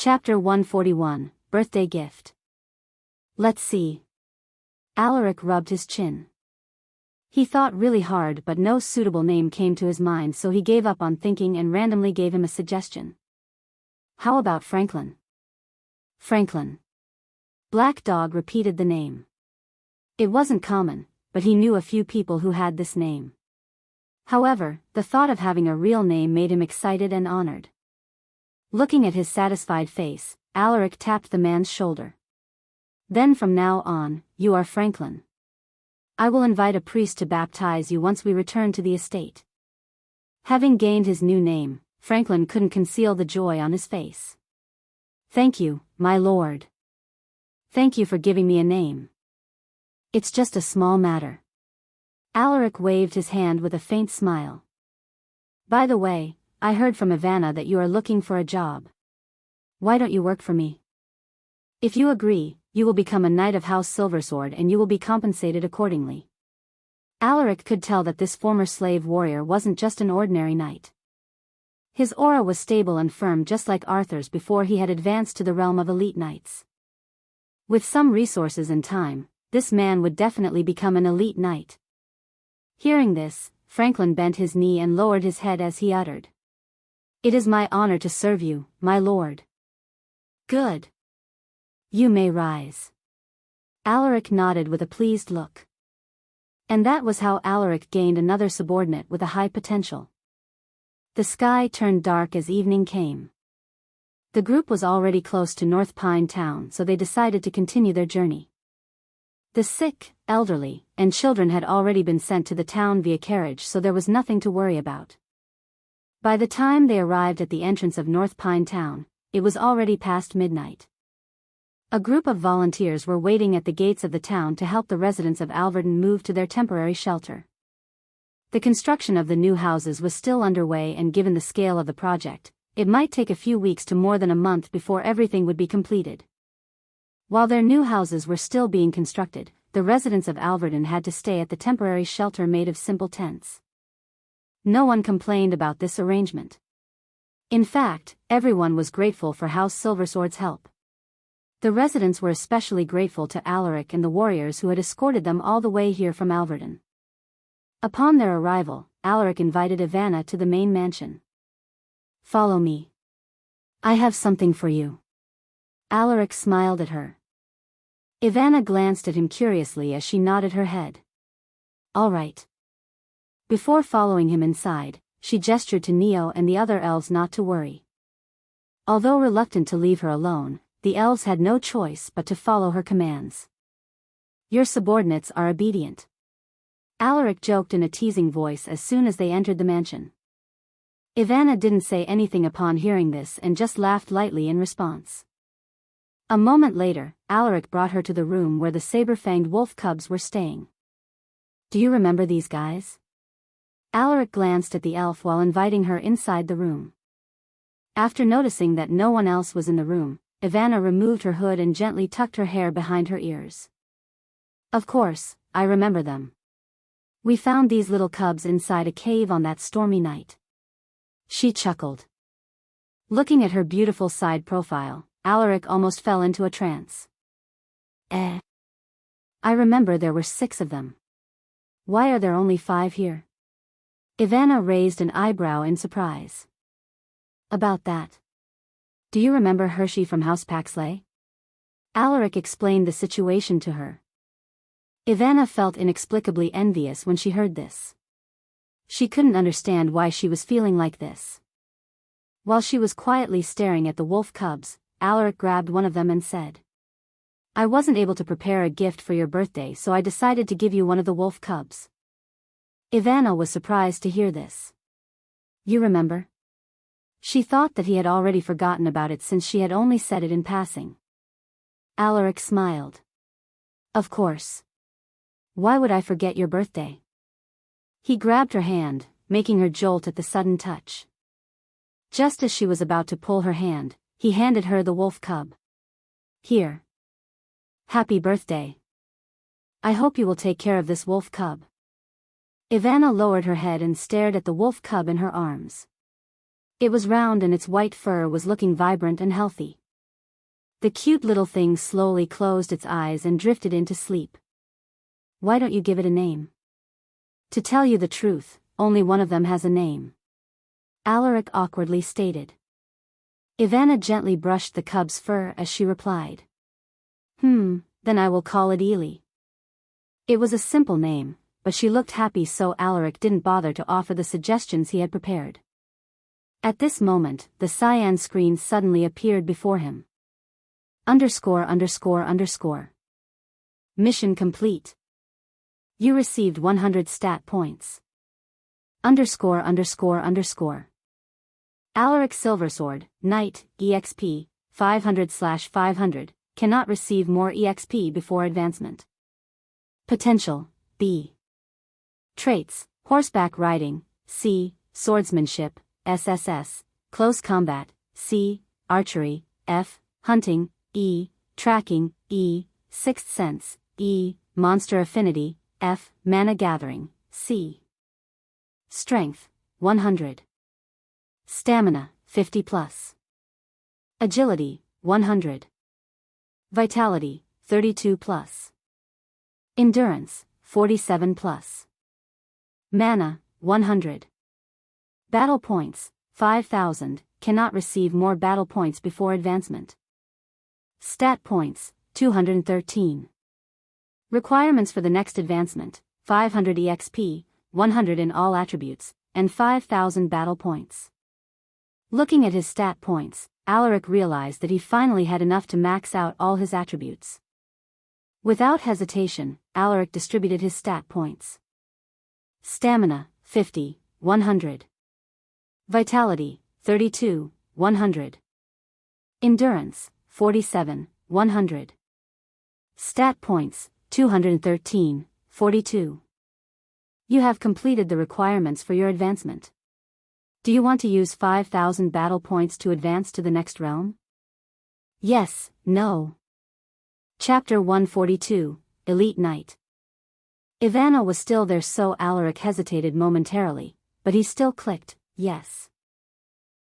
Chapter 141, Birthday Gift. Let's see. Alaric rubbed his chin. He thought really hard, but no suitable name came to his mind, so he gave up on thinking and randomly gave him a suggestion. How about Franklin? Franklin. Black Dog repeated the name. It wasn't common, but he knew a few people who had this name. However, the thought of having a real name made him excited and honored. Looking at his satisfied face, Alaric tapped the man's shoulder. Then from now on, you are Franklin. I will invite a priest to baptize you once we return to the estate. Having gained his new name, Franklin couldn't conceal the joy on his face. Thank you, my lord. Thank you for giving me a name. It's just a small matter. Alaric waved his hand with a faint smile. By the way, I heard from Ivana that you are looking for a job. Why don't you work for me? If you agree, you will become a knight of House Silversword and you will be compensated accordingly. Alaric could tell that this former slave warrior wasn't just an ordinary knight. His aura was stable and firm, just like Arthur's before he had advanced to the realm of elite knights. With some resources and time, this man would definitely become an elite knight. Hearing this, Franklin bent his knee and lowered his head as he uttered, "It is my honor to serve you, my lord." Good. You may rise. Alaric nodded with a pleased look. And that was how Alaric gained another subordinate with a high potential. The sky turned dark as evening came. The group was already close to North Pine Town, so they decided to continue their journey. The sick, elderly, and children had already been sent to the town via carriage, so there was nothing to worry about. By the time they arrived at the entrance of North Pine Town, it was already past midnight. A group of volunteers were waiting at the gates of the town to help the residents of Alverton move to their temporary shelter. The construction of the new houses was still underway, and given the scale of the project, it might take a few weeks to more than a month before everything would be completed. While their new houses were still being constructed, the residents of Alverton had to stay at the temporary shelter made of simple tents. No one complained about this arrangement. In fact, everyone was grateful for House Silversword's help. The residents were especially grateful to Alaric and the warriors who had escorted them all the way here from Alverton. Upon their arrival, Alaric invited Ivana to the main mansion. Follow me. I have something for you. Alaric smiled at her. Ivana glanced at him curiously as she nodded her head. All right. Before following him inside, she gestured to Neo and the other elves not to worry. Although reluctant to leave her alone, the elves had no choice but to follow her commands. Your subordinates are obedient. Alaric joked in a teasing voice as soon as they entered the mansion. Ivana didn't say anything upon hearing this and just laughed lightly in response. A moment later, Alaric brought her to the room where the saber-fanged wolf cubs were staying. Do you remember these guys? Alaric glanced at the elf while inviting her inside the room. After noticing that no one else was in the room, Ivana removed her hood and gently tucked her hair behind her ears. Of course, I remember them. We found these little cubs inside a cave on that stormy night. She chuckled. Looking at her beautiful side profile, Alaric almost fell into a trance. I remember there were 6 of them. Why are there only 5 here? Ivana raised an eyebrow in surprise. About that. Do you remember Hershey from House Paxley? Alaric explained the situation to her. Ivana felt inexplicably envious when she heard this. She couldn't understand why she was feeling like this. While she was quietly staring at the wolf cubs, Alaric grabbed one of them and said, I wasn't able to prepare a gift for your birthday, so I decided to give you one of the wolf cubs. Ivana was surprised to hear this. You remember? She thought that he had already forgotten about it since she had only said it in passing. Alaric smiled. Of course. Why would I forget your birthday? He grabbed her hand, making her jolt at the sudden touch. Just as she was about to pull her hand, he handed her the wolf cub. Here. Happy birthday. I hope you will take care of this wolf cub. Ivana lowered her head and stared at the wolf cub in her arms. It was round and its white fur was looking vibrant and healthy. The cute little thing slowly closed its eyes and drifted into sleep. Why don't you give it a name? To tell you the truth, only one of them has a name. Alaric awkwardly stated. Ivana gently brushed the cub's fur as she replied. Then I will call it Ely. It was a simple name, but she looked happy, so Alaric didn't bother to offer the suggestions he had prepared. At this moment, the cyan screen suddenly appeared before him. _____. Mission complete. You received 100 stat points. _____. Alaric Silversword, Knight, EXP, 500/500, cannot receive more EXP before advancement. Potential, B. Traits, Horseback Riding, C. Swordsmanship, SSS, Close Combat, C. Archery, F. Hunting, E. Tracking, E. Sixth Sense, E. Monster Affinity, F. Mana Gathering, C. Strength, 100. Stamina, 50+. Agility, 100. Vitality, 32+. Endurance, 47+. Mana, 100. Battle points, 5,000, cannot receive more battle points before advancement. Stat points, 213. Requirements for the next advancement, 500 EXP, 100 in all attributes, and 5,000 battle points. Looking at his stat points, Alaric realized that he finally had enough to max out all his attributes. Without hesitation, Alaric distributed his stat points. Stamina, 50, 100. Vitality, 32, 100. Endurance, 47, 100. Stat points, 213, 42. You have completed the requirements for your advancement. Do you want to use 5,000 battle points to advance to the next realm? Yes, no. Chapter 142, Elite Knight. Ivana was still there, so Alaric hesitated momentarily, but he still clicked, yes.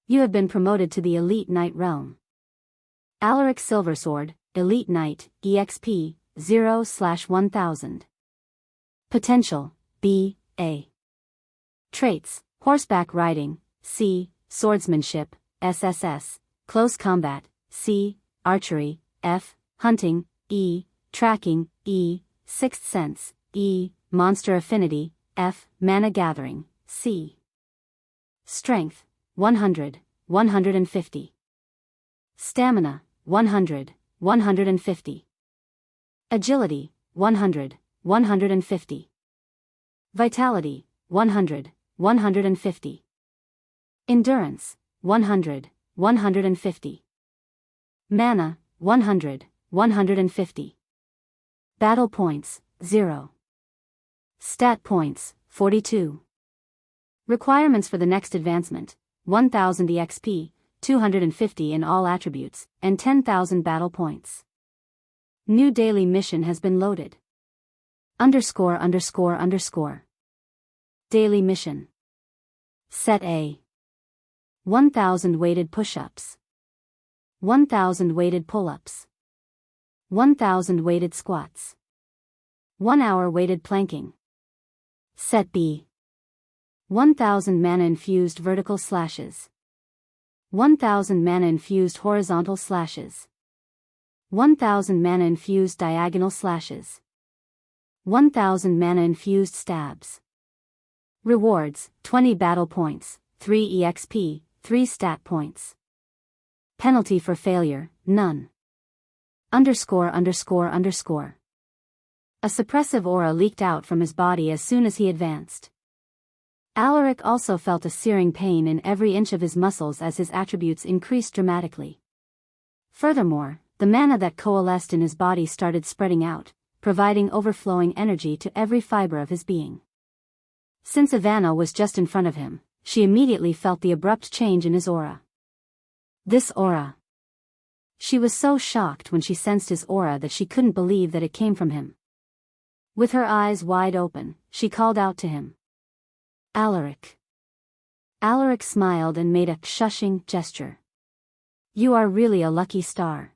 You have been promoted to the Elite Knight realm. Alaric Silversword, Elite Knight, EXP, 0/1000. Potential, B, A. Traits, Horseback Riding, C. Swordsmanship, SSS, Close Combat, C. Archery, F. Hunting, E. Tracking, E. Sixth Sense, E. Monster Affinity, F. Mana Gathering, C. Strength, 100, 150. Stamina, 100, 150. Agility, 100, 150. Vitality, 100, 150. Endurance, 100, 150. Mana, 100, 150. Battle points, 0. Stat points, 42. Requirements for the next advancement, 1,000 EXP, 250 in all attributes, and 10,000 battle points. New daily mission has been loaded. _____. Daily mission. Set A. 1,000 weighted push-ups. 1,000 weighted pull-ups. 1,000 weighted squats. 1 hour weighted planking. Set B. 1,000 mana-infused vertical slashes. 1,000 mana-infused horizontal slashes. 1,000 mana-infused diagonal slashes. 1,000 mana-infused stabs. Rewards, 20 battle points, 3 EXP, 3 stat points. Penalty for failure, none. _____. A suppressive aura leaked out from his body as soon as he advanced. Alaric also felt a searing pain in every inch of his muscles as his attributes increased dramatically. Furthermore, the mana that coalesced in his body started spreading out, providing overflowing energy to every fiber of his being. Since Ivana was just in front of him, she immediately felt the abrupt change in his aura. This aura. She was so shocked when she sensed his aura that she couldn't believe that it came from him. With her eyes wide open, she called out to him. Alaric. Alaric smiled and made a shushing gesture. You are really a lucky star.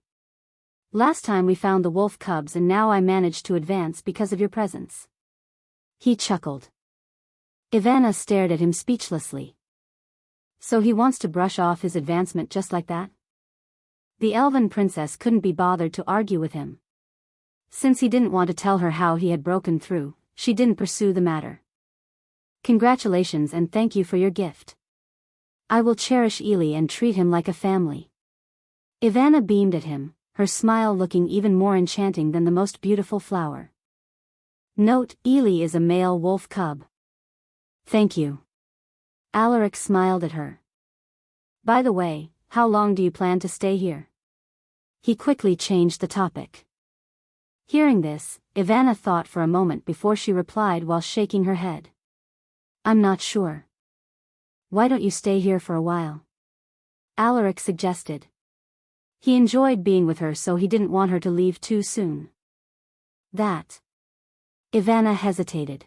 Last time we found the wolf cubs and now I managed to advance because of your presence. He chuckled. Ivana stared at him speechlessly. So he wants to brush off his advancement just like that? The elven princess couldn't be bothered to argue with him. Since he didn't want to tell her how he had broken through, she didn't pursue the matter. Congratulations and thank you for your gift. I will cherish Ely and treat him like a family. Ivana beamed at him, her smile looking even more enchanting than the most beautiful flower. Note, Ely is a male wolf cub. Thank you. Alaric smiled at her. By the way, how long do you plan to stay here? He quickly changed the topic. Hearing this, Ivana thought for a moment before she replied while shaking her head. I'm not sure. Why don't you stay here for a while? Alaric suggested. He enjoyed being with her so he didn't want her to leave too soon. That. Ivana hesitated.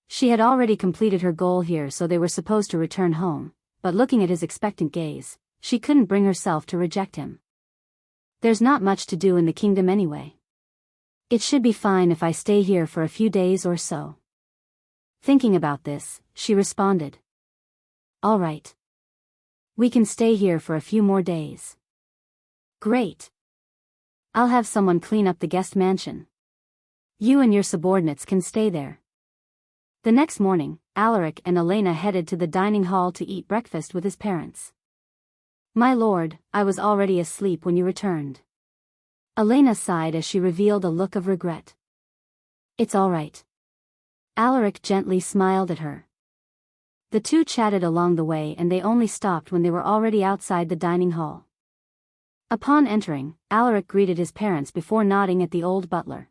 She had already completed her goal here so they were supposed to return home, but looking at his expectant gaze, she couldn't bring herself to reject him. There's not much to do in the kingdom anyway. It should be fine if I stay here for a few days or so. Thinking about this, she responded. All right. We can stay here for a few more days. Great. I'll have someone clean up the guest mansion. You and your subordinates can stay there. The next morning, Alaric and Elena headed to the dining hall to eat breakfast with his parents. My lord, I was already asleep when you returned. Elena sighed as she revealed a look of regret. It's all right. Alaric gently smiled at her. The two chatted along the way and they only stopped when they were already outside the dining hall. Upon entering, Alaric greeted his parents before nodding at the old butler.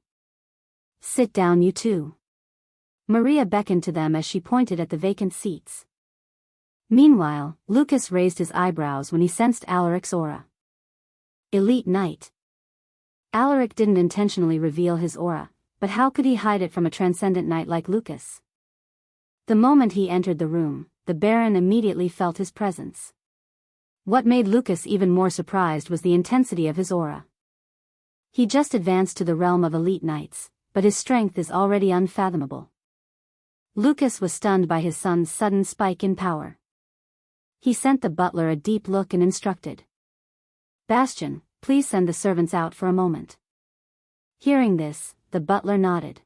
Sit down you two. Maria beckoned to them as she pointed at the vacant seats. Meanwhile, Lucas raised his eyebrows when he sensed Alaric's aura. Elite Knight. Alaric didn't intentionally reveal his aura, but how could he hide it from a transcendent knight like Lucas? The moment he entered the room, the Baron immediately felt his presence. What made Lucas even more surprised was the intensity of his aura. He just advanced to the realm of elite knights, but his strength is already unfathomable. Lucas was stunned by his son's sudden spike in power. He sent the butler a deep look and instructed. Bastian, please send the servants out for a moment. Hearing this, the butler nodded.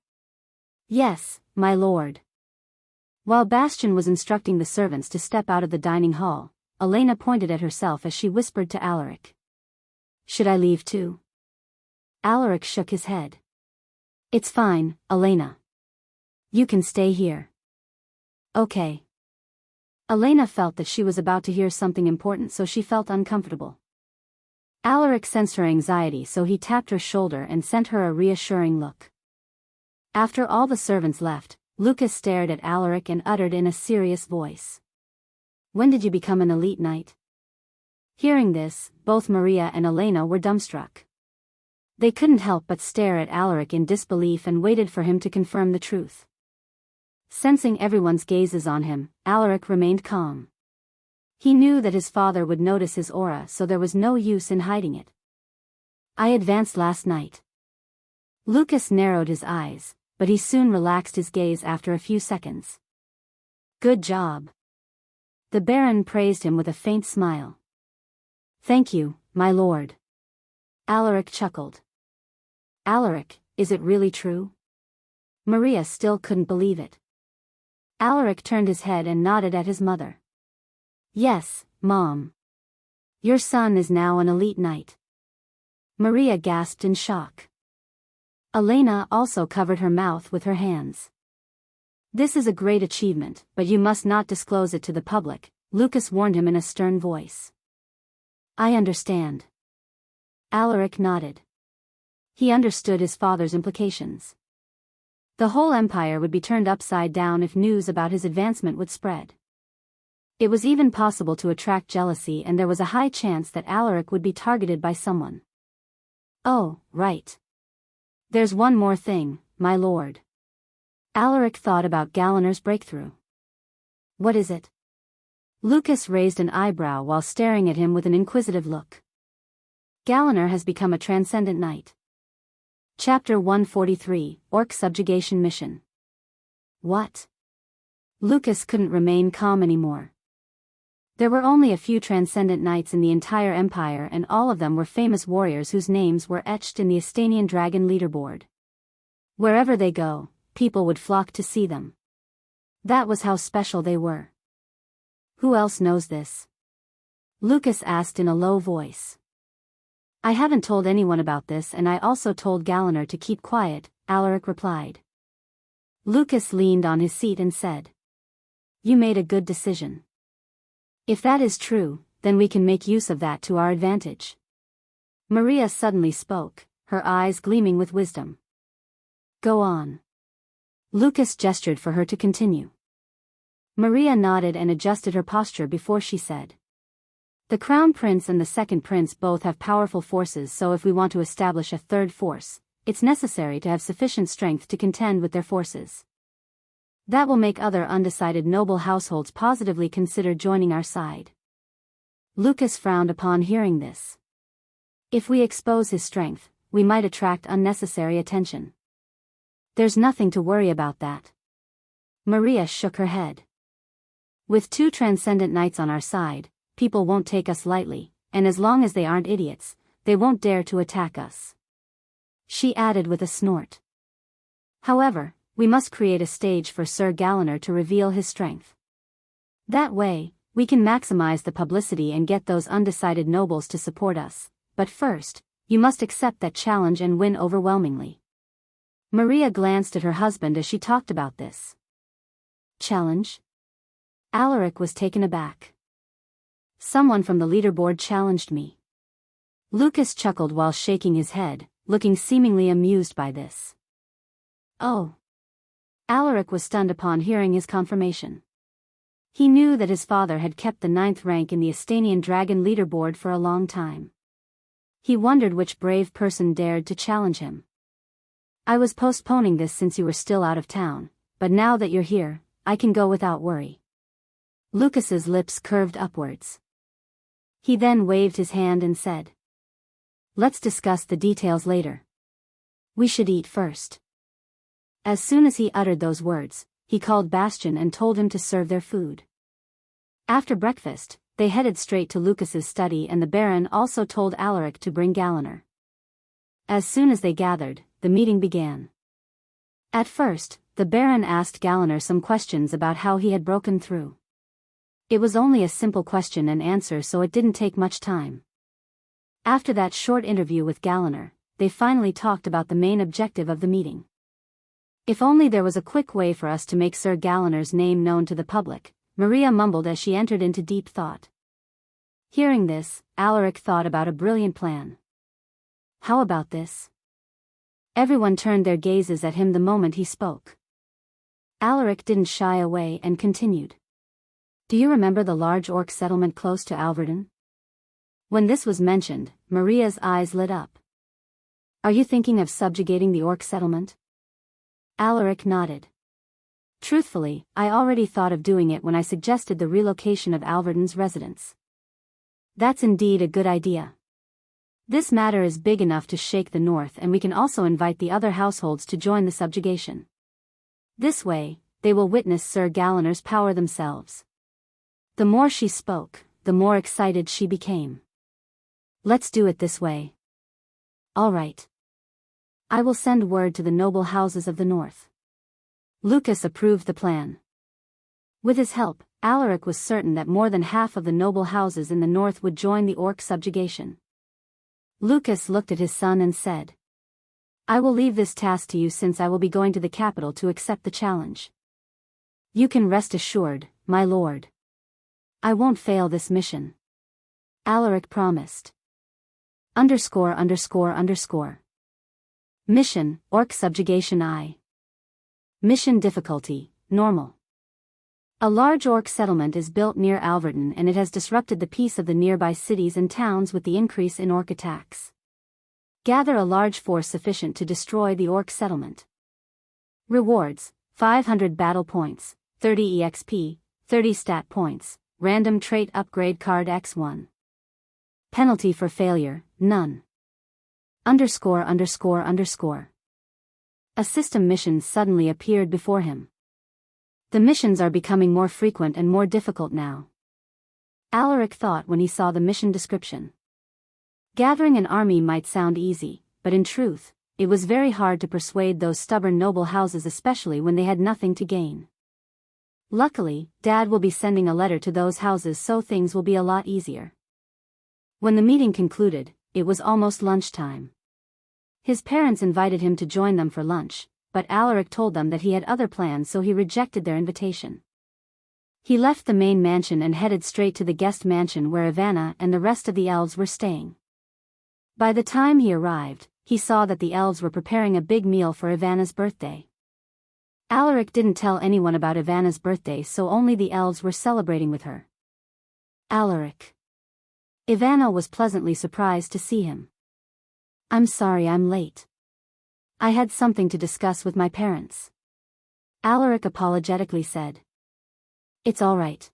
Yes, my lord. While Bastian was instructing the servants to step out of the dining hall, Elena pointed at herself as she whispered to Alaric. Should I leave too? Alaric shook his head. It's fine, Elena. You can stay here. Okay. Elena felt that she was about to hear something important so she felt uncomfortable. Alaric sensed her anxiety so he tapped her shoulder and sent her a reassuring look. After all the servants left, Lucas stared at Alaric and uttered in a serious voice. When did you become an elite knight? Hearing this, both Maria and Elena were dumbstruck. They couldn't help but stare at Alaric in disbelief and waited for him to confirm the truth. Sensing everyone's gazes on him, Alaric remained calm. He knew that his father would notice his aura so there was no use in hiding it. I advanced last night. Lucas narrowed his eyes, but he soon relaxed his gaze after a few seconds. Good job. The Baron praised him with a faint smile. Thank you, my lord. Alaric chuckled. Alaric, is it really true? Maria still couldn't believe it. Alaric turned his head and nodded at his mother. Yes, Mom. Your son is now an elite knight. Maria gasped in shock. Elena also covered her mouth with her hands. This is a great achievement, but you must not disclose it to the public, Lucas warned him in a stern voice. I understand. Alaric nodded. He understood his father's implications. The whole empire would be turned upside down if news about his advancement would spread. It was even possible to attract jealousy and there was a high chance that Alaric would be targeted by someone. Oh, right. There's one more thing, my lord. Alaric thought about Galanor's breakthrough. What is it? Lucas raised an eyebrow while staring at him with an inquisitive look. Galliner has become a transcendent knight. Chapter 143, Orc Subjugation Mission. What? Lucas couldn't remain calm anymore. There were only a few transcendent knights in the entire empire, and all of them were famous warriors whose names were etched in the Estanian dragon leaderboard. Wherever they go, people would flock to see them. That was how special they were. Who else knows this? Lucas asked in a low voice. I haven't told anyone about this, and I also told Galliner to keep quiet, Alaric replied. Lucas leaned on his seat and said, You made a good decision. If that is true, then we can make use of that to our advantage. Maria suddenly spoke, her eyes gleaming with wisdom. Go on. Lucas gestured for her to continue. Maria nodded and adjusted her posture before she said. The Crown Prince and the Second Prince both have powerful forces, so if we want to establish a third force, it's necessary to have sufficient strength to contend with their forces. That will make other undecided noble households positively consider joining our side. Lucas frowned upon hearing this. If we expose his strength, we might attract unnecessary attention. There's nothing to worry about that. Maria shook her head. With 2 transcendent knights on our side, people won't take us lightly, and as long as they aren't idiots, they won't dare to attack us. She added with a snort. However, we must create a stage for Sir Galliner to reveal his strength. That way, we can maximize the publicity and get those undecided nobles to support us, but first, you must accept that challenge and win overwhelmingly. Maria glanced at her husband as she talked about this. Challenge? Alaric was taken aback. Someone from the leaderboard challenged me. Lucas chuckled while shaking his head, looking seemingly amused by this. Oh. Alaric was stunned upon hearing his confirmation. He knew that his father had kept the 9th rank in the Estanian dragon leaderboard for a long time. He wondered which brave person dared to challenge him. I was postponing this since you were still out of town, but now that you're here, I can go without worry. Lucas's lips curved upwards. He then waved his hand and said, Let's discuss the details later. We should eat first. As soon as he uttered those words, he called Bastian and told him to serve their food. After breakfast, they headed straight to Lucas's study, and the Baron also told Alaric to bring Galliner. As soon as they gathered, the meeting began. At first, the Baron asked Galliner some questions about how he had broken through. It was only a simple question and answer, so it didn't take much time. After that short interview with Galliner, they finally talked about the main objective of the meeting. If only there was a quick way for us to make Sir Galliner's name known to the public, Maria mumbled as she entered into deep thought. Hearing this, Alaric thought about a brilliant plan. How about this? Everyone turned their gazes at him the moment he spoke. Alaric didn't shy away and continued. Do you remember the large orc settlement close to Alverden? When this was mentioned, Maria's eyes lit up. Are you thinking of subjugating the orc settlement? Alaric nodded. Truthfully, I already thought of doing it when I suggested the relocation of Alverden's residents. That's indeed a good idea. This matter is big enough to shake the north, and we can also invite the other households to join the subjugation. This way, they will witness Sir Galliner's power themselves. The more she spoke, the more excited she became. Let's do it this way. All right. I will send word to the noble houses of the north. Lucas approved the plan. With his help, Alaric was certain that more than half of the noble houses in the north would join the orc subjugation. Lucas looked at his son and said, I will leave this task to you since I will be going to the capital to accept the challenge. You can rest assured, my lord. I won't fail this mission. Alaric promised. ____. Mission, Orc Subjugation I. Mission difficulty, normal. A large orc settlement is built near Alverden, and it has disrupted the peace of the nearby cities and towns with the increase in orc attacks. Gather a large force sufficient to destroy the orc settlement. Rewards, 500 battle points, 30 EXP, 30 stat points, random trait upgrade card X1. Penalty for failure, none. Underscore underscore underscore. A system mission suddenly appeared before him. The missions are becoming more frequent and more difficult now. Alaric thought when he saw the mission description. Gathering an army might sound easy, but in truth, it was very hard to persuade those stubborn noble houses, especially when they had nothing to gain. Luckily, Dad will be sending a letter to those houses, so things will be a lot easier. When the meeting concluded, it was almost lunchtime. His parents invited him to join them for lunch, but Alaric told them that he had other plans, so he rejected their invitation. He left the main mansion and headed straight to the guest mansion where Ivana and the rest of the elves were staying. By the time he arrived, he saw that the elves were preparing a big meal for Ivana's birthday. Alaric didn't tell anyone about Ivana's birthday, so only the elves were celebrating with her. Alaric. Ivana was pleasantly surprised to see him. I'm sorry I'm late. I had something to discuss with my parents. Alaric apologetically said. It's all right.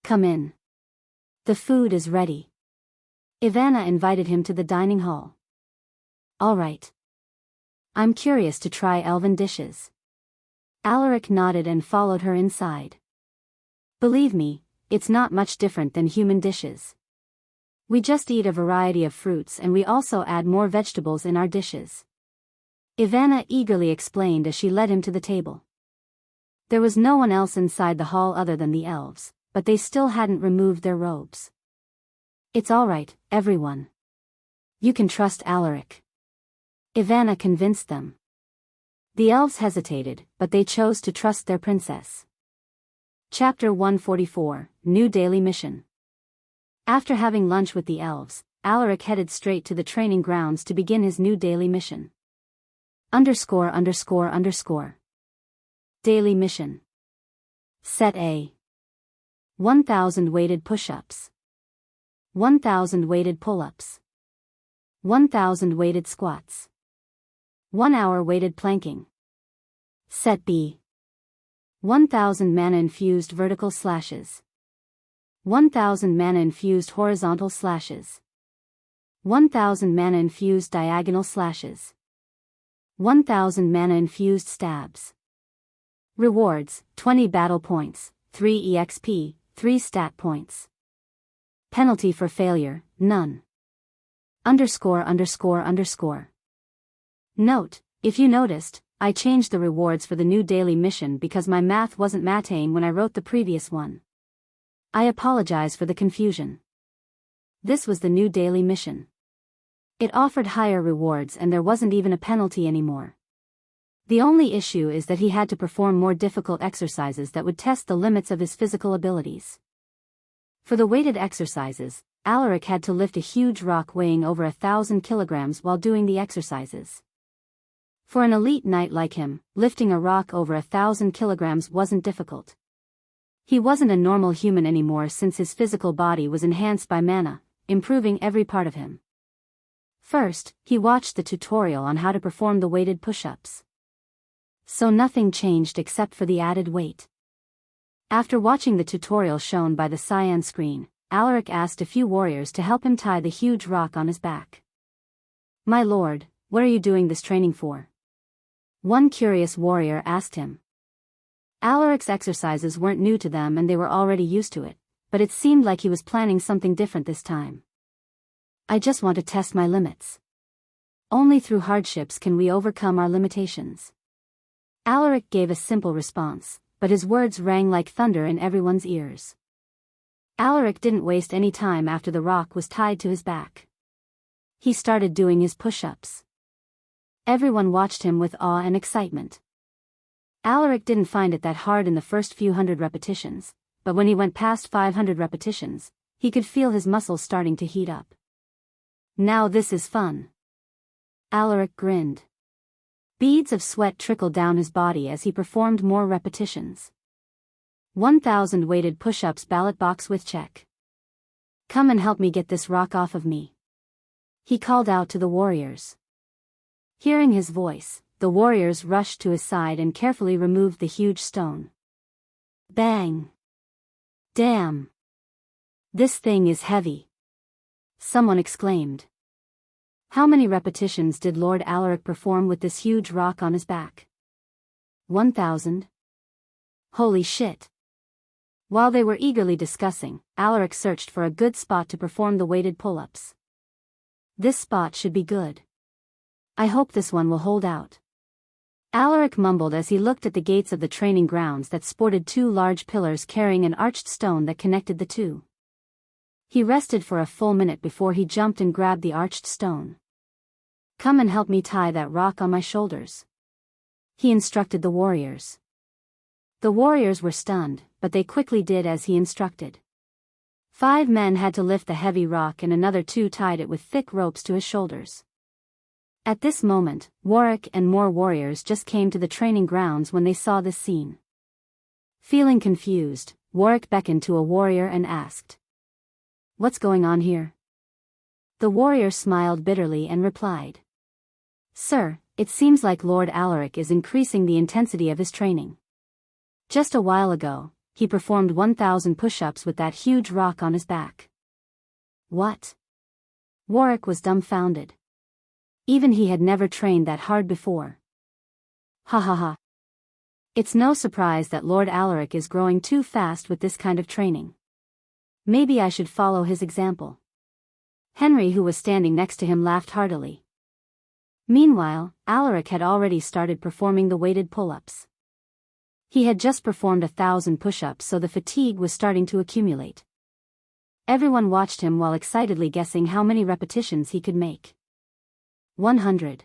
Come in. The food is ready. Ivana invited him to the dining hall. All right. I'm curious to try elven dishes. Alaric nodded and followed her inside. Believe me, it's not much different than human dishes. We just eat a variety of fruits and we also add more vegetables in our dishes. Ivana eagerly explained as she led him to the table. There was no one else inside the hall other than the elves, but they still hadn't removed their robes. It's all right, everyone. You can trust Alaric. Ivana convinced them. The elves hesitated, but they chose to trust their princess. Chapter 144, New Daily Mission. After having lunch with the elves, Alaric headed straight to the training grounds to begin his new daily mission. Underscore underscore underscore. Daily mission. Set A. 1,000 weighted push-ups. 1,000 weighted pull-ups. 1,000 weighted squats. 1 hour weighted planking. Set B. 1,000 mana-infused vertical slashes. 1,000 mana-infused horizontal slashes. 1,000 mana-infused diagonal slashes. 1,000 mana-infused stabs. Rewards, 20 battle points, 3 EXP, 3 stat points. Penalty for failure, none. Underscore underscore underscore. Note, if you noticed, I changed the rewards for the new daily mission because my math wasn't matching when I wrote the previous one. I apologize for the confusion. This was the new daily mission. It offered higher rewards and there wasn't even a penalty anymore. The only issue is that he had to perform more difficult exercises that would test the limits of his physical abilities. For the weighted exercises, Alaric had to lift a huge rock weighing over 1,000 kilograms while doing the exercises. For an elite knight like him, lifting a rock over 1,000 kilograms wasn't difficult. He wasn't a normal human anymore since his physical body was enhanced by mana, improving every part of him. First, he watched the tutorial on how to perform the weighted push-ups. So nothing changed except for the added weight. After watching the tutorial shown by the cyan screen, Alaric asked a few warriors to help him tie the huge rock on his back. My lord, what are you doing this training for? One curious warrior asked him. Alaric's exercises weren't new to them and they were already used to it, but it seemed like he was planning something different this time. I just want to test my limits. Only through hardships can we overcome our limitations. Alaric gave a simple response, but his words rang like thunder in everyone's ears. Alaric didn't waste any time after the rock was tied to his back. He started doing his push-ups. Everyone watched him with awe and excitement. Alaric didn't find it that hard in the first few hundred repetitions, but when he went past 500 repetitions, he could feel his muscles starting to heat up. Now this is fun. Alaric grinned. Beads of sweat trickled down his body as he performed more repetitions. 1,000 weighted push-ups ballot box with check. Come and help me get this rock off of me. He called out to the warriors. Hearing his voice, the warriors rushed to his side and carefully removed the huge stone. Bang! Damn! This thing is heavy. Someone exclaimed. How many repetitions did Lord Alaric perform with this huge rock on his back? 1,000. Holy shit. While they were eagerly discussing, Alaric searched for a good spot to perform the weighted pull-ups. This spot should be good. I hope this one will hold out. Alaric mumbled as he looked at the gates of the training grounds that sported two large pillars carrying an arched stone that connected the two. He rested for a full minute before he jumped and grabbed the arched stone. Come and help me tie that rock on my shoulders, he instructed the warriors. The warriors were stunned, but they quickly did as he instructed. 5 men had to lift the heavy rock and another 2 tied it with thick ropes to his shoulders. At this moment, Warwick and more warriors just came to the training grounds when they saw this scene. Feeling confused, Warwick beckoned to a warrior and asked, "What's going on here?" The warrior smiled bitterly and replied, "Sir, it seems like Lord Alaric is increasing the intensity of his training. Just a while ago, he performed 1,000 push-ups with that huge rock on his back." What? Warwick was dumbfounded. Even he had never trained that hard before. Ha ha ha. It's no surprise that Lord Alaric is growing too fast with this kind of training. Maybe I should follow his example. Henry, who was standing next to him, laughed heartily. Meanwhile, Alaric had already started performing the weighted pull-ups. He had just performed 1,000 push-ups, so the fatigue was starting to accumulate. Everyone watched him while excitedly guessing how many repetitions he could make. 100.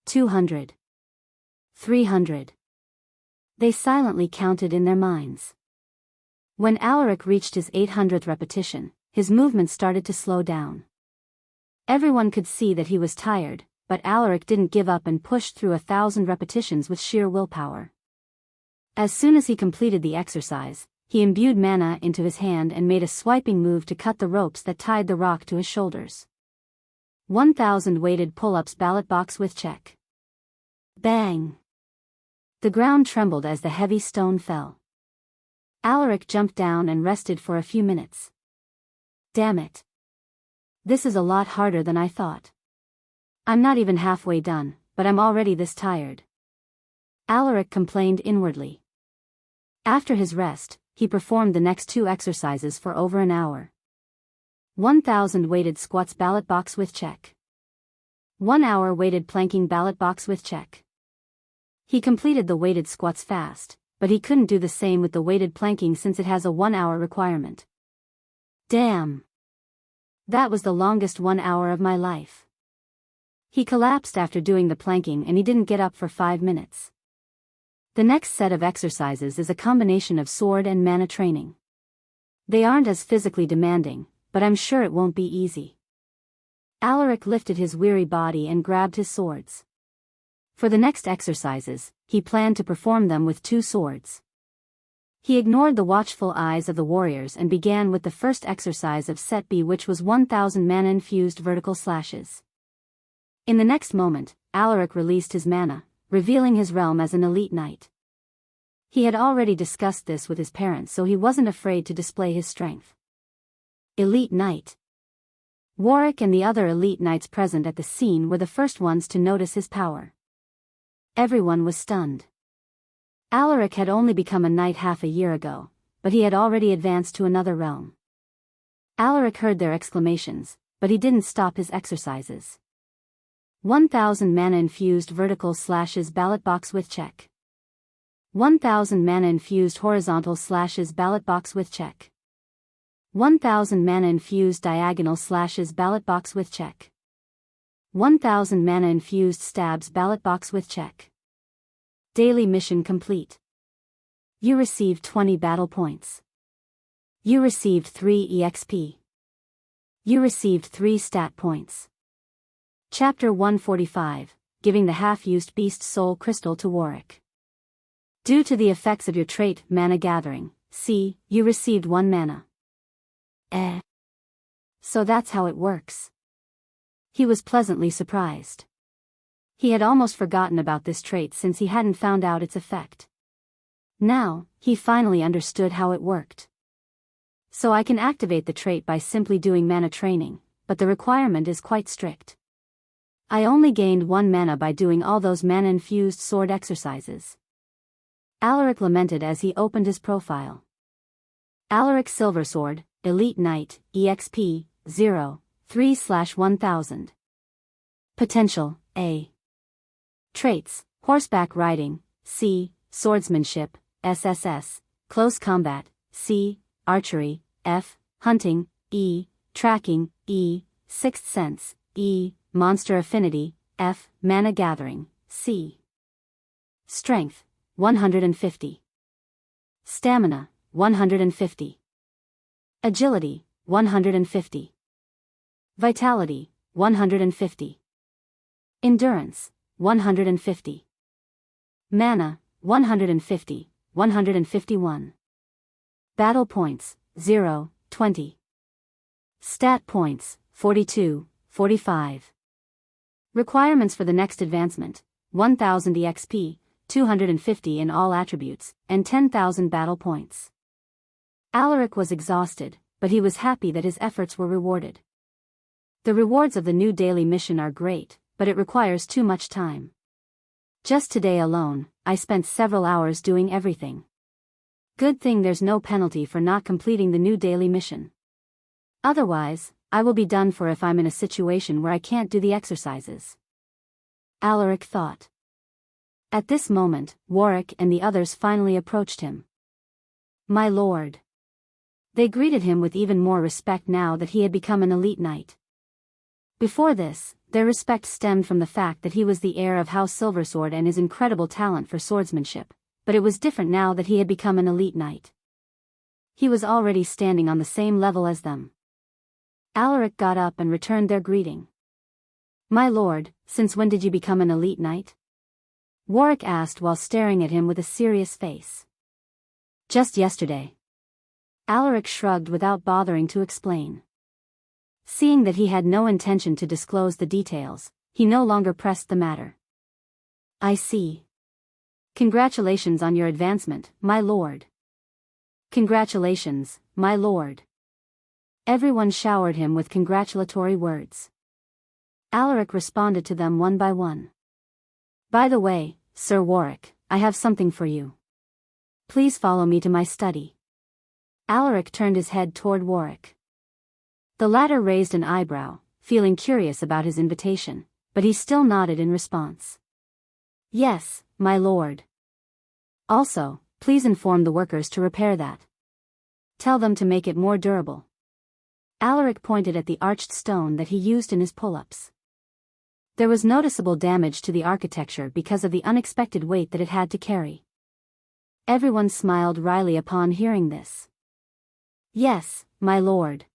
200. 300. They silently counted in their minds. When Alaric reached his 800th repetition, his movement started to slow down. Everyone could see that he was tired, but Alaric didn't give up and pushed through 1,000 repetitions with sheer willpower. As soon as he completed the exercise, he imbued mana into his hand and made a swiping move to cut the ropes that tied the rock to his shoulders. 1,000 weighted pull-ups, ballot box with check. Bang! The ground trembled as the heavy stone fell. Alaric jumped down and rested for a few minutes. Damn it. This is a lot harder than I thought. I'm not even halfway done, but I'm already this tired. Alaric complained inwardly. After his rest, he performed the next 2 exercises for over an hour. 1,000 weighted squats, ballot box with check. 1 hour weighted planking, ballot box with check. He completed the weighted squats fast, but he couldn't do the same with the weighted planking since it has a 1 hour requirement. Damn! That was the longest 1 hour of my life. He collapsed after doing the planking and he didn't get up for 5 minutes. The next set of exercises is a combination of sword and mana training. They aren't as physically demanding, but I'm sure it won't be easy. Alaric lifted his weary body and grabbed his swords. For the next exercises, he planned to perform them with 2 swords. He ignored the watchful eyes of the warriors and began with the first exercise of set B, which was 1,000 mana-infused vertical slashes. In the next moment, Alaric released his mana, revealing his realm as an elite knight. He had already discussed this with his parents, so he wasn't afraid to display his strength. Elite Knight. Warwick and the other elite knights present at the scene were the first ones to notice his power. Everyone was stunned. Alaric had only become a knight half a year ago, but he had already advanced to another realm. Alaric heard their exclamations, but he didn't stop his exercises. 1,000 mana-infused vertical slashes, ballot box with check. 1,000 mana-infused horizontal slashes, ballot box with check. 1,000 mana-infused diagonal slashes, ballot box with check. 1,000 mana-infused stabs, ballot box with check. Daily mission complete. You received 20 battle points. You received 3 EXP. You received 3 stat points. Chapter 145, Giving the Half-Used Beast Soul Crystal to Warwick. Due to the effects of your trait, Mana Gathering, you received 1 mana. So that's how it works. He was pleasantly surprised. He had almost forgotten about this trait since he hadn't found out its effect. Now, he finally understood how it worked. So I can activate the trait by simply doing mana training, but the requirement is quite strict. I only gained 1 mana by doing all those mana-infused sword exercises. Alaric lamented as he opened his profile. Alaric Silversword, Elite Knight, EXP, 0, 3/1000. Potential, A. Traits, Horseback Riding, C, Swordsmanship, SSS, Close Combat, C, Archery, F, Hunting, E, Tracking, E, Sixth Sense, E, Monster Affinity, F, Mana Gathering, C. Strength, 150. Stamina, 150. Agility, 150. Vitality, 150. Endurance, 150. Mana, 150, 151. Battle points, 0, 20. Stat points, 42, 45. Requirements for the next advancement, 1000 EXP, 250 in all attributes, and 10,000 battle points. Alaric was exhausted, but he was happy that his efforts were rewarded. The rewards of the new daily mission are great, but it requires too much time. Just today alone, I spent several hours doing everything. Good thing there's no penalty for not completing the new daily mission. Otherwise, I will be done for if I'm in a situation where I can't do the exercises. Alaric thought. At this moment, Warwick and the others finally approached him. My lord. They greeted him with even more respect now that he had become an elite knight. Before this, their respect stemmed from the fact that he was the heir of House Silversword and his incredible talent for swordsmanship, but it was different now that he had become an elite knight. He was already standing on the same level as them. Alaric got up and returned their greeting. My lord, since when did you become an elite knight? Warwick asked while staring at him with a serious face. Just yesterday. Alaric shrugged without bothering to explain. Seeing that he had no intention to disclose the details, he no longer pressed the matter. I see. Congratulations on your advancement, my lord. Congratulations, my lord. Everyone showered him with congratulatory words. Alaric responded to them one by one. By the way, Sir Warwick, I have something for you. Please follow me to my study. Alaric turned his head toward Warwick. The latter raised an eyebrow, feeling curious about his invitation, but he still nodded in response. Yes, my lord. Also, please inform the workers to repair that. Tell them to make it more durable. Alaric pointed at the arched stone that he used in his pull-ups. There was noticeable damage to the architecture because of the unexpected weight that it had to carry. Everyone smiled wryly upon hearing this. Yes, my lord.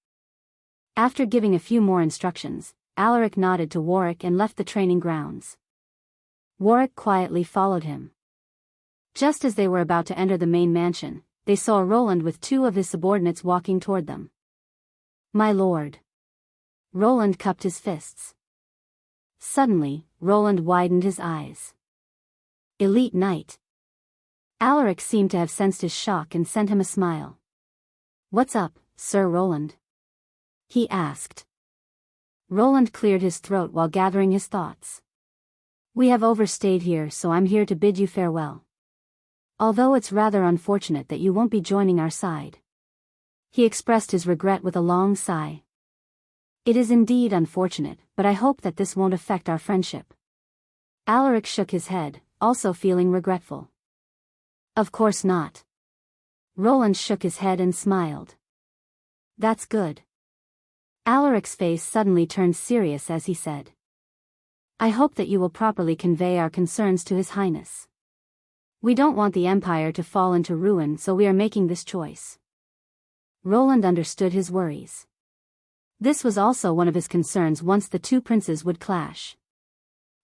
After giving a few more instructions, Alaric nodded to Warwick and left the training grounds. Warwick quietly followed him. Just as they were about to enter the main mansion, they saw Roland with 2 of his subordinates walking toward them. My lord. Roland cupped his fists. Suddenly, Roland widened his eyes. Elite Knight. Alaric seemed to have sensed his shock and sent him a smile. What's up, Sir Roland? He asked. Roland cleared his throat while gathering his thoughts. We have overstayed here, so I'm here to bid you farewell. Although it's rather unfortunate that you won't be joining our side. He expressed his regret with a long sigh. It is indeed unfortunate, but I hope that this won't affect our friendship. Alaric shook his head, also feeling regretful. Of course not. Roland shook his head and smiled. That's good. Alaric's face suddenly turned serious as he said. I hope that you will properly convey our concerns to His Highness. We don't want the Empire to fall into ruin, so we are making this choice. Roland understood his worries. This was also one of his concerns once the 2 princes would clash.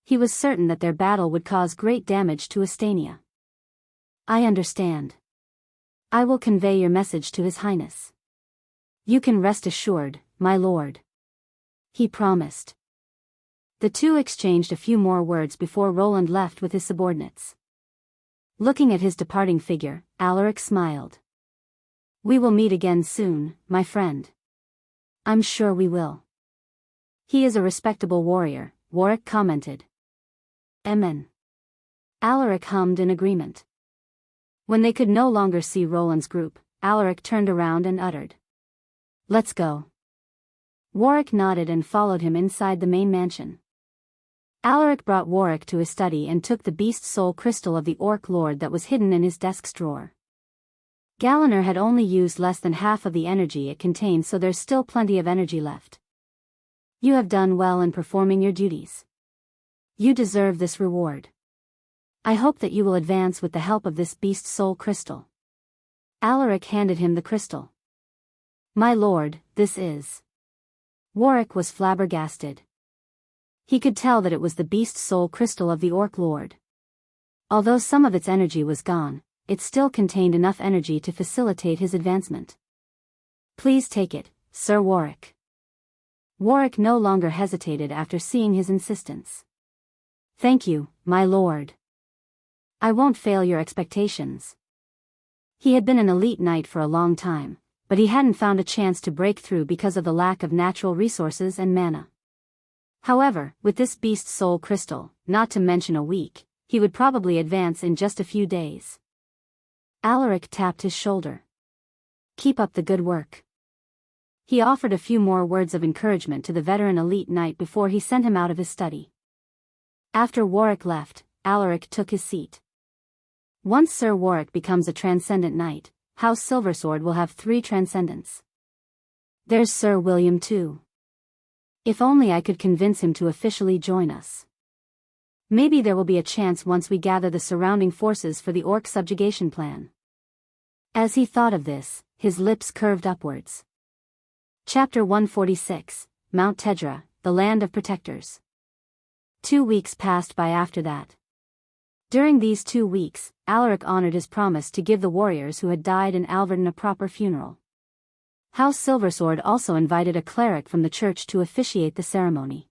He was certain that their battle would cause great damage to Estania. I understand. I will convey your message to His Highness. You can rest assured, my lord. He promised. The 2 exchanged a few more words before Roland left with his subordinates. Looking at his departing figure, Alaric smiled. We will meet again soon, my friend. I'm sure we will. He is a respectable warrior, Warwick commented. Amen. Alaric hummed in agreement. When they could no longer see Roland's group, Alaric turned around and uttered, "Let's go." Warwick nodded and followed him inside the main mansion. Alaric brought Warwick to his study and took the beast soul crystal of the Orc Lord that was hidden in his desk's drawer. Galliner had only used less than half of the energy it contained, so there's still plenty of energy left. You have done well in performing your duties. You deserve this reward. I hope that you will advance with the help of this beast soul crystal. Alaric handed him the crystal. My lord, this is... Warwick was flabbergasted. He could tell that it was the beast soul crystal of the Orc Lord. Although some of its energy was gone, it still contained enough energy to facilitate his advancement. Please take it, Sir Warwick. Warwick no longer hesitated after seeing his insistence. Thank you, my lord. I won't fail your expectations. He had been an elite knight for a long time, but he hadn't found a chance to break through because of the lack of natural resources and mana. However, with this beast soul crystal, not to mention a week, he would probably advance in just a few days. Alaric tapped his shoulder. Keep up the good work. He offered a few more words of encouragement to the veteran elite knight before he sent him out of his study. After Warwick left, Alaric took his seat. Once Sir Warwick becomes a transcendent knight, House Silversword will have 3 transcendents. There's Sir William too. If only I could convince him to officially join us. Maybe there will be a chance once we gather the surrounding forces for the Orc subjugation plan. As he thought of this, his lips curved upwards. Chapter 146, Mount Tedra, the Land of Protectors. 2 weeks passed by after that. During these 2 weeks, Alaric honored his promise to give the warriors who had died in Alverden a proper funeral. House Silversword also invited a cleric from the church to officiate the ceremony.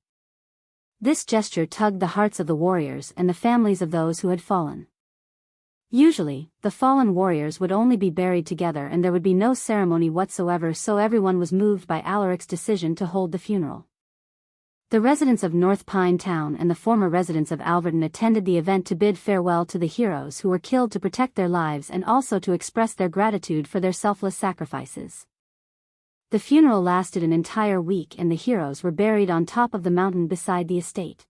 This gesture tugged the hearts of the warriors and the families of those who had fallen. Usually, the fallen warriors would only be buried together and there would be no ceremony whatsoever, so everyone was moved by Alaric's decision to hold the funeral. The residents of North Pine Town and the former residents of Alverden attended the event to bid farewell to the heroes who were killed to protect their lives and also to express their gratitude for their selfless sacrifices. The funeral lasted an entire week and the heroes were buried on top of the mountain beside the estate.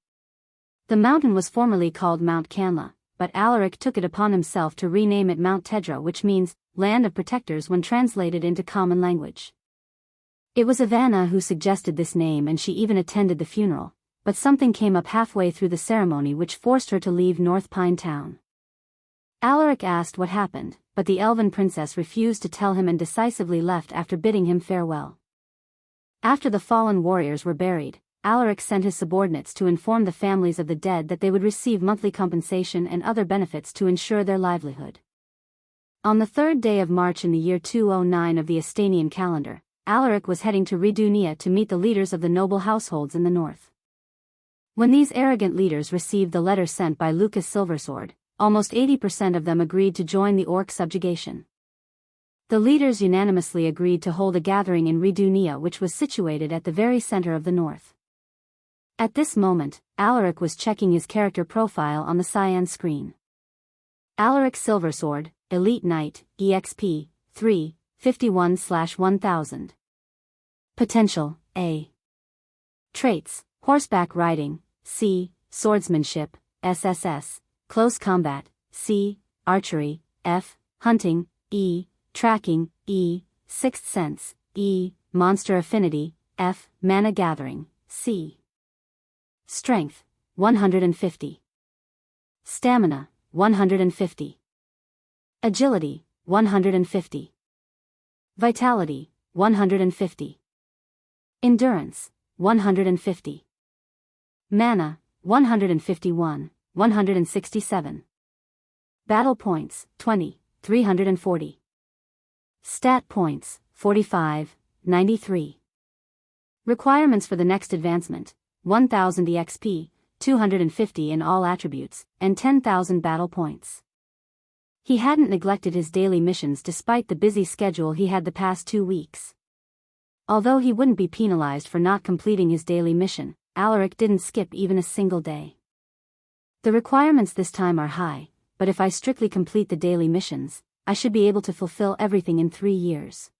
The mountain was formerly called Mount Canla, but Alaric took it upon himself to rename it Mount Tedra, which means, Land of Protectors when translated into common language. It was Ivana who suggested this name and she even attended the funeral, but something came up halfway through the ceremony which forced her to leave North Pine Town. Alaric asked what happened, but the elven princess refused to tell him and decisively left after bidding him farewell. After the fallen warriors were buried, Alaric sent his subordinates to inform the families of the dead that they would receive monthly compensation and other benefits to ensure their livelihood. On the 3rd day of March in the year 209 of the Estanian calendar, Alaric was heading to Ridunia to meet the leaders of the noble households in the north. When these arrogant leaders received the letter sent by Lucas Silversword, almost 80% of them agreed to join the Orc subjugation. The leaders unanimously agreed to hold a gathering in Ridunia, which was situated at the very center of the north. At this moment, Alaric was checking his character profile on the cyan screen. Alaric Silversword, Elite Knight, EXP, 3, 51/1000. Potential, A. Traits, Horseback Riding, C, Swordsmanship, SSS, Close Combat, C, Archery, F, Hunting, E, Tracking, E, Sixth Sense, E, Monster Affinity, F, Mana Gathering, C. Strength, 150. Stamina, 150. Agility, 150. Vitality, 150. Endurance, 150. Mana, 151, 167. Battle points, 20, 340. Stat points, 45, 93. Requirements for the next advancement, 1000 EXP, 250 in all attributes, and 10,000 battle points. He hadn't neglected his daily missions despite the busy schedule he had the past 2 weeks. Although he wouldn't be penalized for not completing his daily mission, Alaric didn't skip even a single day. The requirements this time are high, but if I strictly complete the daily missions, I should be able to fulfill everything in 3 years.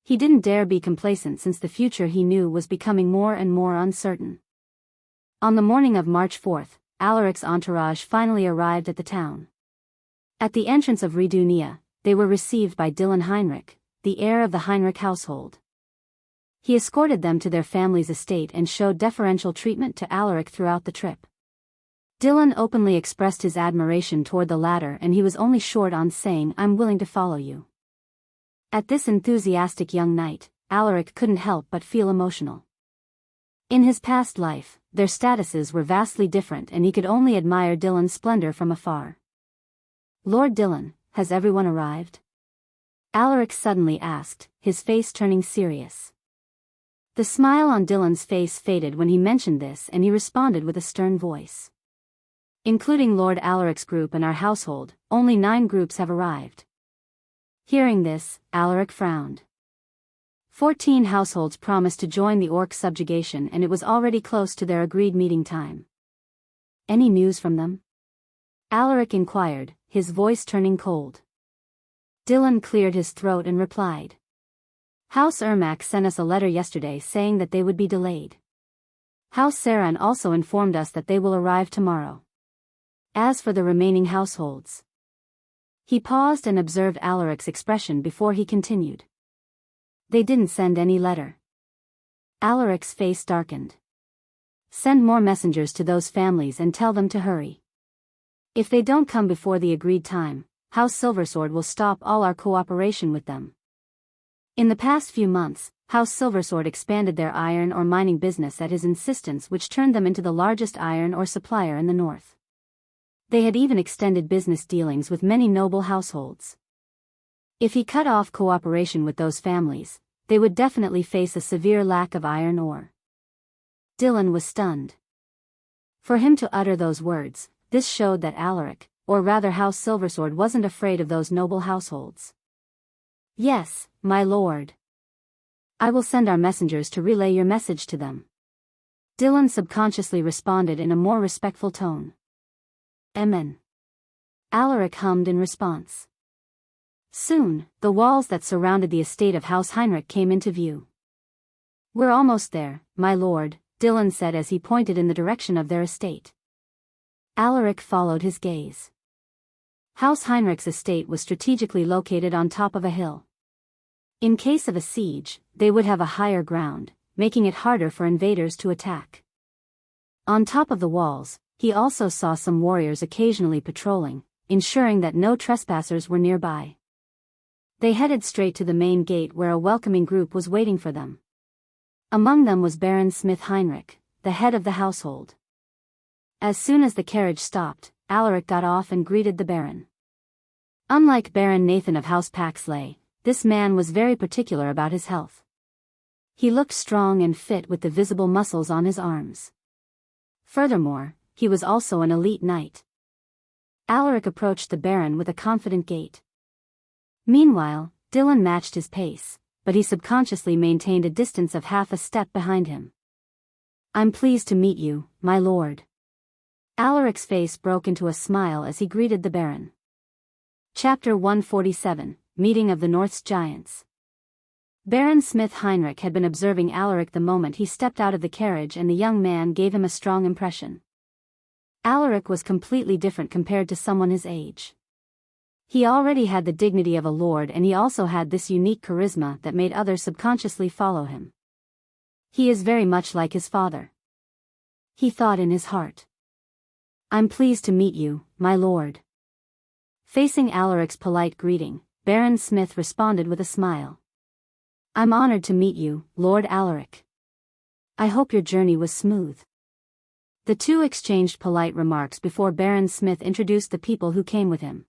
He didn't dare be complacent since the future he knew was becoming more and more uncertain. On the morning of March 4th, Alaric's entourage finally arrived at the town. At the entrance of Redunia, they were received by Dylan Heinrich, the heir of the Heinrich household. He escorted them to their family's estate and showed deferential treatment to Alaric throughout the trip. Dylan openly expressed his admiration toward the latter, and he was only short on saying, "I'm willing to follow you." At this enthusiastic young knight, Alaric couldn't help but feel emotional. In his past life, their statuses were vastly different and he could only admire Dylan's splendor from afar. "Lord Dylan, has everyone arrived?" Alaric suddenly asked, his face turning serious. The smile on Dylan's face faded when he mentioned this, and he responded with a stern voice. "Including Lord Alaric's group and our household, only 9 groups have arrived." Hearing this, Alaric frowned. 14 households promised to join the orc subjugation, and it was already close to their agreed meeting time. "Any news from them?" Alaric inquired, his voice turning cold. Dylan cleared his throat and replied. "House Ermac sent us a letter yesterday saying that they would be delayed. House Saran also informed us that they will arrive tomorrow. As for the remaining households..." He paused and observed Alaric's expression before he continued. "They didn't send any letter." Alaric's face darkened. "Send more messengers to those families and tell them to hurry. If they don't come before the agreed time, House Silversword will stop all our cooperation with them." In the past few months, House Silversword expanded their iron ore mining business at his insistence, which turned them into the largest iron ore supplier in the north. They had even extended business dealings with many noble households. If he cut off cooperation with those families, they would definitely face a severe lack of iron ore. Dylan was stunned. For him to utter those words, this showed that Alaric, or rather House Silversword, wasn't afraid of those noble households. "Yes, my lord. I will send our messengers to relay your message to them." Dylan subconsciously responded in a more respectful tone. "Amen." Alaric hummed in response. Soon, the walls that surrounded the estate of House Heinrich came into view. "We're almost there, my lord," Dylan said as he pointed in the direction of their estate. Alaric followed his gaze. House Heinrich's estate was strategically located on top of a hill. In case of a siege, they would have a higher ground, making it harder for invaders to attack. On top of the walls, he also saw some warriors occasionally patrolling, ensuring that no trespassers were nearby. They headed straight to the main gate where a welcoming group was waiting for them. Among them was Baron Smith Heinrich, the head of the household. As soon as the carriage stopped, Alaric got off and greeted the Baron. Unlike Baron Nathan of House Paxley, this man was very particular about his health. He looked strong and fit with the visible muscles on his arms. Furthermore, he was also an elite knight. Alaric approached the Baron with a confident gait. Meanwhile, Dylan matched his pace, but he subconsciously maintained a distance of half a step behind him. "I'm pleased to meet you, my lord." Alaric's face broke into a smile as he greeted the Baron. Chapter 147, Meeting of the North's Giants. Baron Smith Heinrich had been observing Alaric the moment he stepped out of the carriage, and the young man gave him a strong impression. Alaric was completely different compared to someone his age. He already had the dignity of a lord, and he also had this unique charisma that made others subconsciously follow him. "He is very much like his father," he thought in his heart. "I'm pleased to meet you, my lord." Facing Alaric's polite greeting, Baron Smith responded with a smile. "I'm honored to meet you, Lord Alaric. I hope your journey was smooth." The two exchanged polite remarks before Baron Smith introduced the people who came with him.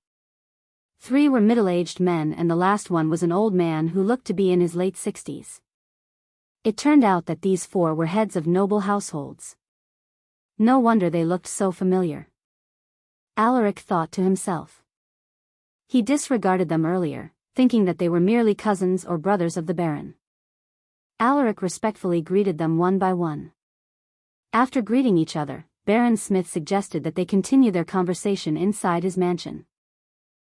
3 were middle-aged men, and the last one was an old man who looked to be in his late 60s. It turned out that these 4 were heads of noble households. No wonder they looked so familiar. Alaric thought to himself. He disregarded them earlier, thinking that they were merely cousins or brothers of the Baron. Alaric respectfully greeted them one by one. After greeting each other, Baron Smith suggested that they continue their conversation inside his mansion.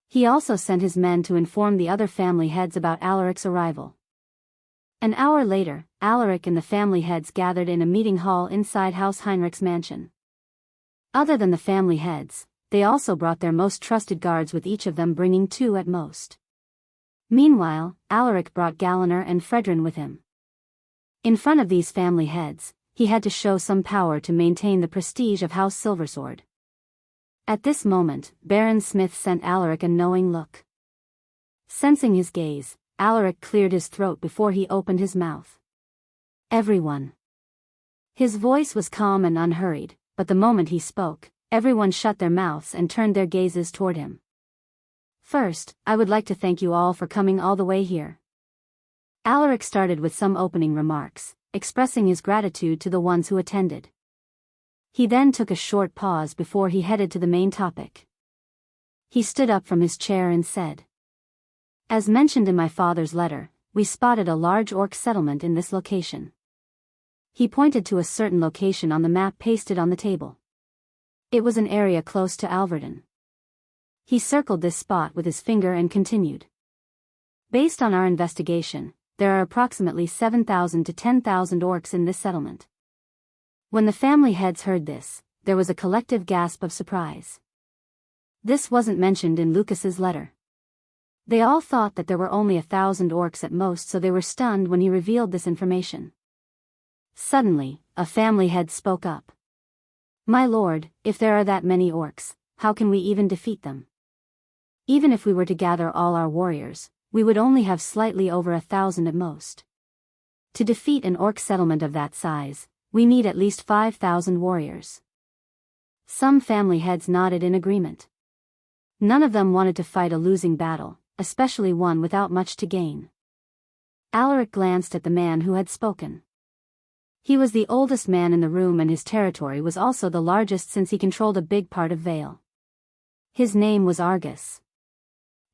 He also sent his men to inform the other family heads about Alaric's arrival. An hour later, Alaric and the family heads gathered in a meeting hall inside House Heinrich's mansion. Other than the family heads, they also brought their most trusted guards, with each of them bringing 2 at most. Meanwhile, Alaric brought Galliner and Fredrin with him. In front of these family heads, he had to show some power to maintain the prestige of House Silversword. At this moment, Baron Smith sent Alaric a knowing look. Sensing his gaze, Alaric cleared his throat before he opened his mouth. Everyone. His voice was calm and unhurried, but the moment he spoke, everyone shut their mouths and turned their gazes toward him. First, I would like to thank you all for coming all the way here. Alaric started with some opening remarks, expressing his gratitude to the ones who attended. He then took a short pause before he headed to the main topic. He stood up from his chair and said, "As mentioned in my father's letter, we spotted a large orc settlement in this location." He pointed to a certain location on the map pasted on the table. It was an area close to Alverden. He circled this spot with his finger and continued. "Based on our investigation, there are approximately 7,000 to 10,000 orcs in this settlement." When the family heads heard this, there was a collective gasp of surprise. This wasn't mentioned in Lucas's letter. They all thought that there were only 1,000 orcs at most, so they were stunned when he revealed this information. Suddenly, a family head spoke up. "My lord, if there are that many orcs, how can we even defeat them? Even if we were to gather all our warriors, we would only have slightly over 1,000 at most. To defeat an orc settlement of that size, we need at least 5,000 warriors." Some family heads nodded in agreement. None of them wanted to fight a losing battle, especially one without much to gain. Alaric glanced at the man who had spoken. He was the oldest man in the room, and his territory was also the largest since he controlled a big part of Vale. His name was Argus.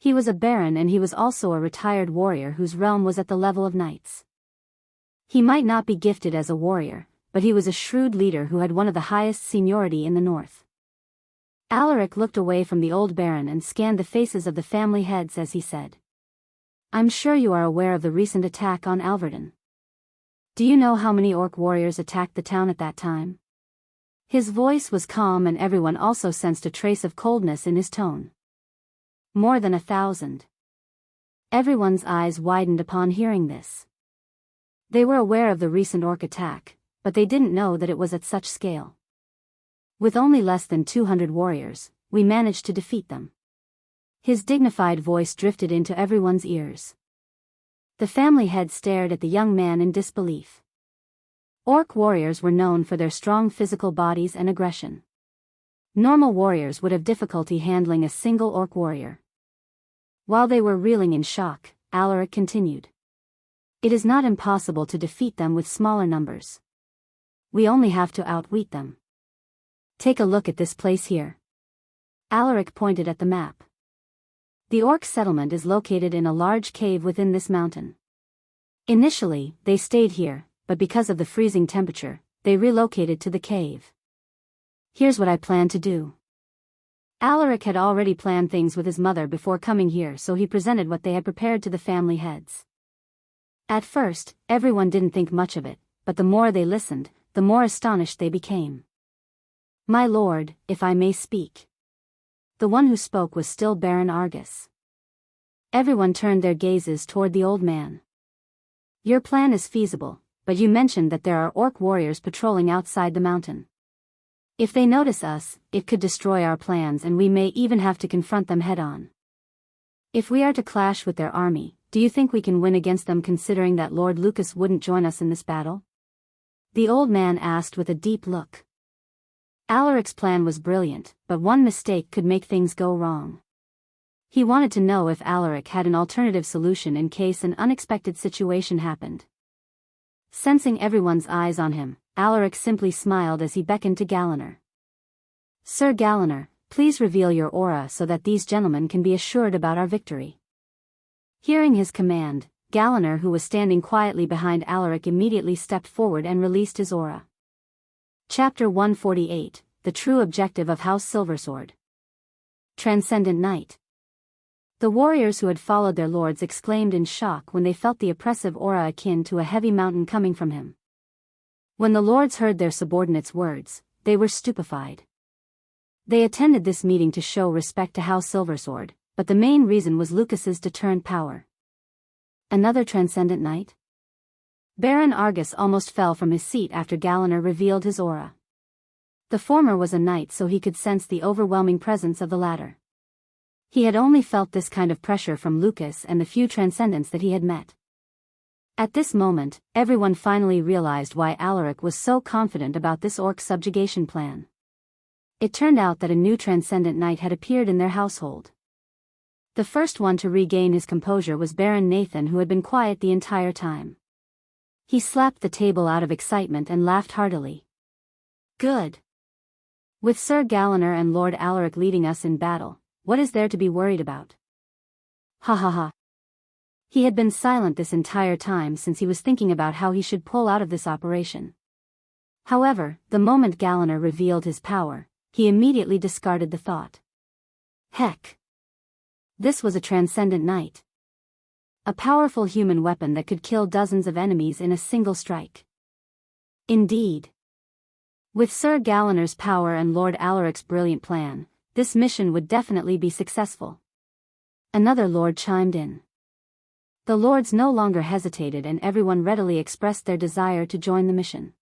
He was a baron, and he was also a retired warrior whose realm was at the level of knights. He might not be gifted as a warrior, but he was a shrewd leader who had one of the highest seniority in the north. Alaric looked away from the old baron and scanned the faces of the family heads as he said, "I'm sure you are aware of the recent attack on Alverden. Do you know how many orc warriors attacked the town at that time?" His voice was calm, and everyone also sensed a trace of coldness in his tone. "More than 1,000. Everyone's eyes widened upon hearing this. They were aware of the recent orc attack, but they didn't know that it was at such scale. "With only less than 200 warriors, we managed to defeat them." His dignified voice drifted into everyone's ears. The family head stared at the young man in disbelief. Orc warriors were known for their strong physical bodies and aggression. Normal warriors would have difficulty handling a single orc warrior. While they were reeling in shock, Alaric continued. "It is not impossible to defeat them with smaller numbers. We only have to outwit them. Take a look at this place here." Alaric pointed at the map. The orc settlement is located in a large cave within this mountain. Initially, they stayed here, but because of the freezing temperature, they relocated to the cave. "Here's what I plan to do." Alaric had already planned things with his mother before coming here, so he presented what they had prepared to the family heads. At first, everyone didn't think much of it, but the more they listened, the more astonished they became. "My lord, if I may speak." The one who spoke was still Baron Argus. Everyone turned their gazes toward the old man. "Your plan is feasible, but you mentioned that there are orc warriors patrolling outside the mountain. If they notice us, it could destroy our plans, and we may even have to confront them head-on. If we are to clash with their army, do you think we can win against them, considering that Lord Lucas wouldn't join us in this battle?" The old man asked with a deep look. Alaric's plan was brilliant, but one mistake could make things go wrong. He wanted to know if Alaric had an alternative solution in case an unexpected situation happened. Sensing everyone's eyes on him, Alaric simply smiled as he beckoned to Galliner. "Sir Galliner, please reveal your aura so that these gentlemen can be assured about our victory." Hearing his command, Galaner, who was standing quietly behind Alaric, immediately stepped forward and released his aura. Chapter 148, The True Objective of House Silversword. Transcendent Knight. The warriors who had followed their lords exclaimed in shock when they felt the oppressive aura akin to a heavy mountain coming from him. When the lords heard their subordinates' words, they were stupefied. They attended this meeting to show respect to House Silversword, but the main reason was Lucas's deterrent power. Another Transcendent Knight? Baron Argus almost fell from his seat after Galaner revealed his aura. The former was a knight, so he could sense the overwhelming presence of the latter. He had only felt this kind of pressure from Lucas and the few transcendents that he had met. At this moment, everyone finally realized why Alaric was so confident about this orc subjugation plan. It turned out that a new Transcendent Knight had appeared in their household. The first one to regain his composure was Baron Nathan, who had been quiet the entire time. He slapped the table out of excitement and laughed heartily. Good. With Sir Galaner and Lord Alaric leading us in battle, what is there to be worried about? Ha ha ha. He had been silent this entire time since he was thinking about how he should pull out of this operation. However, the moment Galaner revealed his power, he immediately discarded the thought. Heck! This was a Transcendent Knight. A powerful human weapon that could kill dozens of enemies in a single strike. Indeed. With Sir Galaner's power and Lord Alaric's brilliant plan, this mission would definitely be successful. Another lord chimed in. The lords no longer hesitated and everyone readily expressed their desire to join the mission.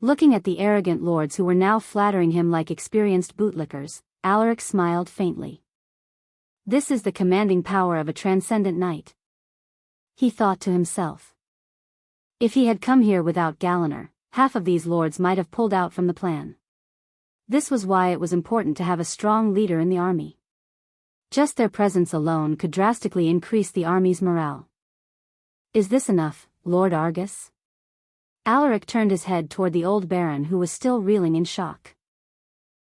Looking at the arrogant lords who were now flattering him like experienced bootlickers, Alaric smiled faintly. This is the commanding power of a Transcendent Knight. He thought to himself. If he had come here without Galaner, half of these lords might have pulled out from the plan. This was why it was important to have a strong leader in the army. Just their presence alone could drastically increase the army's morale. Is this enough, Lord Argus? Alaric turned his head toward the old baron, who was still reeling in shock.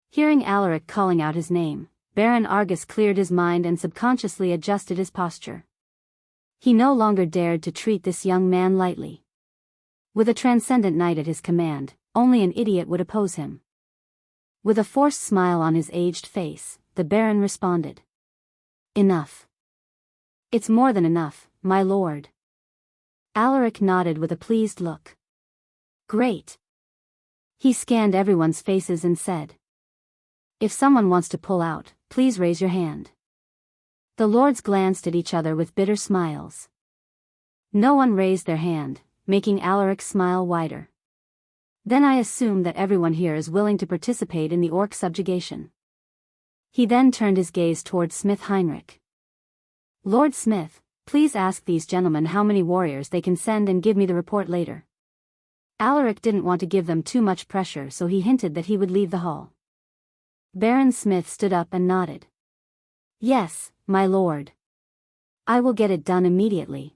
Hearing Alaric calling out his name, Baron Argus cleared his mind and subconsciously adjusted his posture. He no longer dared to treat this young man lightly. With a Transcendent Knight at his command, only an idiot would oppose him. With a forced smile on his aged face, the Baron responded. Enough. It's more than enough, my lord. Alaric nodded with a pleased look. Great. He scanned everyone's faces and said. If someone wants to pull out, please raise your hand. The lords glanced at each other with bitter smiles. No one raised their hand, making Alaric's smile wider. Then I assume that everyone here is willing to participate in the orc subjugation. He then turned his gaze toward Smith Heinrich. Lord Smith, please ask these gentlemen how many warriors they can send and give me the report later. Alaric didn't want to give them too much pressure, so he hinted that he would leave the hall. Baron Smith stood up and nodded. Yes, my lord. I will get it done immediately.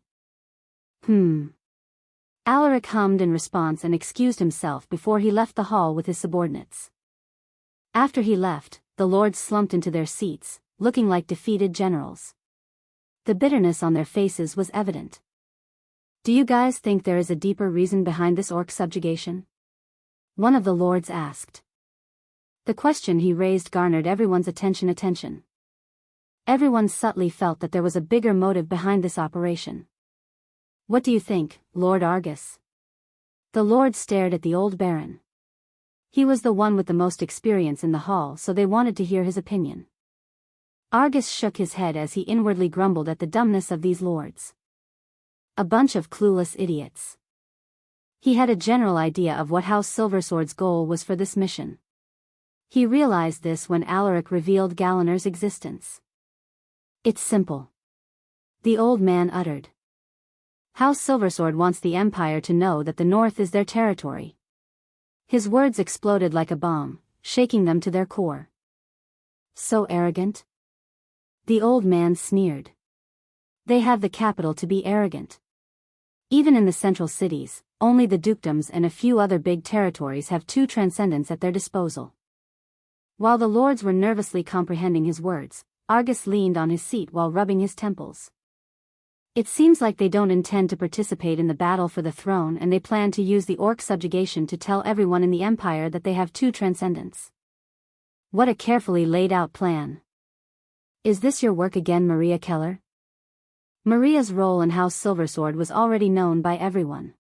Alaric hummed in response and excused himself before he left the hall with his subordinates. After he left, the lords slumped into their seats, looking like defeated generals. The bitterness on their faces was evident. Do you guys think there is a deeper reason behind this orc subjugation? One of the lords asked. The question he raised garnered everyone's attention. Everyone subtly felt that there was a bigger motive behind this operation. What do you think, Lord Argus? The lords stared at the old baron. He was the one with the most experience in the hall, so they wanted to hear his opinion. Argus shook his head as he inwardly grumbled at the dumbness of these lords. A bunch of clueless idiots. He had a general idea of what House Silversword's goal was for this mission. He realized this when Alaric revealed Galaner's existence. It's simple. The old man uttered. House Silversword wants the Empire to know that the North is their territory. His words exploded like a bomb, shaking them to their core. So arrogant? The old man sneered. They have the capital to be arrogant. Even in the central cities, only the dukedoms and a few other big territories have two transcendents at their disposal. While the lords were nervously comprehending his words, Argus leaned on his seat while rubbing his temples. It seems like they don't intend to participate in the battle for the throne, and they plan to use the orc subjugation to tell everyone in the Empire that they have two transcendents. What a carefully laid out plan. Is this your work again, Maria Keller? Maria's role in House Silversword was already known by everyone.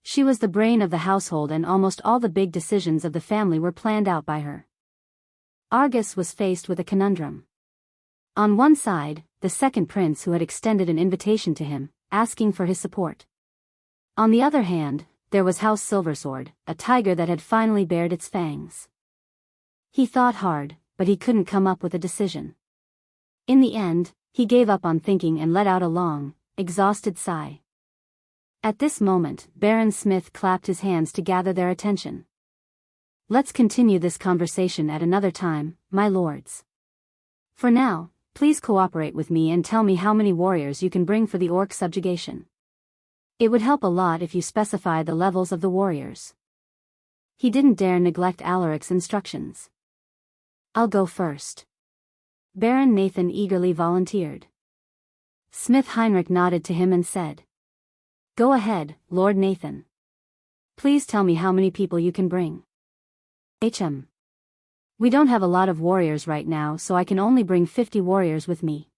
She was the brain of the household, and almost all the big decisions of the family were planned out by her. Argus was faced with a conundrum. On one side, the second prince who had extended an invitation to him, asking for his support. On the other hand, there was House Silversword, a tiger that had finally bared its fangs. He thought hard, but he couldn't come up with a decision. In the end, he gave up on thinking and let out a long, exhausted sigh. At this moment, Baron Smith clapped his hands to gather their attention. Let's continue this conversation at another time, my lords. For now, please cooperate with me and tell me how many warriors you can bring for the orc subjugation. It would help a lot if you specify the levels of the warriors. He didn't dare neglect Alaric's instructions. I'll go first. Baron Nathan eagerly volunteered. Smith Heinrich nodded to him and said, Go ahead, Lord Nathan. Please tell me how many people you can bring. We don't have a lot of warriors right now, so I can only bring 50 warriors with me.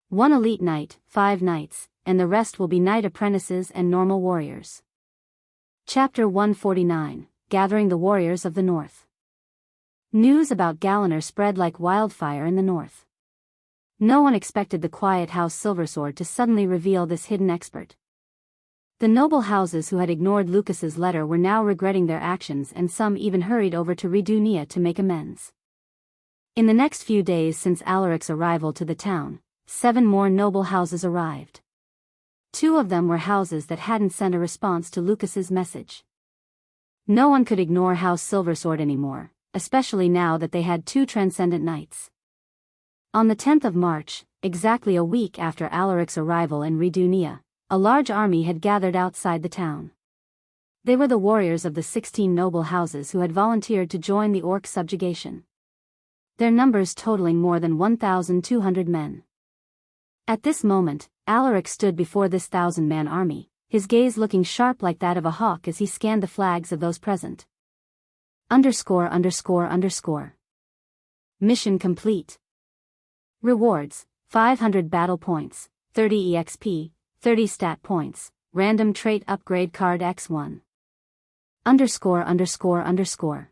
1 elite knight, 5 knights, and the rest will be knight apprentices and normal warriors. Chapter 149, Gathering the Warriors of the North. News about Galliner spread like wildfire in the north. No one expected the quiet House Silversword to suddenly reveal this hidden expert. The noble houses who had ignored Lucas's letter were now regretting their actions, and some even hurried over to Redunia to make amends. In the next few days since Alaric's arrival to the town, 7 more noble houses arrived. 2 of them were houses that hadn't sent a response to Lucas's message. No one could ignore House Silversword anymore, especially now that they had 2 transcendent knights. On the 10th of March, exactly a week after Alaric's arrival in Redunia, a large army had gathered outside the town. They were the warriors of the 16 noble houses who had volunteered to join the orc subjugation. Their numbers totaling more than 1,200 men. At this moment, Alaric stood before this 1,000-man army, his gaze looking sharp like that of a hawk as he scanned the flags of those present. _____. Mission complete. Rewards, 500 battle points, 30 EXP, 30 stat points, random trait upgrade card X1. _____.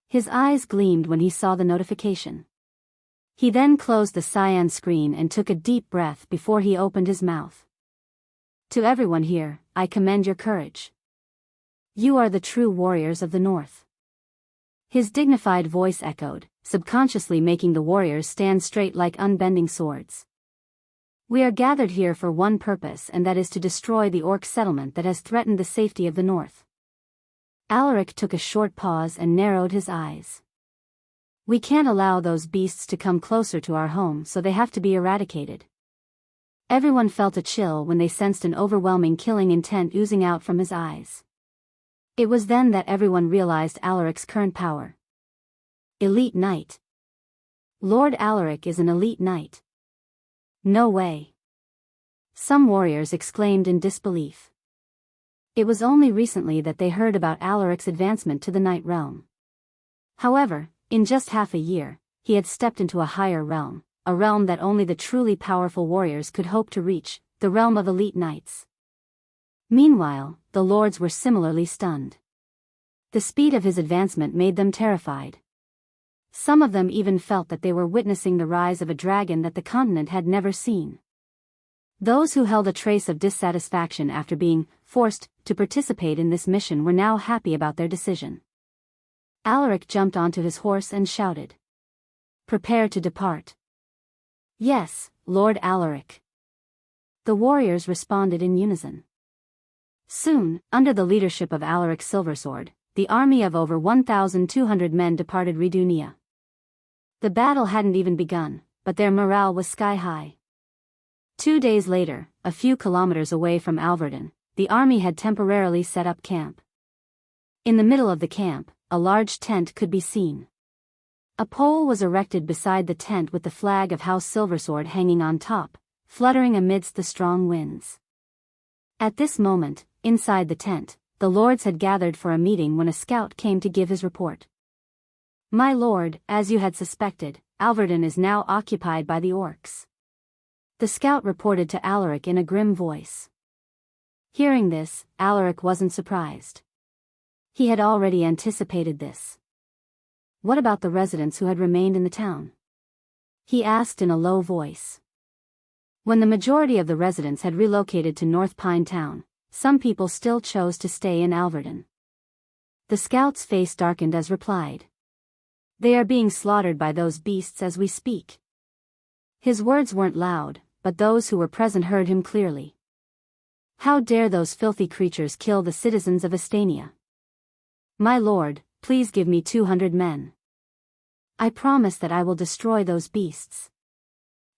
His eyes gleamed when he saw the notification. He then closed the cyan screen and took a deep breath before he opened his mouth. To everyone here, I commend your courage. You are the true warriors of the North. His dignified voice echoed, subconsciously making the warriors stand straight like unbending swords. We are gathered here for one purpose, and that is to destroy the orc settlement that has threatened the safety of the North. Alaric took a short pause and narrowed his eyes. We can't allow those beasts to come closer to our home, so they have to be eradicated. Everyone felt a chill when they sensed an overwhelming killing intent oozing out from his eyes. It was then that everyone realized Alaric's current power. Elite Knight. Lord Alaric is an elite knight. No way. Some warriors exclaimed in disbelief. It was only recently that they heard about Alaric's advancement to the Knight realm. However, in just half a year, he had stepped into a higher realm, a realm that only the truly powerful warriors could hope to reach, the realm of elite knights. Meanwhile, the lords were similarly stunned. The speed of his advancement made them terrified. Some of them even felt that they were witnessing the rise of a dragon that the continent had never seen. Those who held a trace of dissatisfaction after being forced to participate in this mission were now happy about their decision. Alaric jumped onto his horse and shouted, "Prepare to depart." "Yes, Lord Alaric." The warriors responded in unison. Soon, under the leadership of Alaric Silversword, the army of over 1,200 men departed Redunia. The battle hadn't even begun, but their morale was sky high. 2 days later, a few kilometers away from Alverden, the army had temporarily set up camp. In the middle of the camp, a large tent could be seen. A pole was erected beside the tent with the flag of House Silversword hanging on top, fluttering amidst the strong winds. At this moment, inside the tent, the lords had gathered for a meeting when a scout came to give his report. "My lord, as you had suspected, Alverden is now occupied by the orcs." The scout reported to Alaric in a grim voice. Hearing this, Alaric wasn't surprised. He had already anticipated this. "What about the residents who had remained in the town?" he asked in a low voice. When the majority of the residents had relocated to North Pine Town, some people still chose to stay in Alverden. The scout's face darkened as replied. "They are being slaughtered by those beasts as we speak." His words weren't loud, but those who were present heard him clearly. "How dare those filthy creatures kill the citizens of Estania? My lord, please give me 200 men. I promise that I will destroy those beasts,"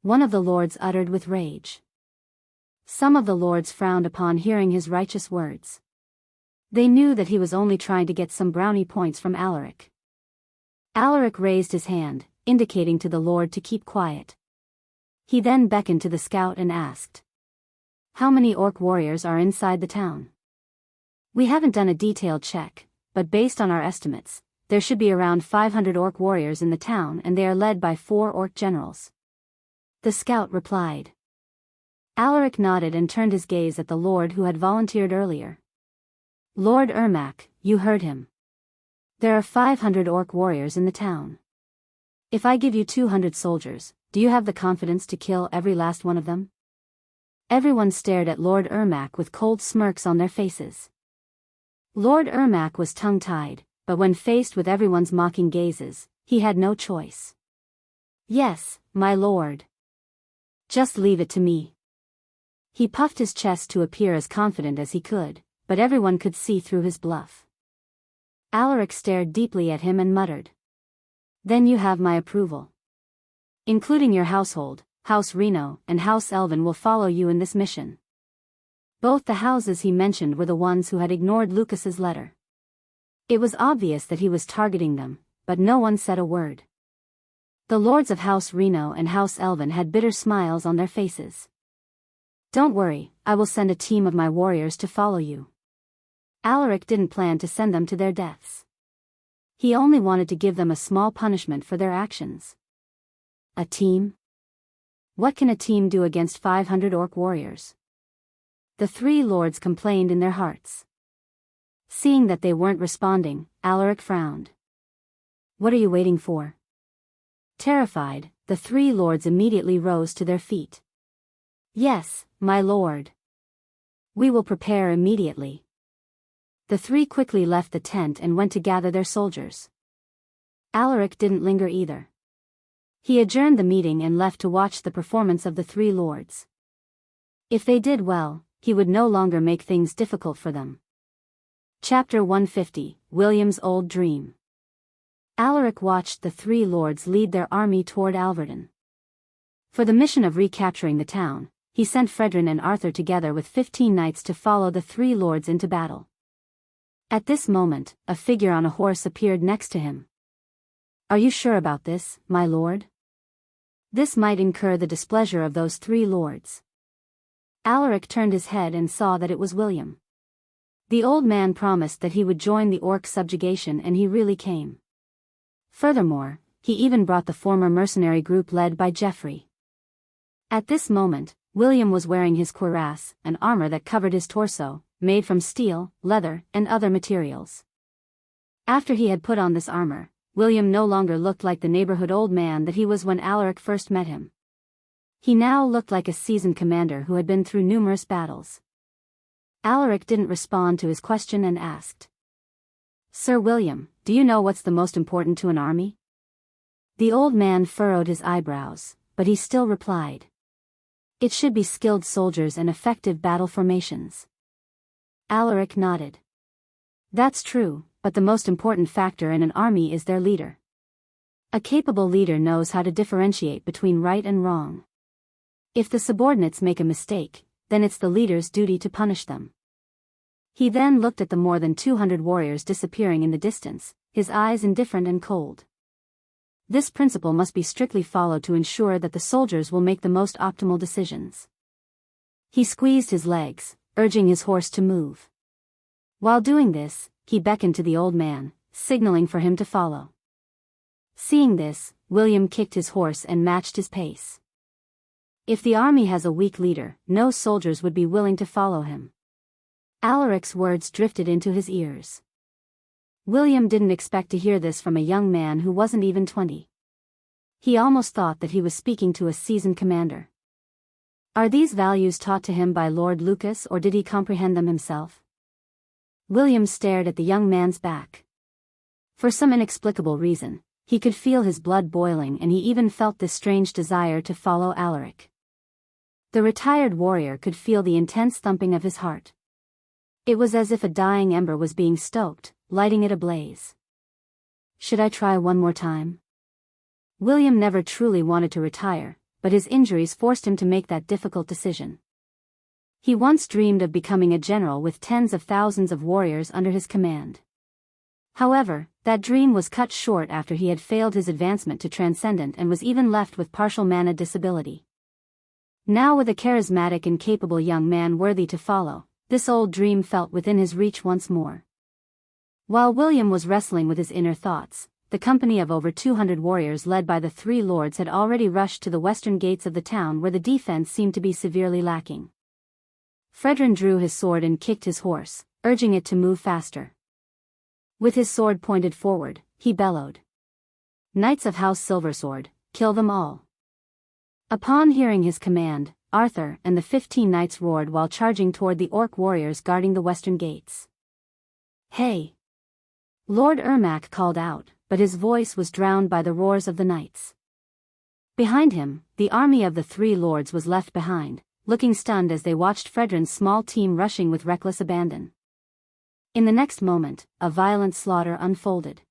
one of the lords uttered with rage. Some of the lords frowned upon hearing his righteous words. They knew that he was only trying to get some brownie points from Alaric. Alaric raised his hand, indicating to the lord to keep quiet. He then beckoned to the scout and asked, "How many orc warriors are inside the town?" "We haven't done a detailed check, but based on our estimates, there should be around 500 orc warriors in the town and they are led by 4 orc generals," the scout replied. Alaric nodded and turned his gaze at the lord who had volunteered earlier. "Lord Ermac, you heard him. There are 500 orc warriors in the town. If I give you 200 soldiers, do you have the confidence to kill every last one of them?" Everyone stared at Lord Ermac with cold smirks on their faces. Lord Ermac was tongue-tied, but when faced with everyone's mocking gazes, he had no choice. "Yes, my lord. Just leave it to me." He puffed his chest to appear as confident as he could, but everyone could see through his bluff. Alaric stared deeply at him and muttered, "Then you have my approval. Including your household, House Reno and House Elven will follow you in this mission." Both the houses he mentioned were the ones who had ignored Lucas's letter. It was obvious that he was targeting them, but no one said a word. The lords of House Reno and House Elven had bitter smiles on their faces. "Don't worry, I will send a team of my warriors to follow you." Alaric didn't plan to send them to their deaths. He only wanted to give them a small punishment for their actions. A team? What can a team do against 500 orc warriors? The 3 lords complained in their hearts. Seeing that they weren't responding, Alaric frowned. "What are you waiting for?" Terrified, the 3 lords immediately rose to their feet. "Yes, my lord. We will prepare immediately." The 3 quickly left the tent and went to gather their soldiers. Alaric didn't linger either. He adjourned the meeting and left to watch the performance of the 3 lords. If they did well, he would no longer make things difficult for them. Chapter 150, William's Old Dream. Alaric watched the 3 lords lead their army toward Alverden. For the mission of recapturing the town, he sent Fredrin and Arthur together with 15 knights to follow the 3 lords into battle. At this moment, a figure on a horse appeared next to him. "Are you sure about this, my lord?" This might incur the displeasure of those 3 lords. Alaric turned his head and saw that it was William. The old man promised that he would join the orc subjugation and he really came. Furthermore, he even brought the former mercenary group led by Geoffrey. At this moment, William was wearing his cuirass, an armor that covered his torso, made from steel, leather, and other materials. After he had put on this armor, William no longer looked like the neighborhood old man that he was when Alaric first met him. He now looked like a seasoned commander who had been through numerous battles. Alaric didn't respond to his question and asked, "Sir William, do you know what's the most important to an army?" The old man furrowed his eyebrows, but he still replied, "It should be skilled soldiers and effective battle formations." Alaric nodded. "That's true, but the most important factor in an army is their leader. A capable leader knows how to differentiate between right and wrong. If the subordinates make a mistake, then it's the leader's duty to punish them." He then looked at the more than 200 warriors disappearing in the distance, his eyes indifferent and cold. This principle must be strictly followed to ensure that the soldiers will make the most optimal decisions. He squeezed his legs, urging his horse to move. While doing this, he beckoned to the old man, signaling for him to follow. Seeing this, William kicked his horse and matched his pace. If the army has a weak leader, no soldiers would be willing to follow him. Alaric's words drifted into his ears. William didn't expect to hear this from a young man who wasn't even 20. He almost thought that he was speaking to a seasoned commander. Are these values taught to him by Lord Lucas, or did he comprehend them himself? William stared at the young man's back. For some inexplicable reason, he could feel his blood boiling, and he even felt this strange desire to follow Alaric. The retired warrior could feel the intense thumping of his heart. It was as if a dying ember was being stoked, lighting it ablaze. Should I try one more time? William never truly wanted to retire, but his injuries forced him to make that difficult decision. He once dreamed of becoming a general with tens of thousands of warriors under his command. However, that dream was cut short after he had failed his advancement to Transcendent and was even left with partial mana disability. Now, with a charismatic and capable young man worthy to follow, this old dream felt within his reach once more. While William was wrestling with his inner thoughts, the company of over 200 warriors led by the three lords had already rushed to the western gates of the town, where the defense seemed to be severely lacking. Fredrin drew his sword and kicked his horse, urging it to move faster. With his sword pointed forward, he bellowed, "Knights of House Silversword, kill them all." Upon hearing his command, Arthur and the 15 knights roared while charging toward the orc warriors guarding the western gates. "Hey!" Lord Ermac called out, but his voice was drowned by the roars of the knights. Behind him, the army of the three lords was left behind, looking stunned as they watched Fredrin's small team rushing with reckless abandon. In the next moment, a violent slaughter unfolded.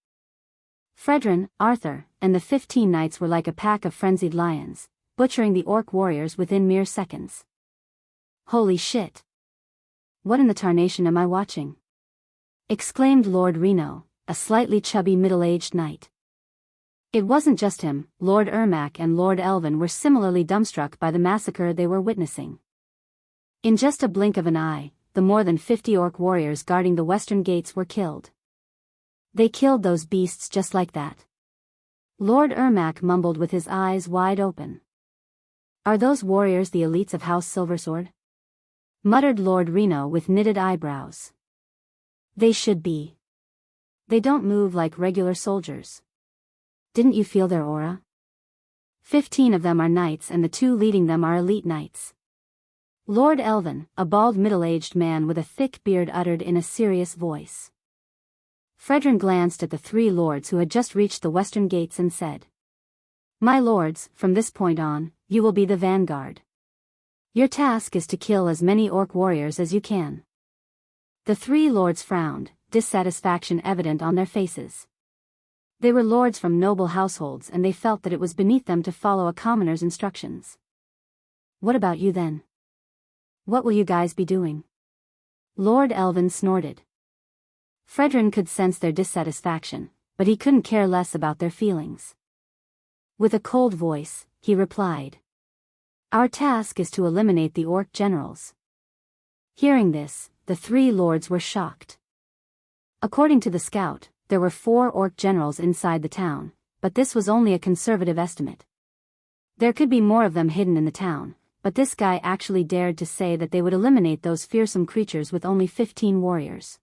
Fredrin, Arthur, and the 15 knights were like a pack of frenzied lions, butchering the orc warriors within mere seconds. "Holy shit! What in the tarnation am I watching?" exclaimed Lord Reno, a slightly chubby middle-aged knight. It wasn't just him, Lord Ermac and Lord Elvin were similarly dumbstruck by the massacre they were witnessing. In just a blink of an eye, the more than 50 orc warriors guarding the western gates were killed. "They killed those beasts just like that?" Lord Ermac mumbled with his eyes wide open. "Are those warriors the elites of House Silversword?" muttered Lord Reno with knitted eyebrows. "They should be. They don't move like regular soldiers. Didn't you feel their aura? 15 of them are knights and the 2 leading them are elite knights." Lord Elvin, a bald middle-aged man with a thick beard, uttered in a serious voice. Fredrin glanced at the 3 lords who had just reached the western gates and said, "My lords, from this point on, you will be the vanguard. Your task is to kill as many orc warriors as you can." The 3 lords frowned, dissatisfaction evident on their faces. They were lords from noble households, and they felt that it was beneath them to follow a commoner's instructions. "What about you then? What will you guys be doing?" Lord Elvin snorted. Fredrin could sense their dissatisfaction, but he couldn't care less about their feelings. With a cold voice, he replied, "Our task is to eliminate the orc generals." Hearing this, the 3 lords were shocked. According to the scout, there were 4 orc generals inside the town, but this was only a conservative estimate. There could be more of them hidden in the town, but this guy actually dared to say that they would eliminate those fearsome creatures with only 15 warriors.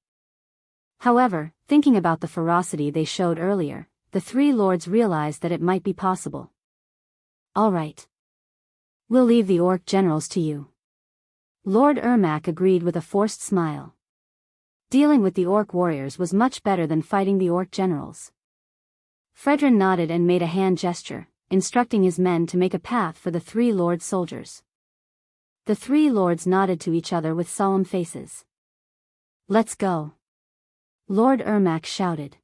However, thinking about the ferocity they showed earlier, the 3 lords realized that it might be possible. "All right. We'll leave the orc generals to you." Lord Ermac agreed with a forced smile. Dealing with the orc warriors was much better than fighting the orc generals. Fredrin nodded and made a hand gesture, instructing his men to make a path for the 3 lord soldiers. The 3 lords nodded to each other with solemn faces. "Let's go," Lord Ermac shouted.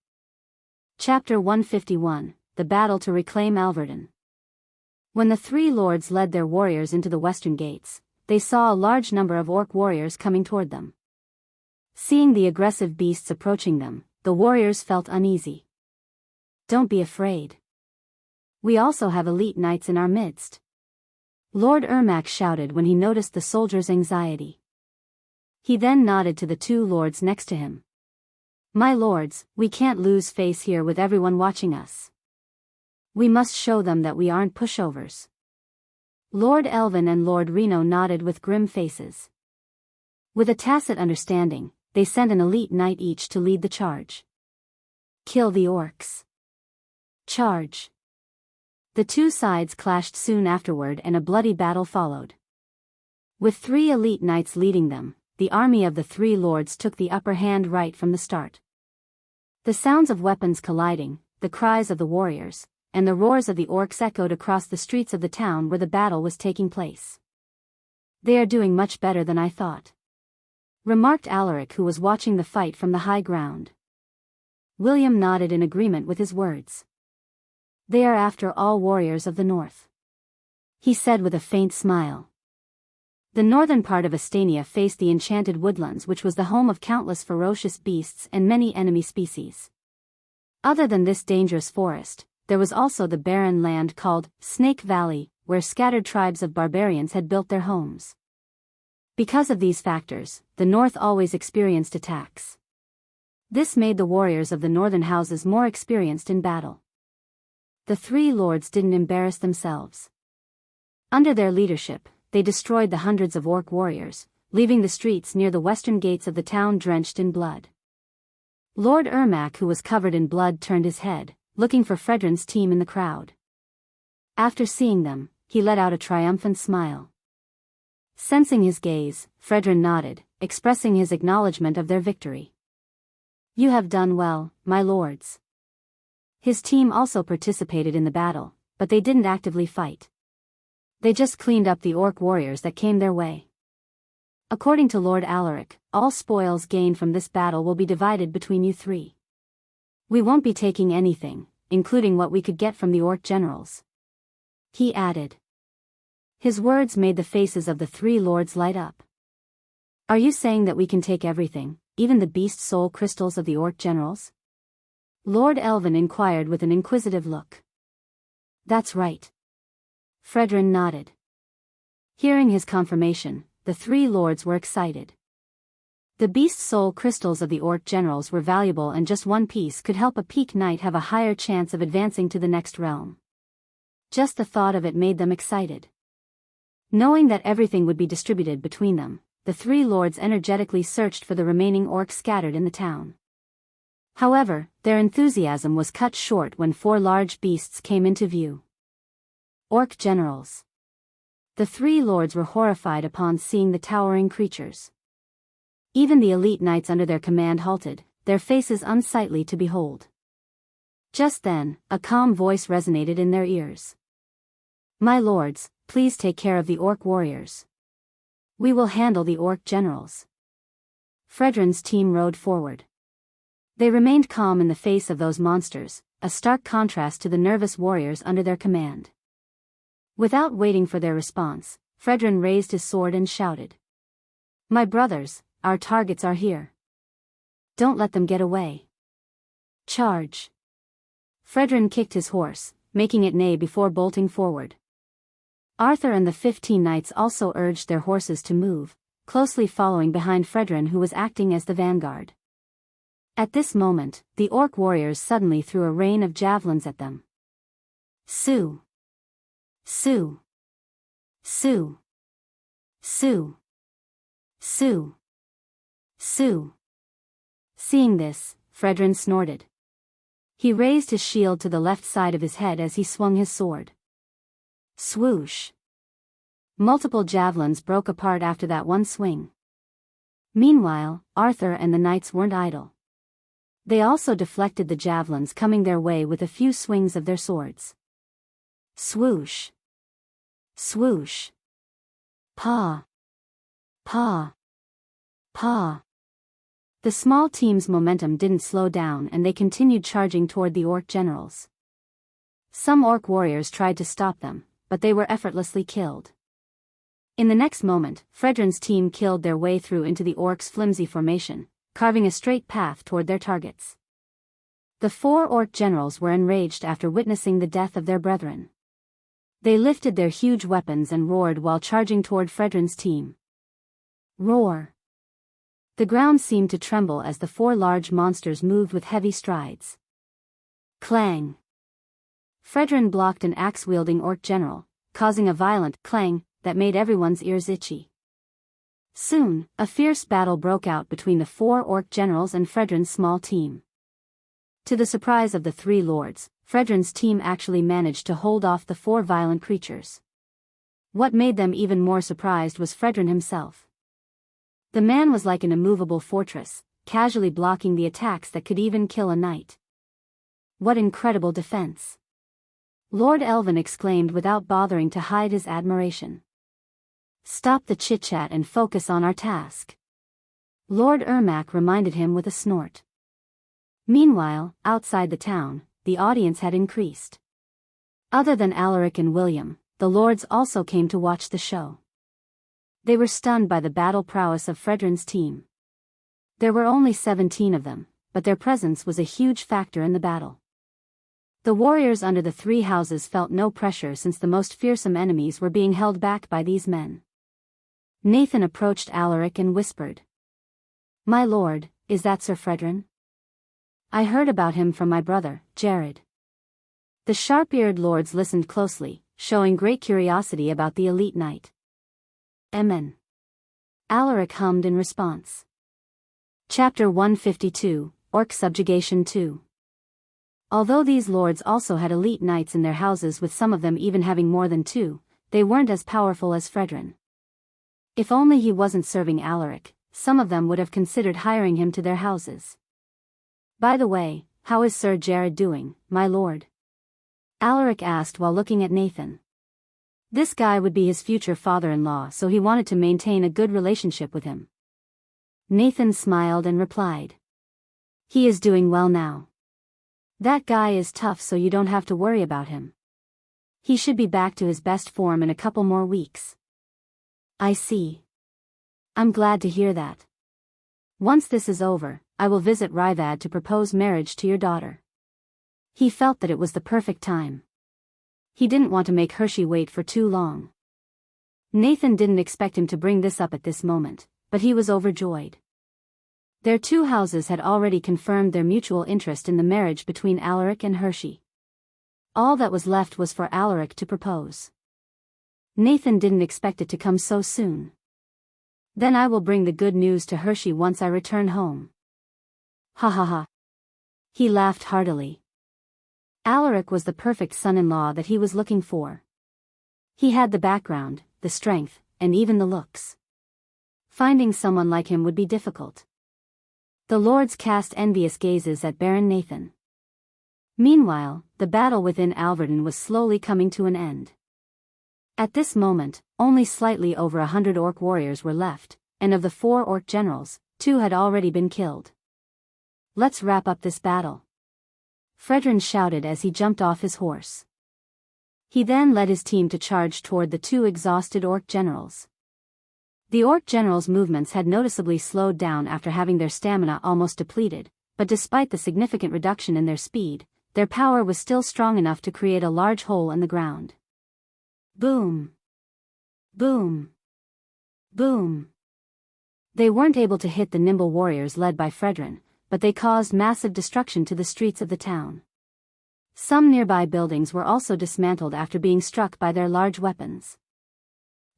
Chapter 151, The Battle to Reclaim Alverden. When the 3 lords led their warriors into the western gates, they saw a large number of orc warriors coming toward them. Seeing the aggressive beasts approaching them, the warriors felt uneasy. "Don't be afraid. We also have elite knights in our midst. Lord Ermac shouted when he noticed the soldiers' anxiety. He then nodded to the two lords next to him. My lords, we can't lose face here with everyone watching us. We must show them that we aren't pushovers. Lord Elvin and Lord Reno nodded with grim faces. With a tacit understanding, they sent an elite knight each to lead the charge. Kill the orcs. Charge. The two sides clashed soon afterward and a bloody battle followed. With 3 elite knights leading them, the army of the 3 lords took the upper hand right from the start. The sounds of weapons colliding, the cries of the warriors, and the roars of the orcs echoed across the streets of the town where the battle was taking place. They are doing much better than I thought, remarked Alaric, who was watching the fight from the high ground. William nodded in agreement with his words. They are after all warriors of the north, he said with a faint smile. The northern part of Estania faced the enchanted woodlands, which was the home of countless ferocious beasts and many enemy species. Other than this dangerous forest, there was also the barren land called Snake Valley, where scattered tribes of barbarians had built their homes. Because of these factors, the north always experienced attacks. This made the warriors of the northern houses more experienced in battle. The 3 lords didn't embarrass themselves. Under their leadership, they destroyed the hundreds of orc warriors, leaving the streets near the western gates of the town drenched in blood. Lord Ermac, who was covered in blood, turned his head, looking for Fredrin's team in the crowd. After seeing them, he let out a triumphant smile. Sensing his gaze, Fredrin nodded, expressing his acknowledgement of their victory. You have done well, my lords. His team also participated in the battle, but they didn't actively fight. They just cleaned up the orc warriors that came their way. According to Lord Alaric, all spoils gained from this battle will be divided between you 3. We won't be taking anything, including what we could get from the orc generals, he added. His words made the faces of the 3 lords light up. Are you saying that we can take everything, even the beast soul crystals of the orc generals? Lord Elvin inquired with an inquisitive look. That's right. Fredrin nodded. Hearing his confirmation, the 3 lords were excited. The beast soul crystals of the orc generals were valuable, and just one piece could help a peak knight have a higher chance of advancing to the next realm. Just the thought of it made them excited. Knowing that everything would be distributed between them, the 3 lords energetically searched for the remaining orcs scattered in the town. However, their enthusiasm was cut short when 4 large beasts came into view. Orc generals. The 3 lords were horrified upon seeing the towering creatures. Even the elite knights under their command halted, their faces unsightly to behold. Just then, a calm voice resonated in their ears. My lords, please take care of the orc warriors. We will handle the orc generals. Fredrin's team rode forward. They remained calm in the face of those monsters, a stark contrast to the nervous warriors under their command. Without waiting for their response, Fredrin raised his sword and shouted. My brothers, our targets are here. Don't let them get away. Charge. Fredrin kicked his horse, making it neigh before bolting forward. Arthur and the 15 knights also urged their horses to move, closely following behind Fredrin, who was acting as the vanguard. At this moment, the orc warriors suddenly threw a rain of javelins at them. Sue! Sue! Sue! Sue! Sue! Sue! Seeing this, Fredrin snorted. He raised his shield to the left side of his head as he swung his sword. Swoosh! Multiple javelins broke apart after that one swing. Meanwhile, Arthur and the knights weren't idle. They also deflected the javelins coming their way with a few swings of their swords. Swoosh! Swoosh! Paw! Paw! Paw! The small team's momentum didn't slow down, and they continued charging toward the orc generals. Some orc warriors tried to stop them, but they were effortlessly killed. In the next moment, Fredrin's team killed their way through into the orcs' flimsy formation, carving a straight path toward their targets. The 4 orc generals were enraged after witnessing the death of their brethren. They lifted their huge weapons and roared while charging toward Fredrin's team. Roar! The ground seemed to tremble as the 4 large monsters moved with heavy strides. Clang! Fredrin blocked an axe-wielding orc general, causing a violent clang that made everyone's ears itchy. Soon, a fierce battle broke out between the 4 orc generals and Fredrin's small team. To the surprise of the 3 lords, Fredrin's team actually managed to hold off the 4 violent creatures. What made them even more surprised was Fredrin himself. The man was like an immovable fortress, casually blocking the attacks that could even kill a knight. What incredible defense! Lord Elvin exclaimed without bothering to hide his admiration. Stop the chit-chat and focus on our task. Lord Ermac reminded him with a snort. Meanwhile, outside the town, the audience had increased. Other than Alaric and William, the lords also came to watch the show. They were stunned by the battle prowess of Fredrin's team. There were only 17 of them, but their presence was a huge factor in the battle. The warriors under the 3 houses felt no pressure since the most fearsome enemies were being held back by these men. Nathan approached Alaric and whispered. "My lord, is that Sir Fredrin? I heard about him from my brother, Jared." The sharp-eared lords listened closely, showing great curiosity about the elite knight. "Amen." Alaric hummed in response. Chapter 152, Orc Subjugation 2. Although these lords also had elite knights in their houses, with some of them even having more than 2, they weren't as powerful as Fredrin. If only he wasn't serving Alaric, some of them would have considered hiring him to their houses. "By the way, how is Sir Jared doing, my lord?" Alaric asked while looking at Nathan. This guy would be his future father-in-law, so he wanted to maintain a good relationship with him. Nathan smiled and replied. "He is doing well now. That guy is tough, so you don't have to worry about him. He should be back to his best form in a couple more weeks." "I see. I'm glad to hear that. Once this is over, I will visit Ryvad to propose marriage to your daughter." He felt that it was the perfect time. He didn't want to make Hershey wait for too long. Nathan didn't expect him to bring this up at this moment, but he was overjoyed. Their 2 houses had already confirmed their mutual interest in the marriage between Alaric and Hershey. All that was left was for Alaric to propose. Nathan didn't expect it to come so soon. "Then I will bring the good news to Hershey once I return home." Ha ha ha. He laughed heartily. Alaric was the perfect son-in-law that he was looking for. He had the background, the strength, and even the looks. Finding someone like him would be difficult. The lords cast envious gazes at Baron Nathan. Meanwhile, the battle within Alverden was slowly coming to an end. At this moment, only slightly over 100 orc warriors were left, and of the 4 orc generals, 2 had already been killed. "Let's wrap up this battle," Fredrin shouted as he jumped off his horse. He then led his team to charge toward the 2 exhausted orc generals. The orc generals' movements had noticeably slowed down after having their stamina almost depleted, but despite the significant reduction in their speed, their power was still strong enough to create a large hole in the ground. Boom! Boom! Boom! They weren't able to hit the nimble warriors led by Fredrin, but they caused massive destruction to the streets of the town. Some nearby buildings were also dismantled after being struck by their large weapons.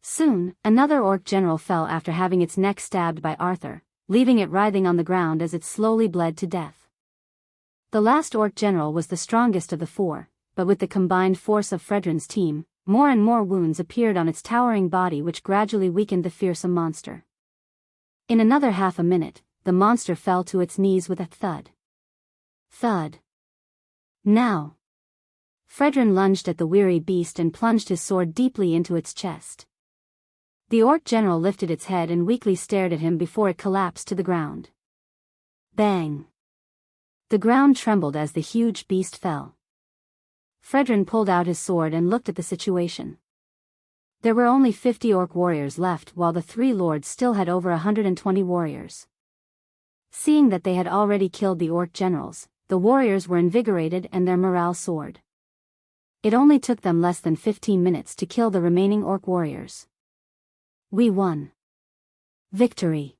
Soon, another orc general fell after having its neck stabbed by Arthur, leaving it writhing on the ground as it slowly bled to death. The last orc general was the strongest of the 4, but with the combined force of Fredrin's team, more and more wounds appeared on its towering body, which gradually weakened the fearsome monster. In another half a minute, the monster fell to its knees with a thud. Thud. Now! Fredrin lunged at the weary beast and plunged his sword deeply into its chest. The orc general lifted its head and weakly stared at him before it collapsed to the ground. Bang! The ground trembled as the huge beast fell. Fredrin pulled out his sword and looked at the situation. There were only 50 orc warriors left, while the 3 lords still had over 120 warriors. Seeing that they had already killed the orc generals, the warriors were invigorated and their morale soared. It only took them less than 15 minutes to kill the remaining orc warriors. We won. Victory.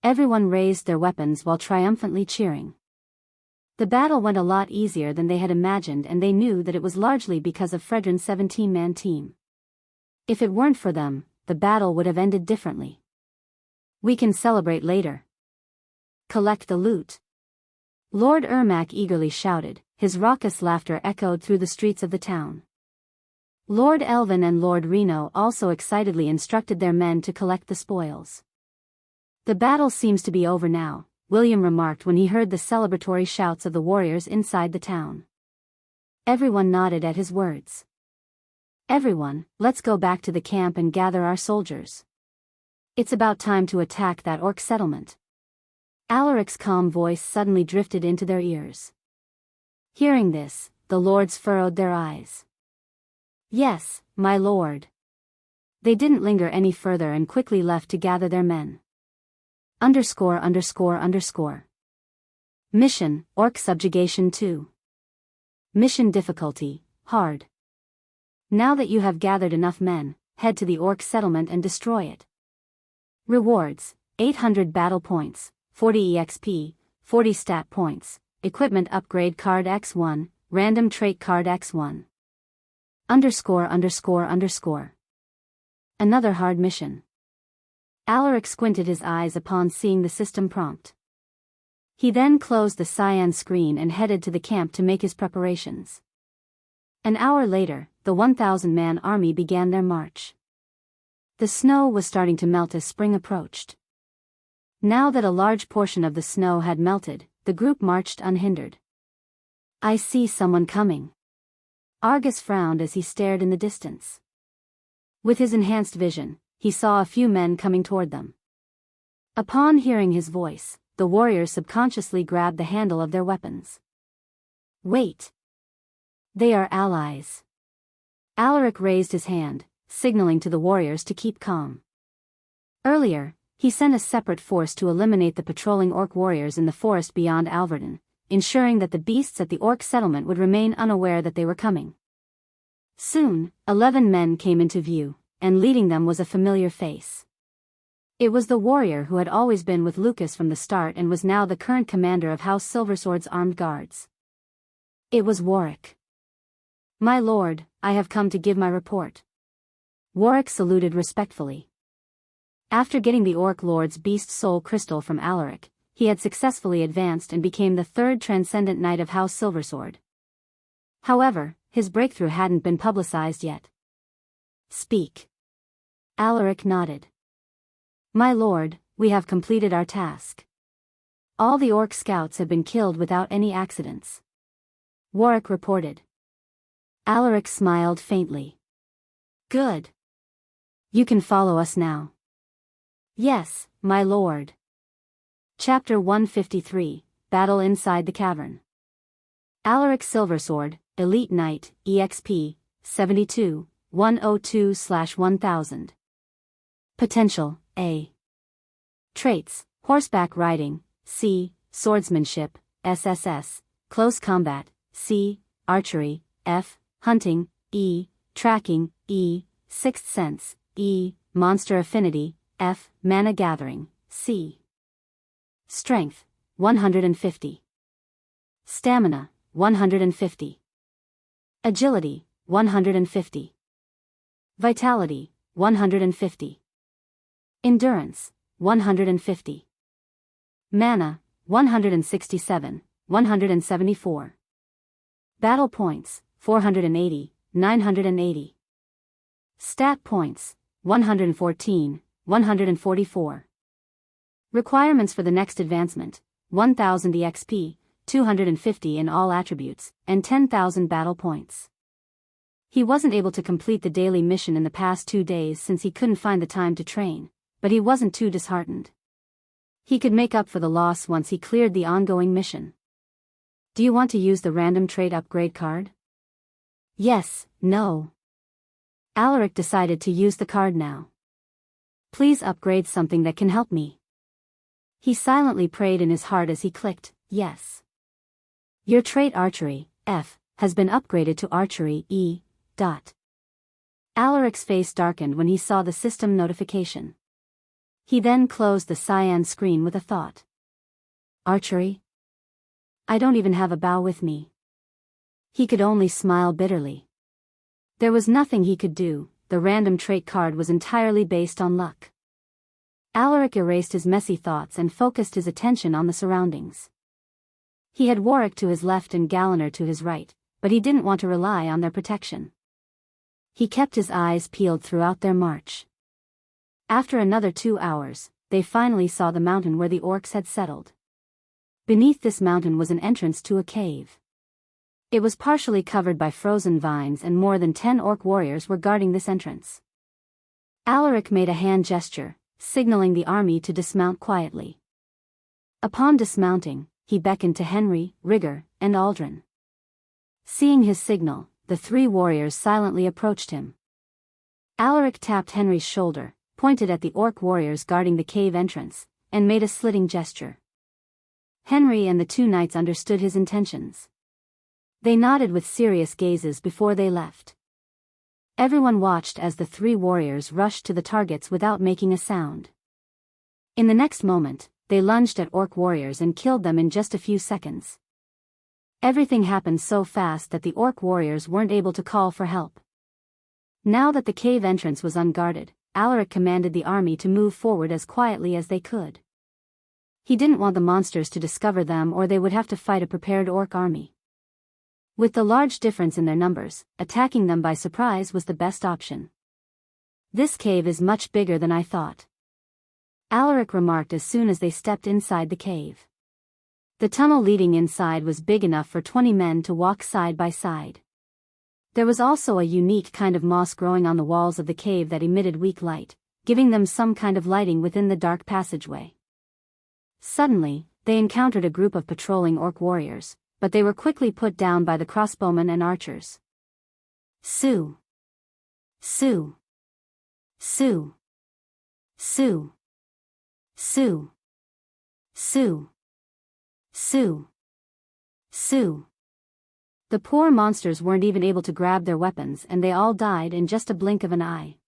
Everyone raised their weapons while triumphantly cheering. The battle went a lot easier than they had imagined, and they knew that it was largely because of Fredrin's 17-man team. If it weren't for them, the battle would have ended differently. We can celebrate later. Collect the loot. Lord Ermac eagerly shouted, his raucous laughter echoed through the streets of the town. Lord Elvin and Lord Reno also excitedly instructed their men to collect the spoils. The battle seems to be over now, William remarked when he heard the celebratory shouts of the warriors inside the town. Everyone nodded at his words. Everyone, let's go back to the camp and gather our soldiers. It's about time to attack that orc settlement. Alaric's calm voice suddenly drifted into their ears. Hearing this, the lords furrowed their eyes. Yes, my lord. They didn't linger any further and quickly left to gather their men. ____. Mission, Orc Subjugation 2. Mission difficulty, hard. Now that you have gathered enough men, head to the orc settlement and destroy it. Rewards, 800 battle points, 40 EXP, 40 stat points, equipment upgrade card X1, random trait card X1. ____. Another hard mission. Alaric squinted his eyes upon seeing the system prompt. He then closed the cyan screen and headed to the camp to make his preparations. An hour later, the 1,000-man army began their march. The snow was starting to melt as spring approached. Now that a large portion of the snow had melted, the group marched unhindered. I see someone coming. Argus frowned as he stared in the distance. With his enhanced vision, he saw a few men coming toward them. Upon hearing his voice, the warriors subconsciously grabbed the handle of their weapons. Wait. They are allies. Alaric raised his hand, signaling to the warriors to keep calm. Earlier, he sent a separate force to eliminate the patrolling orc warriors in the forest beyond Alverden, ensuring that the beasts at the orc settlement would remain unaware that they were coming. Soon, 11 men came into view, and leading them was a familiar face. It was the warrior who had always been with Lucas from the start and was now the current commander of House Silversword's armed guards. It was Warwick. My lord, I have come to give my report. Warwick saluted respectfully. After getting the Orc Lord's Beast Soul Crystal from Alaric, he had successfully advanced and became the third Transcendent Knight of House Silversword. However, his breakthrough hadn't been publicized yet. Speak. Alaric nodded. My lord, we have completed our task. All the orc scouts have been killed without any accidents. Warwick reported. Alaric smiled faintly. Good. You can follow us now. Yes, my lord. Chapter 153, Battle Inside the Cavern. Alaric Silversword, Elite Knight, EXP, 72, 102/1000. Potential, A. Traits, Horseback Riding, C. Swordsmanship, SSS, Close Combat, C. Archery, F. Hunting, E. Tracking, E. Sixth Sense, E. Monster Affinity, F. Mana Gathering, C. Strength, 150. Stamina, 150. Agility, 150. Vitality, 150. Endurance, 150. Mana, 167, 174. Battle points, 480, 980. Stat points, 114, 144. Requirements for the next advancement, 1000 EXP, 250 in all attributes, and 10,000 battle points. He wasn't able to complete the daily mission in the past 2 days since he couldn't find the time to train, but he wasn't too disheartened. He could make up for the loss once he cleared the ongoing mission. Do you want to use the random trait upgrade card? Yes, no. Alaric decided to use the card now. Please upgrade something that can help me. He silently prayed in his heart as he clicked, yes. Your trait Archery, F, has been upgraded to Archery, E. Alaric's face darkened when he saw the system notification. He then closed the cyan screen with a thought. Archery? I don't even have a bow with me. He could only smile bitterly. There was nothing he could do, the random trait card was entirely based on luck. Alaric erased his messy thoughts and focused his attention on the surroundings. He had Warwick to his left and Galliner to his right, but he didn't want to rely on their protection. He kept his eyes peeled throughout their march. After another 2 hours, they finally saw the mountain where the orcs had settled. Beneath this mountain was an entrance to a cave. It was partially covered by frozen vines and more than 10 orc warriors were guarding this entrance. Alaric made a hand gesture, signaling the army to dismount quietly. Upon dismounting, he beckoned to Henry, Rigger, and Aldrin. Seeing his signal, the 3 warriors silently approached him. Alaric tapped Henry's shoulder, pointed at the orc warriors guarding the cave entrance, and made a slitting gesture. Henry and the 2 knights understood his intentions. They nodded with serious gazes before they left. Everyone watched as the 3 warriors rushed to the targets without making a sound. In the next moment, they lunged at orc warriors and killed them in just a few seconds. Everything happened so fast that the orc warriors weren't able to call for help. Now that the cave entrance was unguarded, Alaric commanded the army to move forward as quietly as they could. He didn't want the monsters to discover them or they would have to fight a prepared orc army. With the large difference in their numbers, attacking them by surprise was the best option. This cave is much bigger than I thought, Alaric remarked as soon as they stepped inside the cave. The tunnel leading inside was big enough for 20 men to walk side by side. There was also a unique kind of moss growing on the walls of the cave that emitted weak light, giving them some kind of lighting within the dark passageway. Suddenly, they encountered a group of patrolling orc warriors, but they were quickly put down by the crossbowmen and archers. Sue! Sue! Sue! Sue! Sue! Sue! Sue! Sue! The poor monsters weren't even able to grab their weapons and they all died in just a blink of an eye.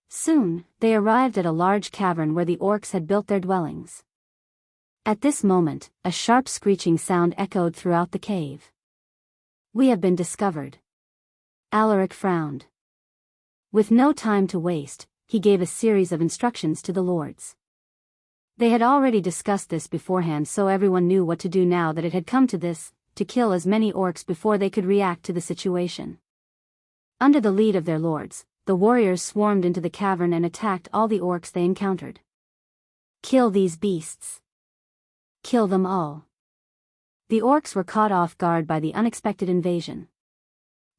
Soon, they arrived at a large cavern where the orcs had built their dwellings. At this moment, a sharp screeching sound echoed throughout the cave. We have been discovered. Alaric frowned. With no time to waste, he gave a series of instructions to the lords. They had already discussed this beforehand, so everyone knew what to do now that it had come to this, to kill as many orcs before they could react to the situation. Under the lead of their lords, the warriors swarmed into the cavern and attacked all the orcs they encountered. Kill these beasts. Kill them all. The orcs were caught off guard by the unexpected invasion.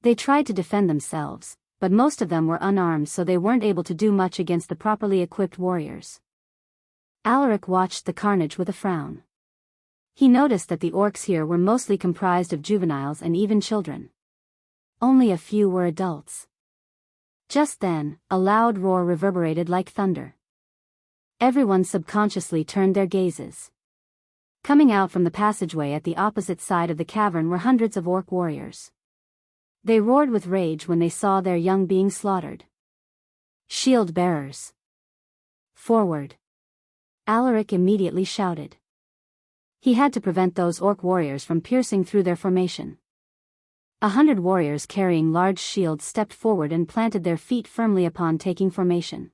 They tried to defend themselves, but most of them were unarmed, so they weren't able to do much against the properly equipped warriors. Alaric watched the carnage with a frown. He noticed that the orcs here were mostly comprised of juveniles and even children. Only a few were adults. Just then, a loud roar reverberated like thunder. Everyone subconsciously turned their gazes. Coming out from the passageway at the opposite side of the cavern were hundreds of orc warriors. They roared with rage when they saw their young being slaughtered. Shield bearers! Forward! Alaric immediately shouted. He had to prevent those orc warriors from piercing through their formation. 100 warriors carrying large shields stepped forward and planted their feet firmly upon taking formation.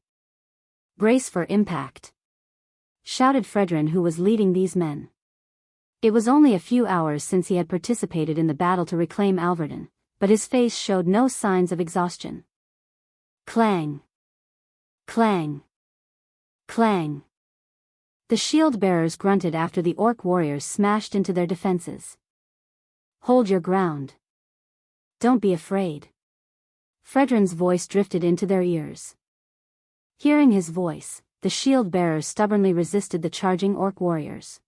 Brace for impact! Shouted Fredrin, who was leading these men. It was only a few hours since he had participated in the battle to reclaim Alverden, but his face showed no signs of exhaustion. Clang! Clang! Clang! The shield bearers grunted after the orc warriors smashed into their defenses. Hold your ground. Don't be afraid. Fredrin's voice drifted into their ears. Hearing his voice, the shield bearers stubbornly resisted the charging orc warriors.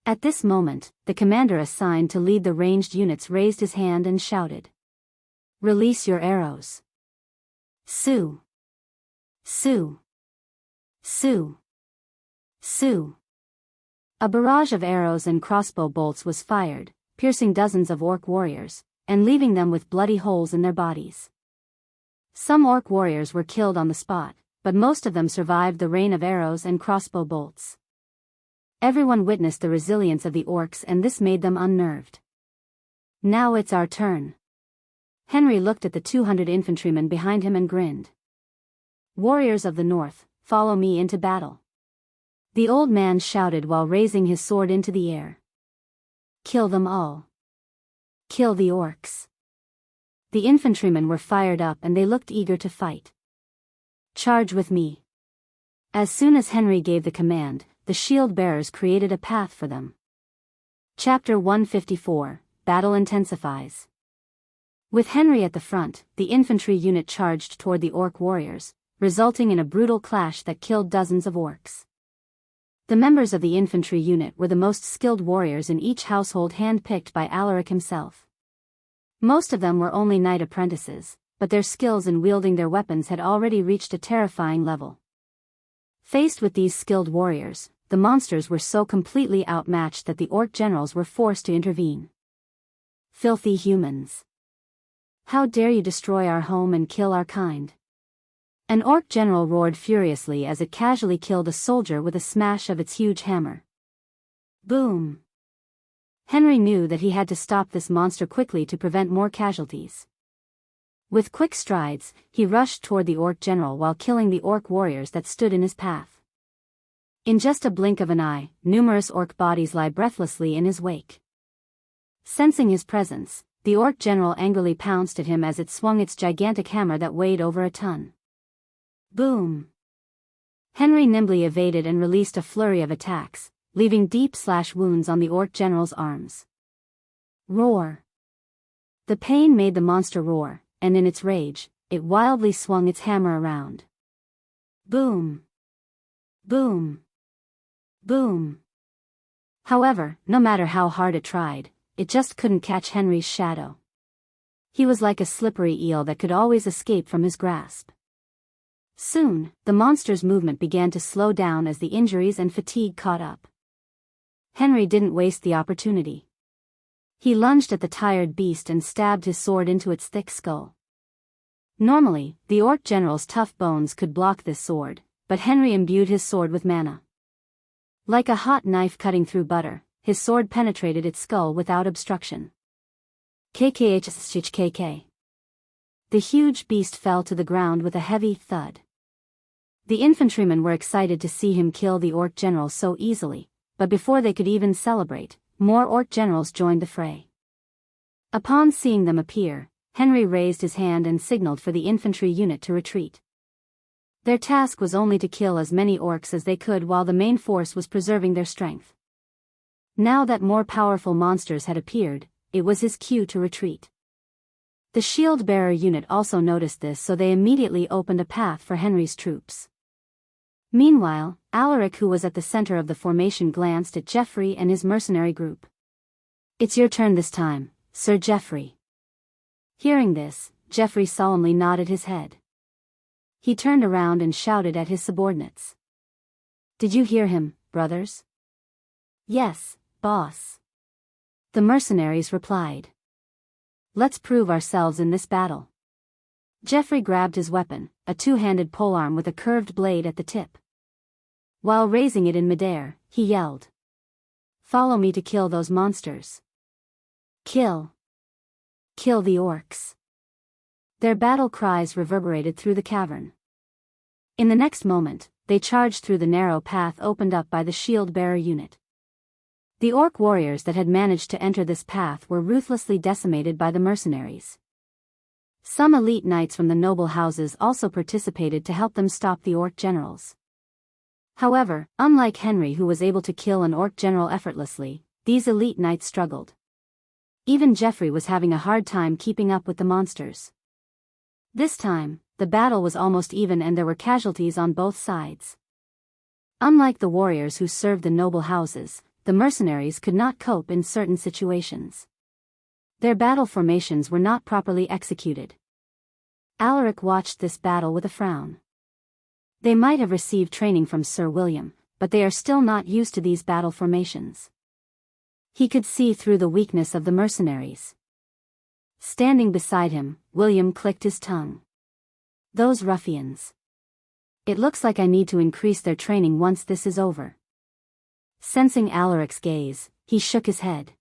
At this moment, the commander assigned to lead the ranged units raised his hand and shouted. Release your arrows. Sue! Sue! Sue! Sue! A barrage of arrows and crossbow bolts was fired, piercing dozens of orc warriors, and leaving them with bloody holes in their bodies. Some orc warriors were killed on the spot, but most of them survived the rain of arrows and crossbow bolts. Everyone witnessed the resilience of the orcs, and this made them unnerved. Now it's our turn. Henry looked at the 200 infantrymen behind him and grinned. Warriors of the north, follow me into battle. The old man shouted while raising his sword into the air. Kill them all. Kill the orcs. The infantrymen were fired up and they looked eager to fight. Charge with me. As soon as Henry gave the command, the shield bearers created a path for them. Chapter 154, Battle Intensifies. With Henry at the front, the infantry unit charged toward the orc warriors, resulting in a brutal clash that killed dozens of orcs. The members of the infantry unit were the most skilled warriors in each household, hand-picked by Alaric himself. Most of them were only knight apprentices, but their skills in wielding their weapons had already reached a terrifying level. Faced with these skilled warriors, the monsters were so completely outmatched that the orc generals were forced to intervene. Filthy humans! How dare you destroy our home and kill our kind? An orc general roared furiously as it casually killed a soldier with a smash of its huge hammer. Boom! Henry knew that he had to stop this monster quickly to prevent more casualties. With quick strides, he rushed toward the orc general while killing the orc warriors that stood in his path. In just a blink of an eye, numerous orc bodies lie breathlessly in his wake. Sensing his presence, the orc general angrily pounced at him as it swung its gigantic hammer that weighed over a ton. Boom! Henry nimbly evaded and released a flurry of attacks, leaving deep wounds on the orc general's arms. Roar! The pain made the monster roar, and in its rage, it wildly swung its hammer around. Boom! Boom! Boom! However, no matter how hard it tried, it just couldn't catch Henry's shadow. He was like a slippery eel that could always escape from his grasp. Soon, the monster's movement began to slow down as the injuries and fatigue caught up. Henry didn't waste the opportunity. He lunged at the tired beast and stabbed his sword into its thick skull. Normally, the orc general's tough bones could block this sword, but Henry imbued his sword with mana. Like a hot knife cutting through butter, his sword penetrated its skull without obstruction. KKHSHKK. The huge beast fell to the ground with a heavy thud. The infantrymen were excited to see him kill the orc general so easily, but before they could even celebrate, more orc generals joined the fray. Upon seeing them appear, Henry raised his hand and signaled for the infantry unit to retreat. Their task was only to kill as many orcs as they could while the main force was preserving their strength. Now that more powerful monsters had appeared, it was his cue to retreat. The shield-bearer unit also noticed this, so they immediately opened a path for Henry's troops. Meanwhile, Alaric, who was at the center of the formation, glanced at Geoffrey and his mercenary group. "It's your turn this time, Sir Geoffrey." Hearing this, Geoffrey solemnly nodded his head. He turned around and shouted at his subordinates. "Did you hear him, brothers?" "Yes, boss," the mercenaries replied. "Let's prove ourselves in this battle." Geoffrey grabbed his weapon, a two-handed polearm with a curved blade at the tip. While raising it in midair, he yelled, "Follow me to kill those monsters. Kill! Kill the orcs!" Their battle cries reverberated through the cavern. In the next moment, they charged through the narrow path opened up by the shield-bearer unit. The orc warriors that had managed to enter this path were ruthlessly decimated by the mercenaries. Some elite knights from the noble houses also participated to help them stop the orc generals. However, unlike Henry, who was able to kill an orc general effortlessly, these elite knights struggled. Even Geoffrey was having a hard time keeping up with the monsters. This time, the battle was almost even and there were casualties on both sides. Unlike the warriors who served the noble houses, the mercenaries could not cope in certain situations. Their battle formations were not properly executed. Alaric watched this battle with a frown. They might have received training from Sir William, but they are still not used to these battle formations. He could see through the weakness of the mercenaries. Standing beside him, William clicked his tongue. Those ruffians. It looks like I need to increase their training once this is over. Sensing Alaric's gaze, he shook his head.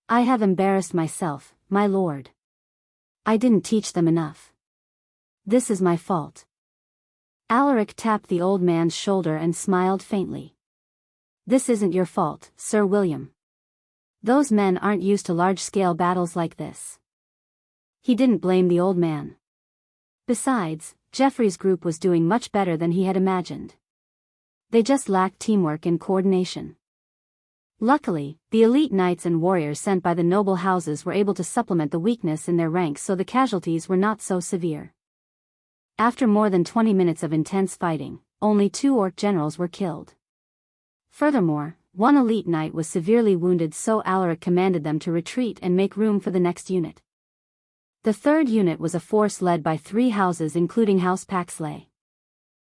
I have embarrassed myself, my lord. I didn't teach them enough. This is my fault. Alaric tapped the old man's shoulder and smiled faintly. This isn't your fault, Sir William. Those men aren't used to large-scale battles like this. He didn't blame the old man. Besides, Geoffrey's group was doing much better than he had imagined. They just lacked teamwork and coordination. Luckily, the elite knights and warriors sent by the noble houses were able to supplement the weakness in their ranks so the casualties were not so severe. After more than 20 minutes of intense fighting, only 2 orc generals were killed. Furthermore, one elite knight was severely wounded, so Alaric commanded them to retreat and make room for the next unit. The third unit was a force led by 3 houses including House Paxley.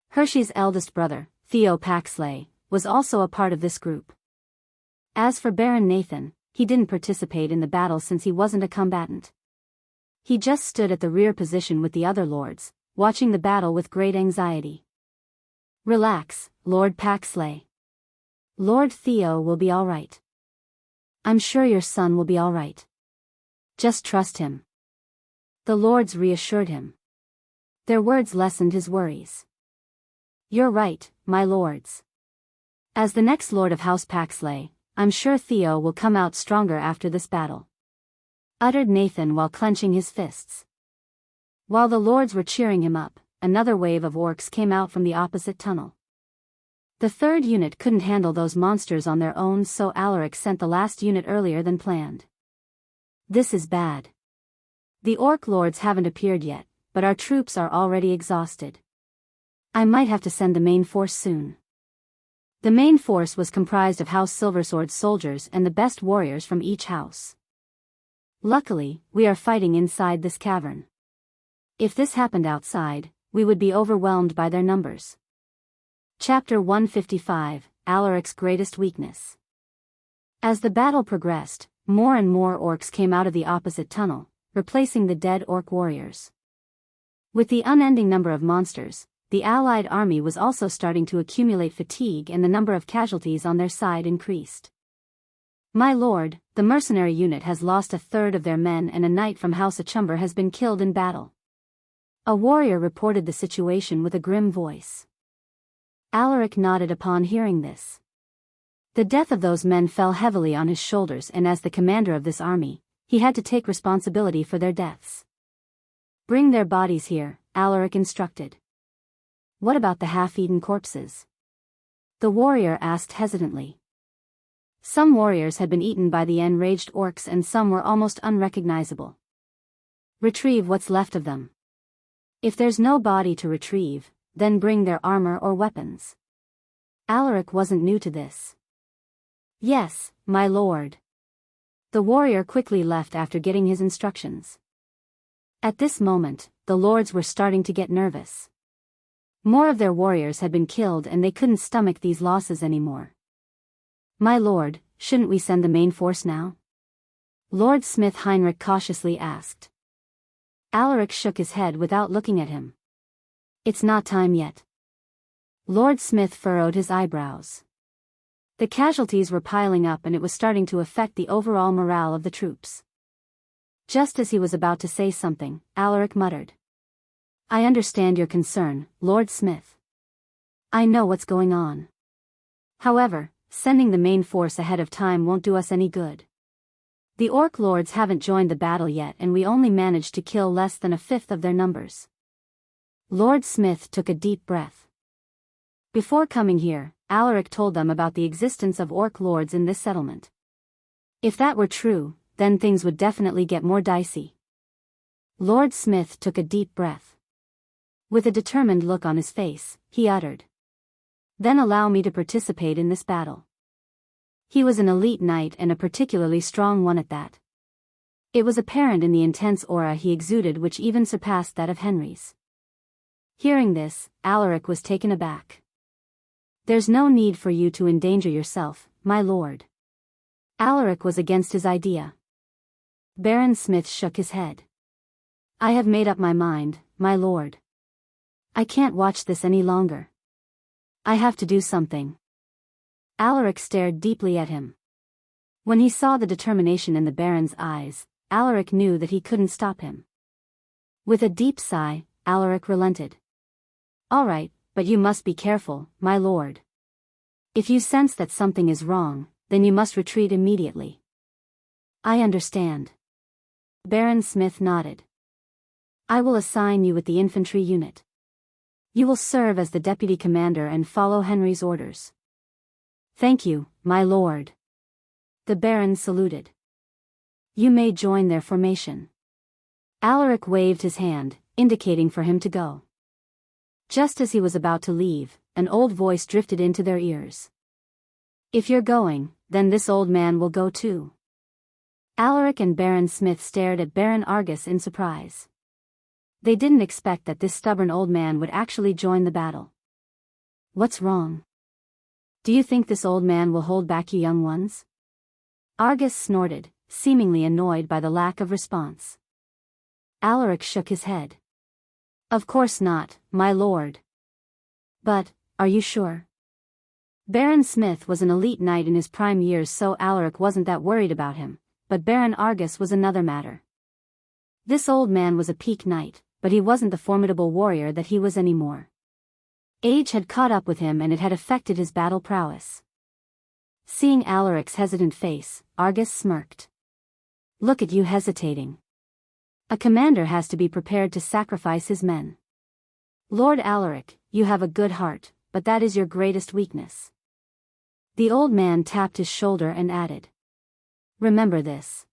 Hershey's eldest brother, Theo Paxley, was also a part of this group. As for Baron Nathan, he didn't participate in the battle since he wasn't a combatant. He just stood at the rear position with the other lords, watching the battle with great anxiety. Relax, Lord Paxley. Lord Theo will be all right. I'm sure your son will be all right. Just trust him. The lords reassured him. Their words lessened his worries. You're right, my lords. As the next lord of House Paxley, I'm sure Theo will come out stronger after this battle, uttered Nathan while clenching his fists. While the lords were cheering him up, another wave of orcs came out from the opposite tunnel. The third unit couldn't handle those monsters on their own, so Alaric sent the last unit earlier than planned. This is bad. The orc lords haven't appeared yet, but our troops are already exhausted. I might have to send the main force soon. The main force was comprised of House Silversword soldiers and the best warriors from each house. Luckily, we are fighting inside this cavern. If this happened outside, we would be overwhelmed by their numbers. Chapter 155, Alaric's Greatest Weakness. As the battle progressed, more and more orcs came out of the opposite tunnel, replacing the dead orc warriors. With the unending number of monsters, the allied army was also starting to accumulate fatigue and the number of casualties on their side increased. My lord, the mercenary unit has lost a third of their men and a knight from House Achumber has been killed in battle. A warrior reported the situation with a grim voice. Alaric nodded upon hearing this. The death of those men fell heavily on his shoulders, and as the commander of this army, he had to take responsibility for their deaths. Bring their bodies here, Alaric instructed. What about the half-eaten corpses? The warrior asked hesitantly. Some warriors had been eaten by the enraged orcs and some were almost unrecognizable. Retrieve what's left of them. If there's no body to retrieve, then bring their armor or weapons. Alaric wasn't new to this. Yes, my lord. The warrior quickly left after getting his instructions. At this moment, the lords were starting to get nervous. More of their warriors had been killed and they couldn't stomach these losses anymore. My lord, shouldn't we send the main force now? Lord Smith Heinrich cautiously asked. Alaric shook his head without looking at him. It's not time yet. Lord Smith furrowed his eyebrows. The casualties were piling up and it was starting to affect the overall morale of the troops. Just as he was about to say something, Alaric muttered. I understand your concern, Lord Smith. I know what's going on. However, sending the main force ahead of time won't do us any good. The orc lords haven't joined the battle yet and we only managed to kill less than a fifth of their numbers. Lord Smith took a deep breath. Before coming here, Alaric told them about the existence of orc lords in this settlement. If that were true, then things would definitely get more dicey. Lord Smith took a deep breath. With a determined look on his face, he uttered. Then allow me to participate in this battle. He was an elite knight and a particularly strong one at that. It was apparent in the intense aura he exuded, which even surpassed that of Henry's. Hearing this, Alaric was taken aback. There's no need for you to endanger yourself, my lord. Alaric was against his idea. Baron Smith shook his head. I have made up my mind, my lord. I can't watch this any longer. I have to do something. Alaric stared deeply at him. When he saw the determination in the Baron's eyes, Alaric knew that he couldn't stop him. With a deep sigh, Alaric relented. All right, but you must be careful, my lord. If you sense that something is wrong, then you must retreat immediately. I understand. Baron Smith nodded. I will assign you with the infantry unit. You will serve as the deputy commander and follow Henry's orders. Thank you, my lord. The Baron saluted. You may join their formation. Alaric waved his hand, indicating for him to go. Just as he was about to leave, an old voice drifted into their ears. If you're going, then this old man will go too. Alaric and Baron Smith stared at Baron Argus in surprise. They didn't expect that this stubborn old man would actually join the battle. What's wrong? Do you think this old man will hold back you young ones? Argus snorted, seemingly annoyed by the lack of response. Alaric shook his head. Of course not, my lord. But, are you sure? Baron Smith was an elite knight in his prime years, so Alaric wasn't that worried about him, but Baron Argus was another matter. This old man was a peak knight, but he wasn't the formidable warrior that he was anymore. Age had caught up with him and it had affected his battle prowess. Seeing Alaric's hesitant face, Argus smirked. Look at you hesitating. A commander has to be prepared to sacrifice his men. Lord Alaric, you have a good heart, but that is your greatest weakness. The old man tapped his shoulder and added. Remember this.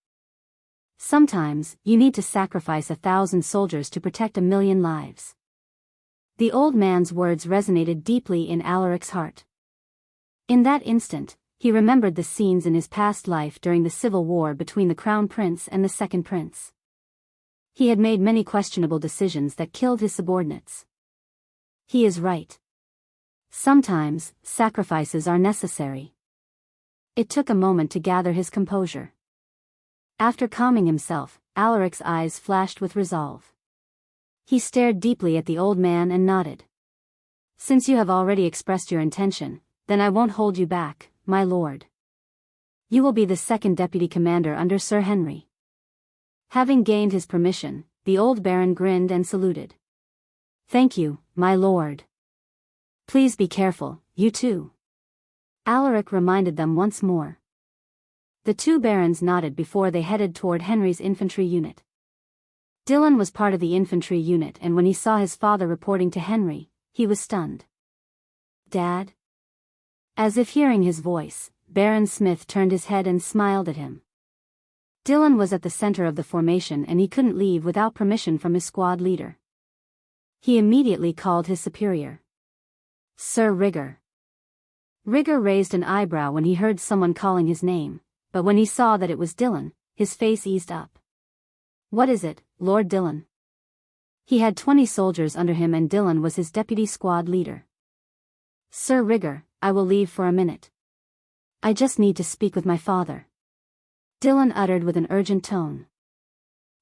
Sometimes, you need to sacrifice 1,000 soldiers to protect 1,000,000 lives. The old man's words resonated deeply in Alaric's heart. In that instant, he remembered the scenes in his past life during the civil war between the Crown Prince and the Second Prince. He had made many questionable decisions that killed his subordinates. He is right. Sometimes, sacrifices are necessary. It took a moment to gather his composure. After calming himself, Alaric's eyes flashed with resolve. He stared deeply at the old man and nodded. Since you have already expressed your intention, then I won't hold you back, my lord. You will be the second deputy commander under Sir Henry. Having gained his permission, the old baron grinned and saluted. Thank you, my lord. Please be careful, you too. Alaric reminded them once more. The two barons nodded before they headed toward Henry's infantry unit. Dylan was part of the infantry unit, and when he saw his father reporting to Henry, he was stunned. Dad? As if hearing his voice, Baron Smith turned his head and smiled at him. Dylan was at the center of the formation and he couldn't leave without permission from his squad leader. He immediately called his superior. Sir Rigger. Rigger raised an eyebrow when he heard someone calling his name, but when he saw that it was Dylan, his face eased up. What is it, Lord Dylan? He had 20 soldiers under him and Dylan was his deputy squad leader. Sir Rigger, I will leave for a minute. I just need to speak with my father. Dylan uttered with an urgent tone.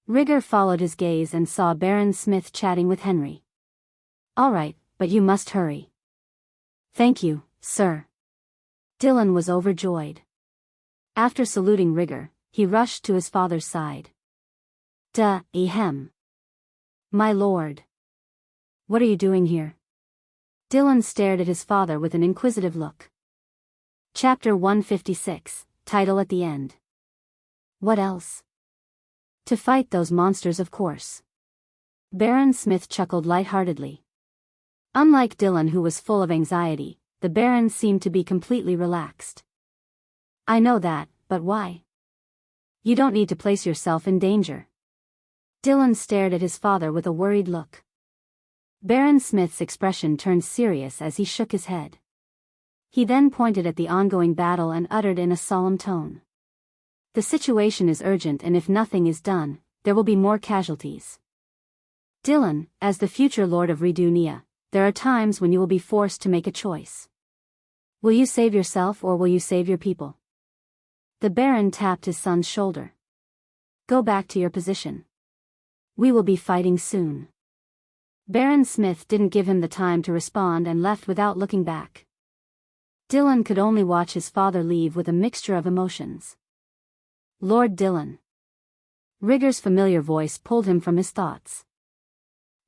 Rigger followed his gaze and saw Baron Smith chatting with Henry. All right, but you must hurry. Thank you, sir. Dylan was overjoyed. After saluting Rigger, he rushed to his father's side. Ahem. My lord. What are you doing here? Dylan stared at his father with an inquisitive look. Chapter 156, title at the end. What else? To fight those monsters, of course. Baron Smith chuckled lightheartedly. Unlike Dylan, who was full of anxiety, the Baron seemed to be completely relaxed. I know that, but why? You don't need to place yourself in danger. Dylan stared at his father with a worried look. Baron Smith's expression turned serious as he shook his head. He then pointed at the ongoing battle and uttered in a solemn tone. The situation is urgent, and if nothing is done, there will be more casualties. Dylan, as the future Lord of Redunia, there are times when you will be forced to make a choice. Will you save yourself or will you save your people? The Baron tapped his son's shoulder. Go back to your position. We will be fighting soon. Baron Smith didn't give him the time to respond and left without looking back. Dylan could only watch his father leave with a mixture of emotions. Lord Dylan. Rigger's familiar voice pulled him from his thoughts.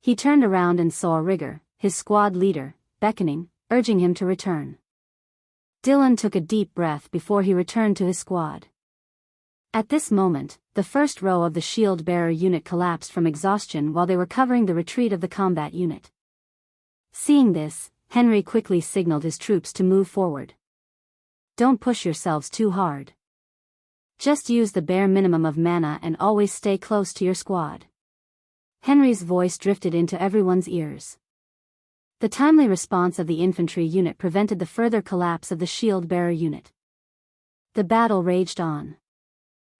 He turned around and saw Rigger, his squad leader, beckoning, urging him to return. Dylan took a deep breath before he returned to his squad. At this moment, the first row of the shield-bearer unit collapsed from exhaustion while they were covering the retreat of the combat unit. Seeing this, Henry quickly signaled his troops to move forward. Don't push yourselves too hard. Just use the bare minimum of mana and always stay close to your squad. Henry's voice drifted into everyone's ears. The timely response of the infantry unit prevented the further collapse of the shield-bearer unit. The battle raged on.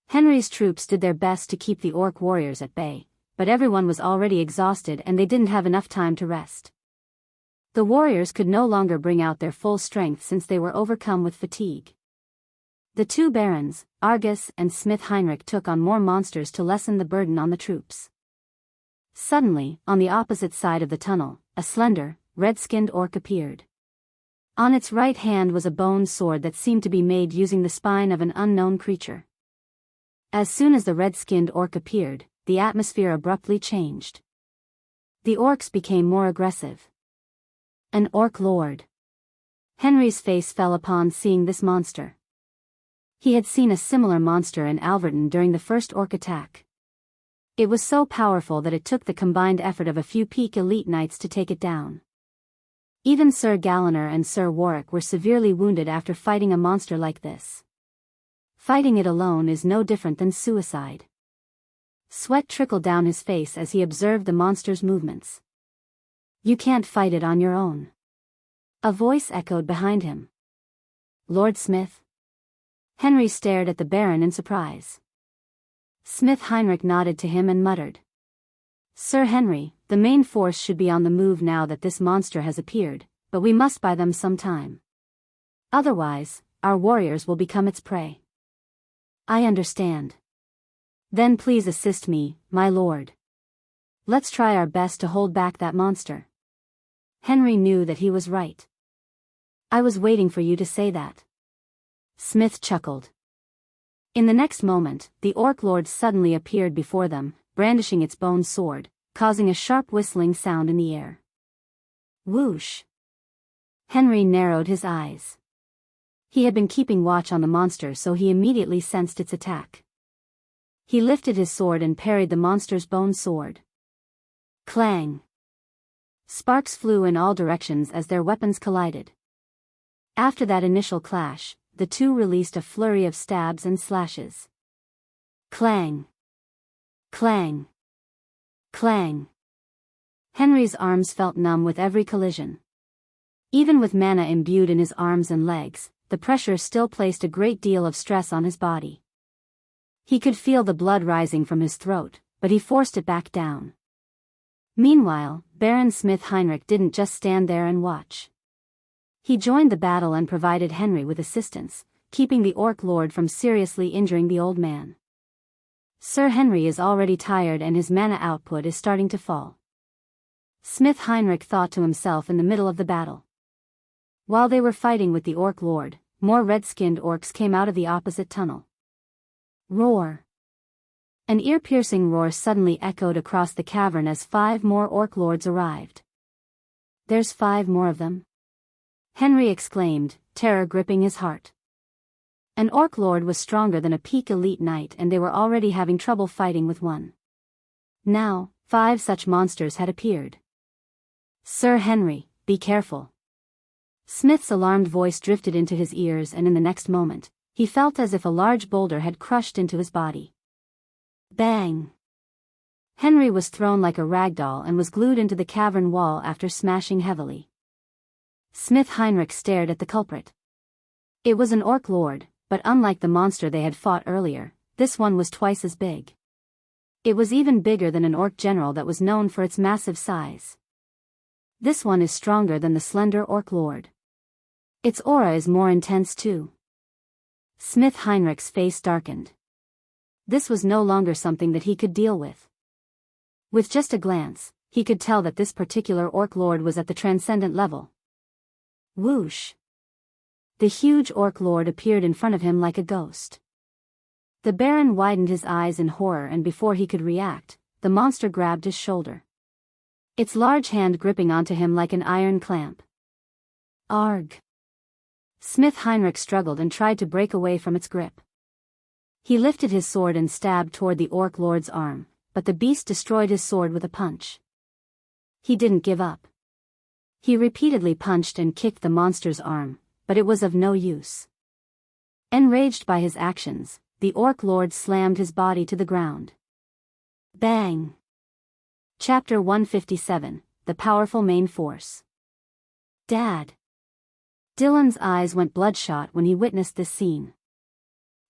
Henry's troops did their best to keep the orc warriors at bay, but everyone was already exhausted and they didn't have enough time to rest. The warriors could no longer bring out their full strength since they were overcome with fatigue. The two barons, Argus and Smith Heinrich, took on more monsters to lessen the burden on the troops. Suddenly, on the opposite side of the tunnel, a slender, red-skinned orc appeared. On its right hand was a bone sword that seemed to be made using the spine of an unknown creature. As soon as the red-skinned orc appeared, the atmosphere abruptly changed. The orcs became more aggressive. An orc lord. Henry's face fell upon seeing this monster. He had seen a similar monster in Alverton during the first orc attack. It was so powerful that it took the combined effort of a few peak elite knights to take it down. Even Sir Galliner and Sir Warwick were severely wounded after fighting a monster like this. Fighting it alone is no different than suicide. Sweat trickled down his face as he observed the monster's movements. You can't fight it on your own. A voice echoed behind him. Lord Smith? Henry stared at the Baron in surprise. Smith Heinrich nodded to him and muttered. Sir Henry, the main force should be on the move now that this monster has appeared, but we must buy them some time. Otherwise, our warriors will become its prey. I understand. Then please assist me, my lord. Let's try our best to hold back that monster. Henry knew that he was right. I was waiting for you to say that. Smith chuckled. In the next moment, the orc lord suddenly appeared before them, brandishing its bone sword, causing a sharp whistling sound in the air. Whoosh! Henry narrowed his eyes. He had been keeping watch on the monster, so he immediately sensed its attack. He lifted his sword and parried the monster's bone sword. Clang! Sparks flew in all directions as their weapons collided. After that initial clash, the two released a flurry of stabs and slashes. Clang! Clang! Clang! Henry's arms felt numb with every collision. Even with mana imbued in his arms and legs, the pressure still placed a great deal of stress on his body. He could feel the blood rising from his throat, but he forced it back down. Meanwhile, Baron Smith Heinrich didn't just stand there and watch. He joined the battle and provided Henry with assistance, keeping the orc lord from seriously injuring the old man. Sir Henry is already tired and his mana output is starting to fall. Smith Heinrich thought to himself in the middle of the battle. While they were fighting with the orc lord, more red-skinned orcs came out of the opposite tunnel. Roar! An ear-piercing roar suddenly echoed across the cavern as 5 more orc lords arrived. There's 5 more of them? Henry exclaimed, terror gripping his heart. An orc lord was stronger than a peak elite knight and they were already having trouble fighting with one. Now, 5 such monsters had appeared. Sir Henry, be careful. Smith's alarmed voice drifted into his ears and in the next moment, he felt as if a large boulder had crushed into his body. Bang! Henry was thrown like a rag doll and was glued into the cavern wall after smashing heavily. Smith Heinrich stared at the culprit. It was an orc lord, but unlike the monster they had fought earlier, this one was twice as big. It was even bigger than an orc general that was known for its massive size. This one is stronger than the slender orc lord. Its aura is more intense too. Smith Heinrich's face darkened. This was no longer something that he could deal with. With just a glance, he could tell that this particular orc lord was at the transcendent level. Whoosh! The huge orc lord appeared in front of him like a ghost. The Baron widened his eyes in horror, and before he could react, the monster grabbed his shoulder. Its large hand gripping onto him like an iron clamp. Arg! Smith Heinrich struggled and tried to break away from its grip. He lifted his sword and stabbed toward the orc lord's arm, but the beast destroyed his sword with a punch. He didn't give up. He repeatedly punched and kicked the monster's arm, but it was of no use. Enraged by his actions, the orc lord slammed his body to the ground. Bang! Chapter 157, The Powerful Main Force. Dad! Dylan's eyes went bloodshot when he witnessed this scene.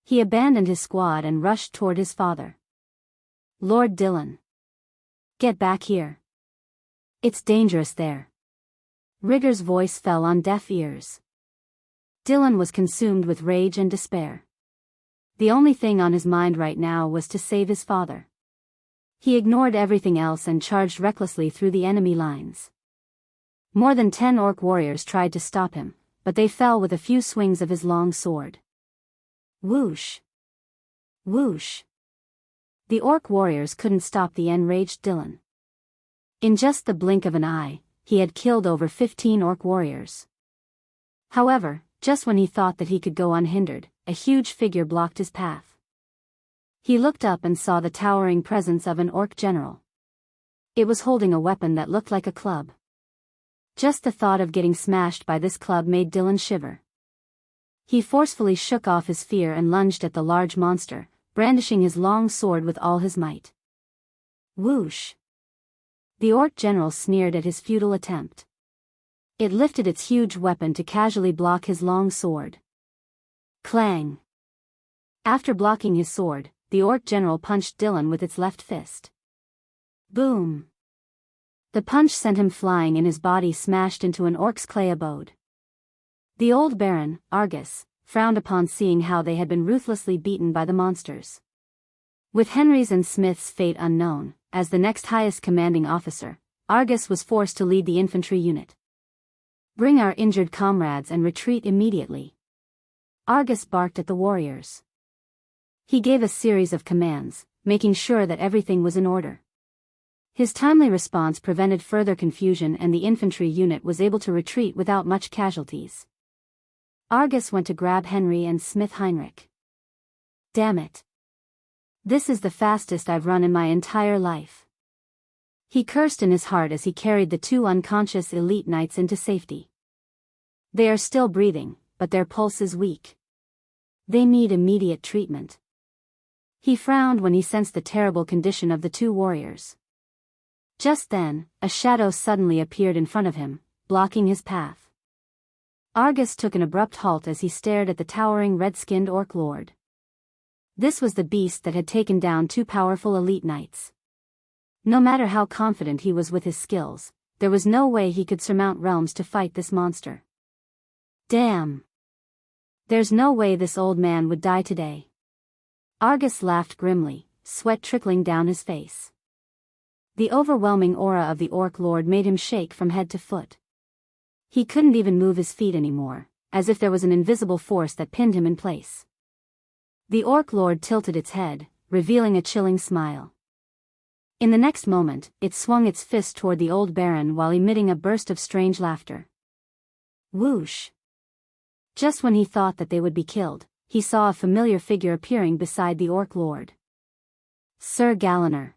He abandoned his squad and rushed toward his father. Lord Dylan. Get back here. It's dangerous there. Rigger's voice fell on deaf ears. Dylan was consumed with rage and despair. The only thing on his mind right now was to save his father. He ignored everything else and charged recklessly through the enemy lines. More than 10 orc warriors tried to stop him, but they fell with a few swings of his long sword. Whoosh! Whoosh! The orc warriors couldn't stop the enraged Dylan. In just the blink of an eye, he had killed over 15 orc warriors. However, just when he thought that he could go unhindered, a huge figure blocked his path. He looked up and saw the towering presence of an orc general. It was holding a weapon that looked like a club. Just the thought of getting smashed by this club made Dylan shiver. He forcefully shook off his fear and lunged at the large monster, brandishing his long sword with all his might. Whoosh! The orc general sneered at his futile attempt. It lifted its huge weapon to casually block his long sword. Clang! After blocking his sword, the orc general punched Dylan with its left fist. Boom! The punch sent him flying and his body smashed into an orc's clay abode. The old Baron, Argus, frowned upon seeing how they had been ruthlessly beaten by the monsters. With Henry's and Smith's fate unknown, as the next highest commanding officer, Argus was forced to lead the infantry unit. Bring our injured comrades and retreat immediately. Argus barked at the warriors. He gave a series of commands, making sure that everything was in order. His timely response prevented further confusion and the infantry unit was able to retreat without much casualties. Argus went to grab Henry and Smith Heinrich. Damn it. This is the fastest I've run in my entire life. He cursed in his heart as he carried the 2 unconscious elite knights into safety. They are still breathing, but their pulse is weak. They need immediate treatment. He frowned when he sensed the terrible condition of the 2 warriors. Just then, a shadow suddenly appeared in front of him, blocking his path. Argus took an abrupt halt as he stared at the towering red-skinned orc lord. This was the beast that had taken down 2 powerful elite knights. No matter how confident he was with his skills, there was no way he could surmount realms to fight this monster. Damn! There's no way this old man would die today. Argus laughed grimly, sweat trickling down his face. The overwhelming aura of the orc lord made him shake from head to foot. He couldn't even move his feet anymore, as if there was an invisible force that pinned him in place. The orc lord tilted its head, revealing a chilling smile. In the next moment, it swung its fist toward the old baron while emitting a burst of strange laughter. Whoosh! Just when he thought that they would be killed, he saw a familiar figure appearing beside the orc lord. Sir Galliner.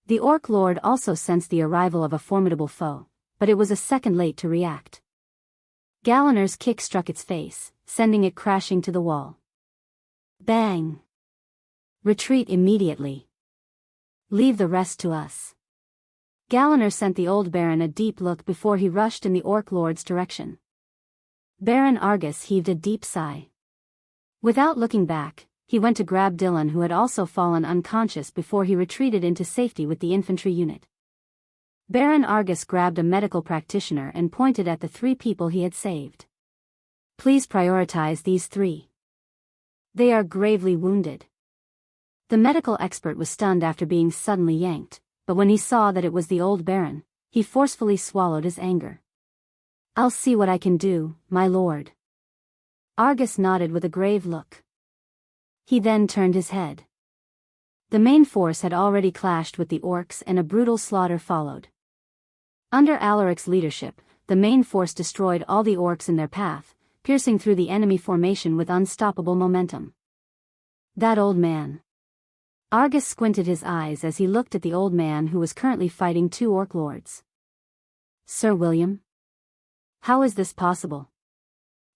The orc lord also sensed the arrival of a formidable foe, but it was a second late to react. Galliner's kick struck its face, sending it crashing to the wall. Bang! Retreat immediately. Leave the rest to us. Galliner sent the old baron a deep look before he rushed in the orc lord's direction. Baron Argus heaved a deep sigh. Without looking back, he went to grab Dylan, who had also fallen unconscious before he retreated into safety with the infantry unit. Baron Argus grabbed a medical practitioner and pointed at the 3 people he had saved. Please prioritize these 3. They are gravely wounded. The medical expert was stunned after being suddenly yanked, but when he saw that it was the old Baron, he forcefully swallowed his anger. "I'll see what I can do, my lord." Argus nodded with a grave look. He then turned his head. The main force had already clashed with the orcs and a brutal slaughter followed. Under Alaric's leadership, the main force destroyed all the orcs in their path, piercing through the enemy formation with unstoppable momentum. That old man. Argus squinted his eyes as he looked at the old man who was currently fighting 2 orc lords. "Sir William? How is this possible?"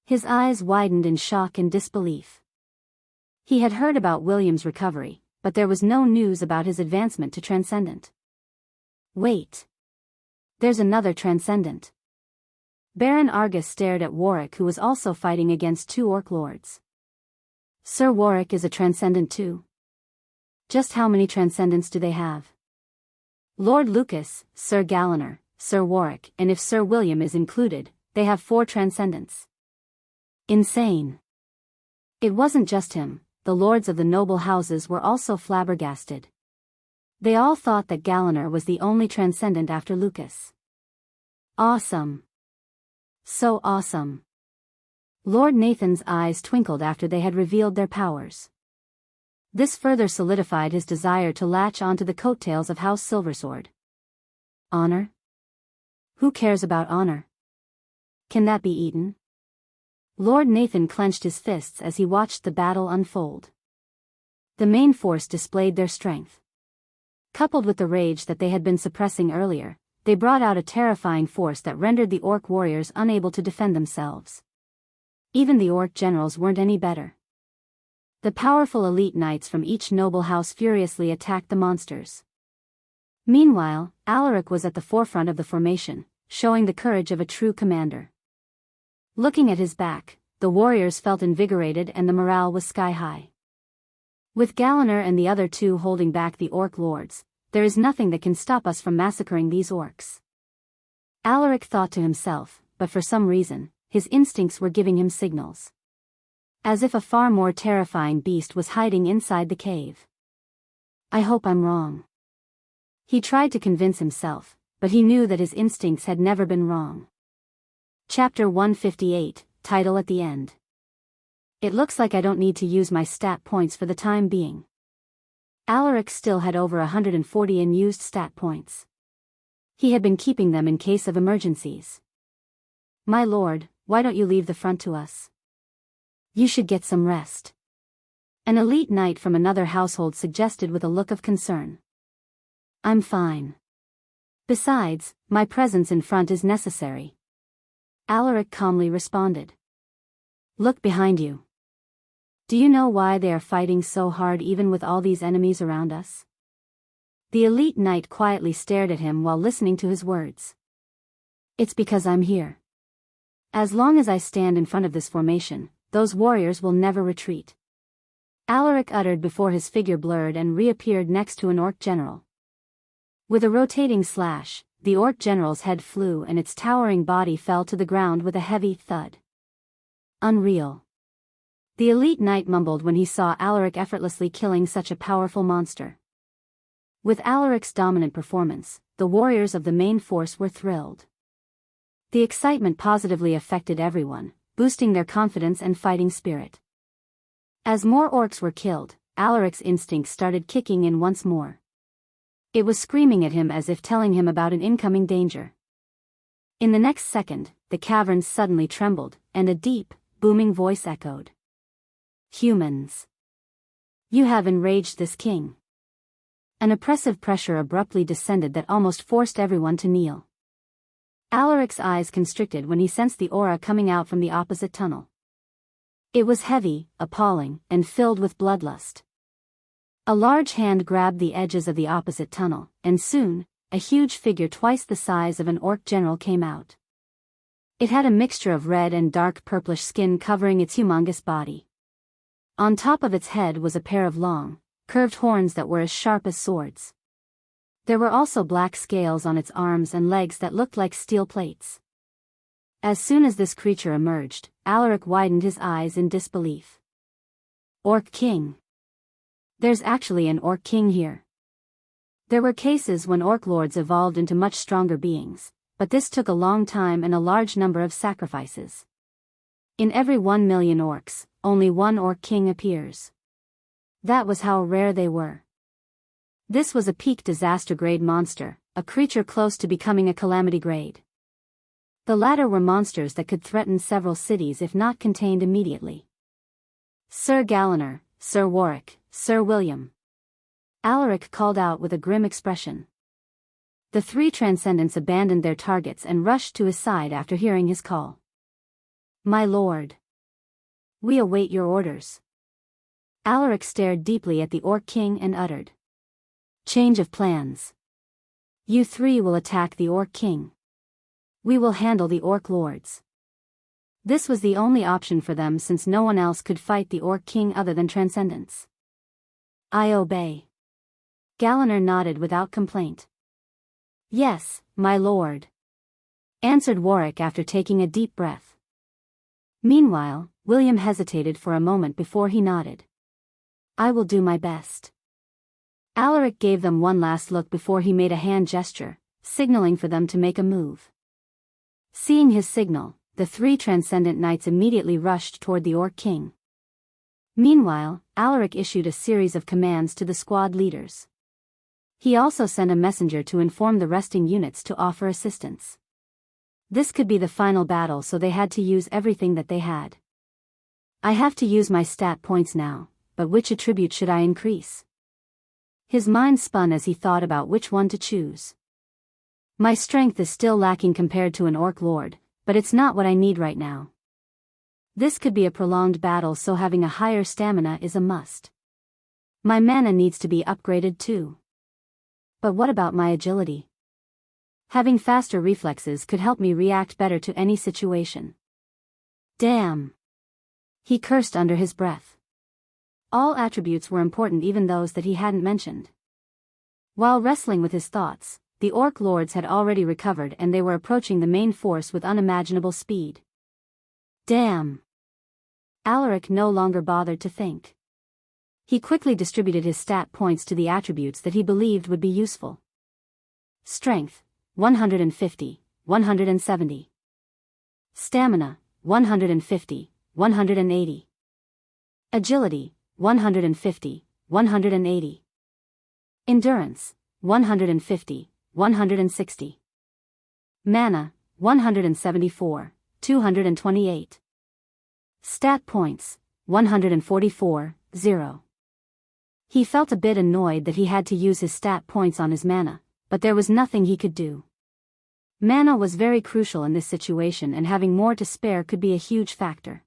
His eyes widened in shock and disbelief. He had heard about William's recovery, but there was no news about his advancement to Transcendent. Wait. There's another Transcendent. Baron Argus stared at Warwick, who was also fighting against 2 orc lords. "Sir Warwick is a Transcendent too. Just how many Transcendents do they have?" "Lord Lucas, Sir Galliner, Sir Warwick, and if Sir William is included, they have 4 Transcendents." Insane. It wasn't just him, the lords of the noble houses were also flabbergasted. They all thought that Galliner was the only Transcendent after Lucas. Awesome. So awesome. Lord Nathan's eyes twinkled after they had revealed their powers. This further solidified his desire to latch onto the coattails of House Silversword. Honor? Who cares about honor? Can that be eaten? Lord Nathan clenched his fists as he watched the battle unfold. The main force displayed their strength. Coupled with the rage that they had been suppressing earlier, they brought out a terrifying force that rendered the orc warriors unable to defend themselves. Even the orc generals weren't any better. The powerful elite knights from each noble house furiously attacked the monsters. Meanwhile, Alaric was at the forefront of the formation, showing the courage of a true commander. Looking at his back, the warriors felt invigorated and the morale was sky-high. With Galliner and the other 2 holding back the orc lords, there is nothing that can stop us from massacring these orcs. Alaric thought to himself, but for some reason, his instincts were giving him signals. As if a far more terrifying beast was hiding inside the cave. I hope I'm wrong. He tried to convince himself, but he knew that his instincts had never been wrong. Chapter 158, title at the end. It looks like I don't need to use my stat points for the time being. Alaric still had over 140 unused stat points. He had been keeping them in case of emergencies. My lord, why don't you leave the front to us? You should get some rest. An elite knight from another household suggested with a look of concern. I'm fine. Besides, my presence in front is necessary. Alaric calmly responded. Look behind you. Do you know why they are fighting so hard even with all these enemies around us? The elite knight quietly stared at him while listening to his words. It's because I'm here. As long as I stand in front of this formation, those warriors will never retreat. Alaric uttered before his figure blurred and reappeared next to an orc general. With a rotating slash, the orc general's head flew and its towering body fell to the ground with a heavy thud. Unreal. The elite knight mumbled when he saw Alaric effortlessly killing such a powerful monster. With Alaric's dominant performance, the warriors of the main force were thrilled. The excitement positively affected everyone, boosting their confidence and fighting spirit. As more orcs were killed, Alaric's instincts started kicking in once more. It was screaming at him as if telling him about an incoming danger. In the next second, the caverns suddenly trembled, and a deep, booming voice echoed. Humans. You have enraged this king. An oppressive pressure abruptly descended that almost forced everyone to kneel. Alaric's eyes constricted when he sensed the aura coming out from the opposite tunnel. It was heavy, appalling, and filled with bloodlust. A large hand grabbed the edges of the opposite tunnel, and soon, a huge figure twice the size of an orc general came out. It had a mixture of red and dark purplish skin covering its humongous body. On top of its head was a pair of long, curved horns that were as sharp as swords. There were also black scales on its arms and legs that looked like steel plates. As soon as this creature emerged, Alaric widened his eyes in disbelief. Orc King. There's actually an Orc King here. There were cases when Orc Lords evolved into much stronger beings, but this took a long time and a large number of sacrifices. In every 1 million orcs, only one Orc King appears. That was how rare they were. This was a peak disaster grade monster, a creature close to becoming a calamity grade. The latter were monsters that could threaten several cities if not contained immediately. Sir Galliner, Sir Warwick, Sir William. Alaric called out with a grim expression. The three Transcendents abandoned their targets and rushed to his side after hearing his call. My lord. We await your orders. Alaric stared deeply at the Orc King and uttered. Change of plans. You three will attack the Orc King. We will handle the Orc Lords. This was the only option for them since no one else could fight the Orc King other than Transcendents. I obey. Galliner nodded without complaint. Yes, my lord. Answered Warwick after taking a deep breath. Meanwhile, William hesitated for a moment before he nodded. I will do my best. Alaric gave them one last look before he made a hand gesture, signaling for them to make a move. Seeing his signal, the three Transcendent Knights immediately rushed toward the Orc King. Meanwhile, Alaric issued a series of commands to the squad leaders. He also sent a messenger to inform the resting units to offer assistance. This could be the final battle, so they had to use everything that they had. I have to use my stat points now, but which attribute should I increase? His mind spun as he thought about which one to choose. My strength is still lacking compared to an Orc Lord, but it's not what I need right now. This could be a prolonged battle, so having a higher stamina is a must. My mana needs to be upgraded too. But what about my agility? Having faster reflexes could help me react better to any situation. Damn! He cursed under his breath. All attributes were important, even those that he hadn't mentioned. While wrestling with his thoughts, the Orc Lords had already recovered and they were approaching the main force with unimaginable speed. Damn! Alaric no longer bothered to think. He quickly distributed his stat points to the attributes that he believed would be useful. Strength, 150, 170. Stamina, 150, 180. Agility, 150, 180. Endurance, 150, 160. Mana, 174, 228. Stat points, 144, 0. He felt a bit annoyed that he had to use his stat points on his mana, but there was nothing he could do. Mana was very crucial in this situation, and having more to spare could be a huge factor.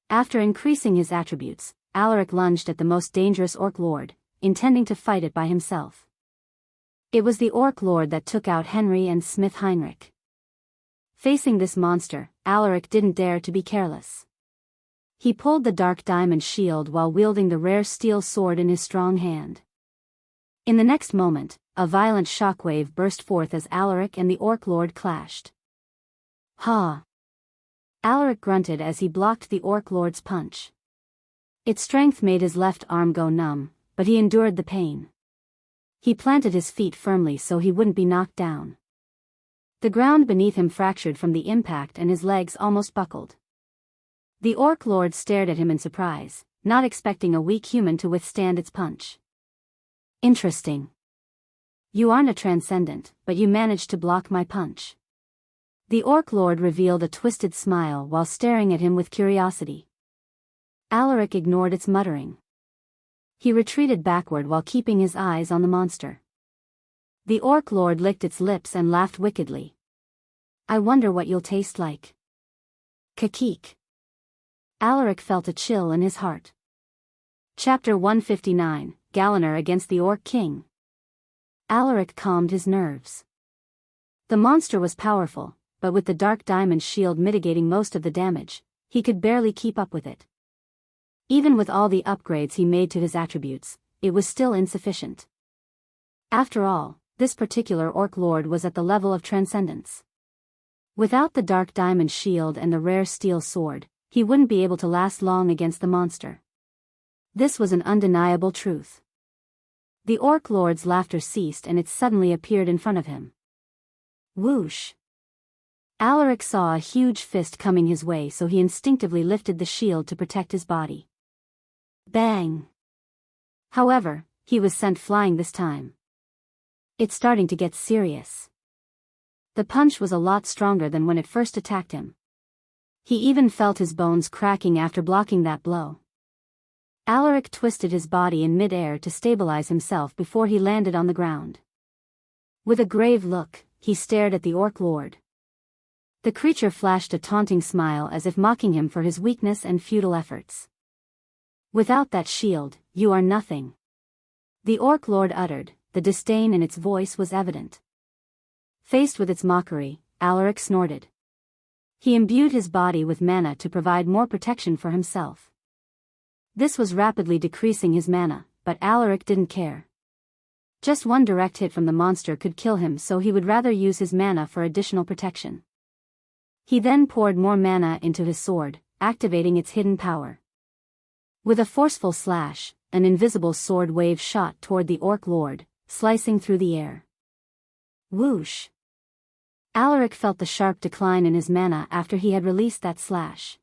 After increasing his attributes, Alaric lunged at the most dangerous Orc Lord, intending to fight it by himself. It was the Orc Lord that took out Henry and Smith Heinrich. Facing this monster, Alaric didn't dare to be careless. He pulled the dark diamond shield while wielding the rare steel sword in his strong hand. In the next moment, a violent shockwave burst forth as Alaric and the Orc Lord clashed. Ha! Alaric grunted as he blocked the Orc Lord's punch. Its strength made his left arm go numb, but he endured the pain. He planted his feet firmly so he wouldn't be knocked down. The ground beneath him fractured from the impact and his legs almost buckled. The Orc Lord stared at him in surprise, not expecting a weak human to withstand its punch. Interesting. You aren't a Transcendent, but you managed to block my punch. The Orc Lord revealed a twisted smile while staring at him with curiosity. Alaric ignored its muttering. He retreated backward while keeping his eyes on the monster. The Orc Lord licked its lips and laughed wickedly. I wonder what you'll taste like. Kakeek. Alaric felt a chill in his heart. Chapter 159, Galliner against the Orc King. Alaric calmed his nerves. The monster was powerful, but with the dark diamond shield mitigating most of the damage, he could barely keep up with it. Even with all the upgrades he made to his attributes, it was still insufficient. After all, this particular Orc Lord was at the level of Transcendence. Without the dark diamond shield and the rare steel sword, he wouldn't be able to last long against the monster. This was an undeniable truth. The Orc Lord's laughter ceased and it suddenly appeared in front of him. Whoosh! Alaric saw a huge fist coming his way, so he instinctively lifted the shield to protect his body. Bang! However, he was sent flying this time. It's starting to get serious. The punch was a lot stronger than when it first attacked him. He even felt his bones cracking after blocking that blow. Alaric twisted his body in mid-air to stabilize himself before he landed on the ground. With a grave look, he stared at the Orc Lord. The creature flashed a taunting smile as if mocking him for his weakness and futile efforts. Without that shield, you are nothing. The Orc Lord uttered, the disdain in its voice was evident. Faced with its mockery, Alaric snorted. He imbued his body with mana to provide more protection for himself. This was rapidly decreasing his mana, but Alaric didn't care. Just one direct hit from the monster could kill him, so he would rather use his mana for additional protection. He then poured more mana into his sword, activating its hidden power. With a forceful slash, an invisible sword wave shot toward the Orc Lord, slicing through the air. Whoosh! Alaric felt the sharp decline in his mana after he had released that slash.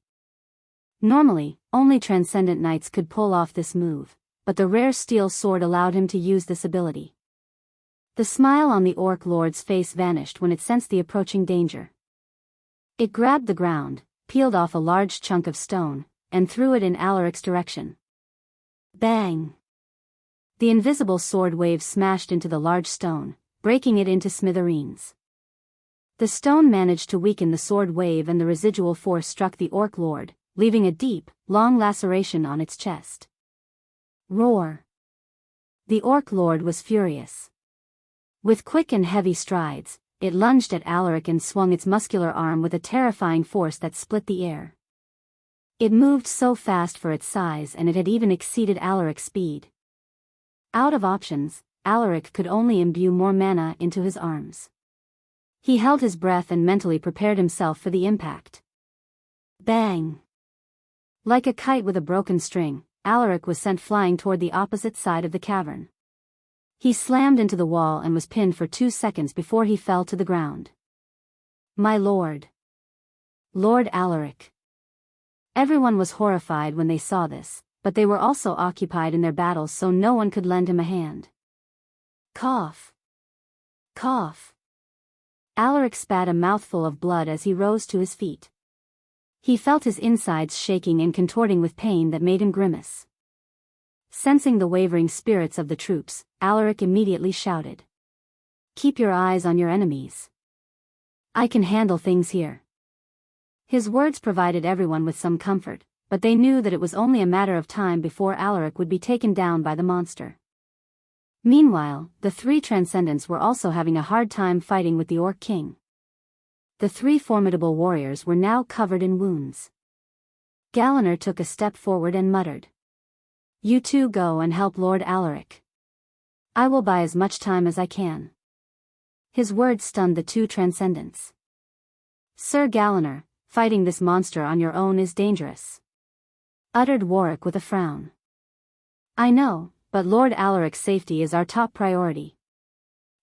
Normally, only Transcendent Knights could pull off this move, but the rare steel sword allowed him to use this ability. The smile on the Orc Lord's face vanished when it sensed the approaching danger. It grabbed the ground, peeled off a large chunk of stone, and threw it in Alaric's direction. Bang! The invisible sword wave smashed into the large stone, breaking it into smithereens. The stone managed to weaken the sword wave and the residual force struck the Orc Lord, leaving a deep, long laceration on its chest. Roar! The Orc Lord was furious. With quick and heavy strides, it lunged at Alaric and swung its muscular arm with a terrifying force that split the air. It moved so fast for its size, and it had even exceeded Alaric's speed. Out of options, Alaric could only imbue more mana into his arms. He held his breath and mentally prepared himself for the impact. Bang! Like a kite with a broken string, Alaric was sent flying toward the opposite side of the cavern. He slammed into the wall and was pinned for 2 seconds before he fell to the ground. My lord! Lord Alaric! Everyone was horrified when they saw this, but they were also occupied in their battles, so no one could lend him a hand. Cough! Cough! Alaric spat a mouthful of blood as he rose to his feet. He felt his insides shaking and contorting with pain that made him grimace. Sensing the wavering spirits of the troops, Alaric immediately shouted. Keep your eyes on your enemies. I can handle things here. His words provided everyone with some comfort, but they knew that it was only a matter of time before Alaric would be taken down by the monster. Meanwhile, the 3 Transcendents were also having a hard time fighting with the Orc King. The 3 formidable warriors were now covered in wounds. Galanor took a step forward and muttered. You two go and help Lord Alaric. I will buy as much time as I can. His words stunned the 2 Transcendents. Sir Galanor, fighting this monster on your own is dangerous, uttered Warwick with a frown. I know, but Lord Alaric's safety is our top priority.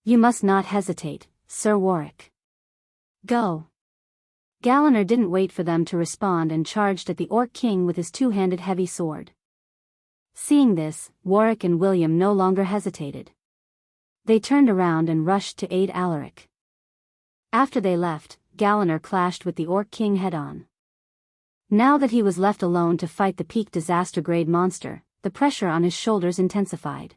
You must not hesitate, Sir Warwick. Go. Galanor didn't wait for them to respond and charged at the Orc King with his 2-handed heavy sword. Seeing this, Warwick and William no longer hesitated. They turned around and rushed to aid Alaric. After they left, Galanor clashed with the Orc King head-on. Now that he was left alone to fight the peak disaster-grade monster, the pressure on his shoulders intensified.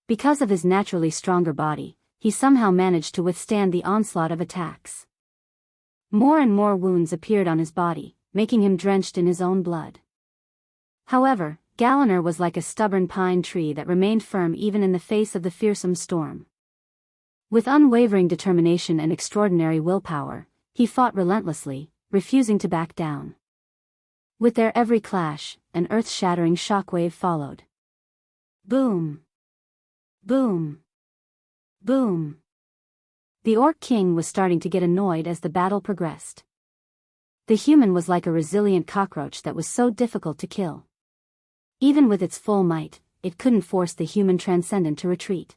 Because of his naturally stronger body, he somehow managed to withstand the onslaught of attacks. More and more wounds appeared on his body, making him drenched in his own blood. However, Galanor was like a stubborn pine tree that remained firm even in the face of the fearsome storm. With unwavering determination and extraordinary willpower, he fought relentlessly, refusing to back down. With their every clash, an earth-shattering shockwave followed. Boom! Boom! Boom! The Orc King was starting to get annoyed as the battle progressed. The human was like a resilient cockroach that was so difficult to kill. Even with its full might, it couldn't force the human transcendent to retreat.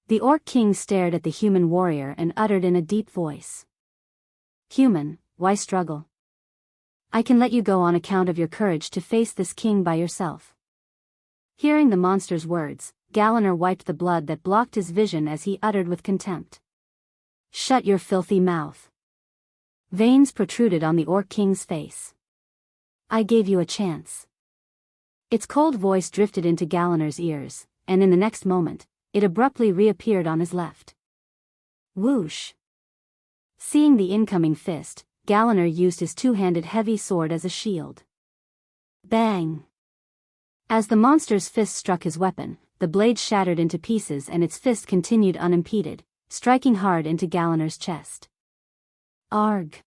The Orc King stared at the human warrior and uttered in a deep voice. "Human, why struggle? I can let you go on account of your courage to face this king by yourself." Hearing the monster's words, Galaner wiped the blood that blocked his vision as he uttered with contempt. "Shut your filthy mouth." Veins protruded on the Orc King's face. "I gave you a chance." Its cold voice drifted into Galaner's ears, and in the next moment, it abruptly reappeared on his left. Whoosh! Seeing the incoming fist, Galaner used his two-handed heavy sword as a shield. Bang! As the monster's fist struck his weapon, the blade shattered into pieces and its fist continued unimpeded, striking hard into Galaner's chest. Arg!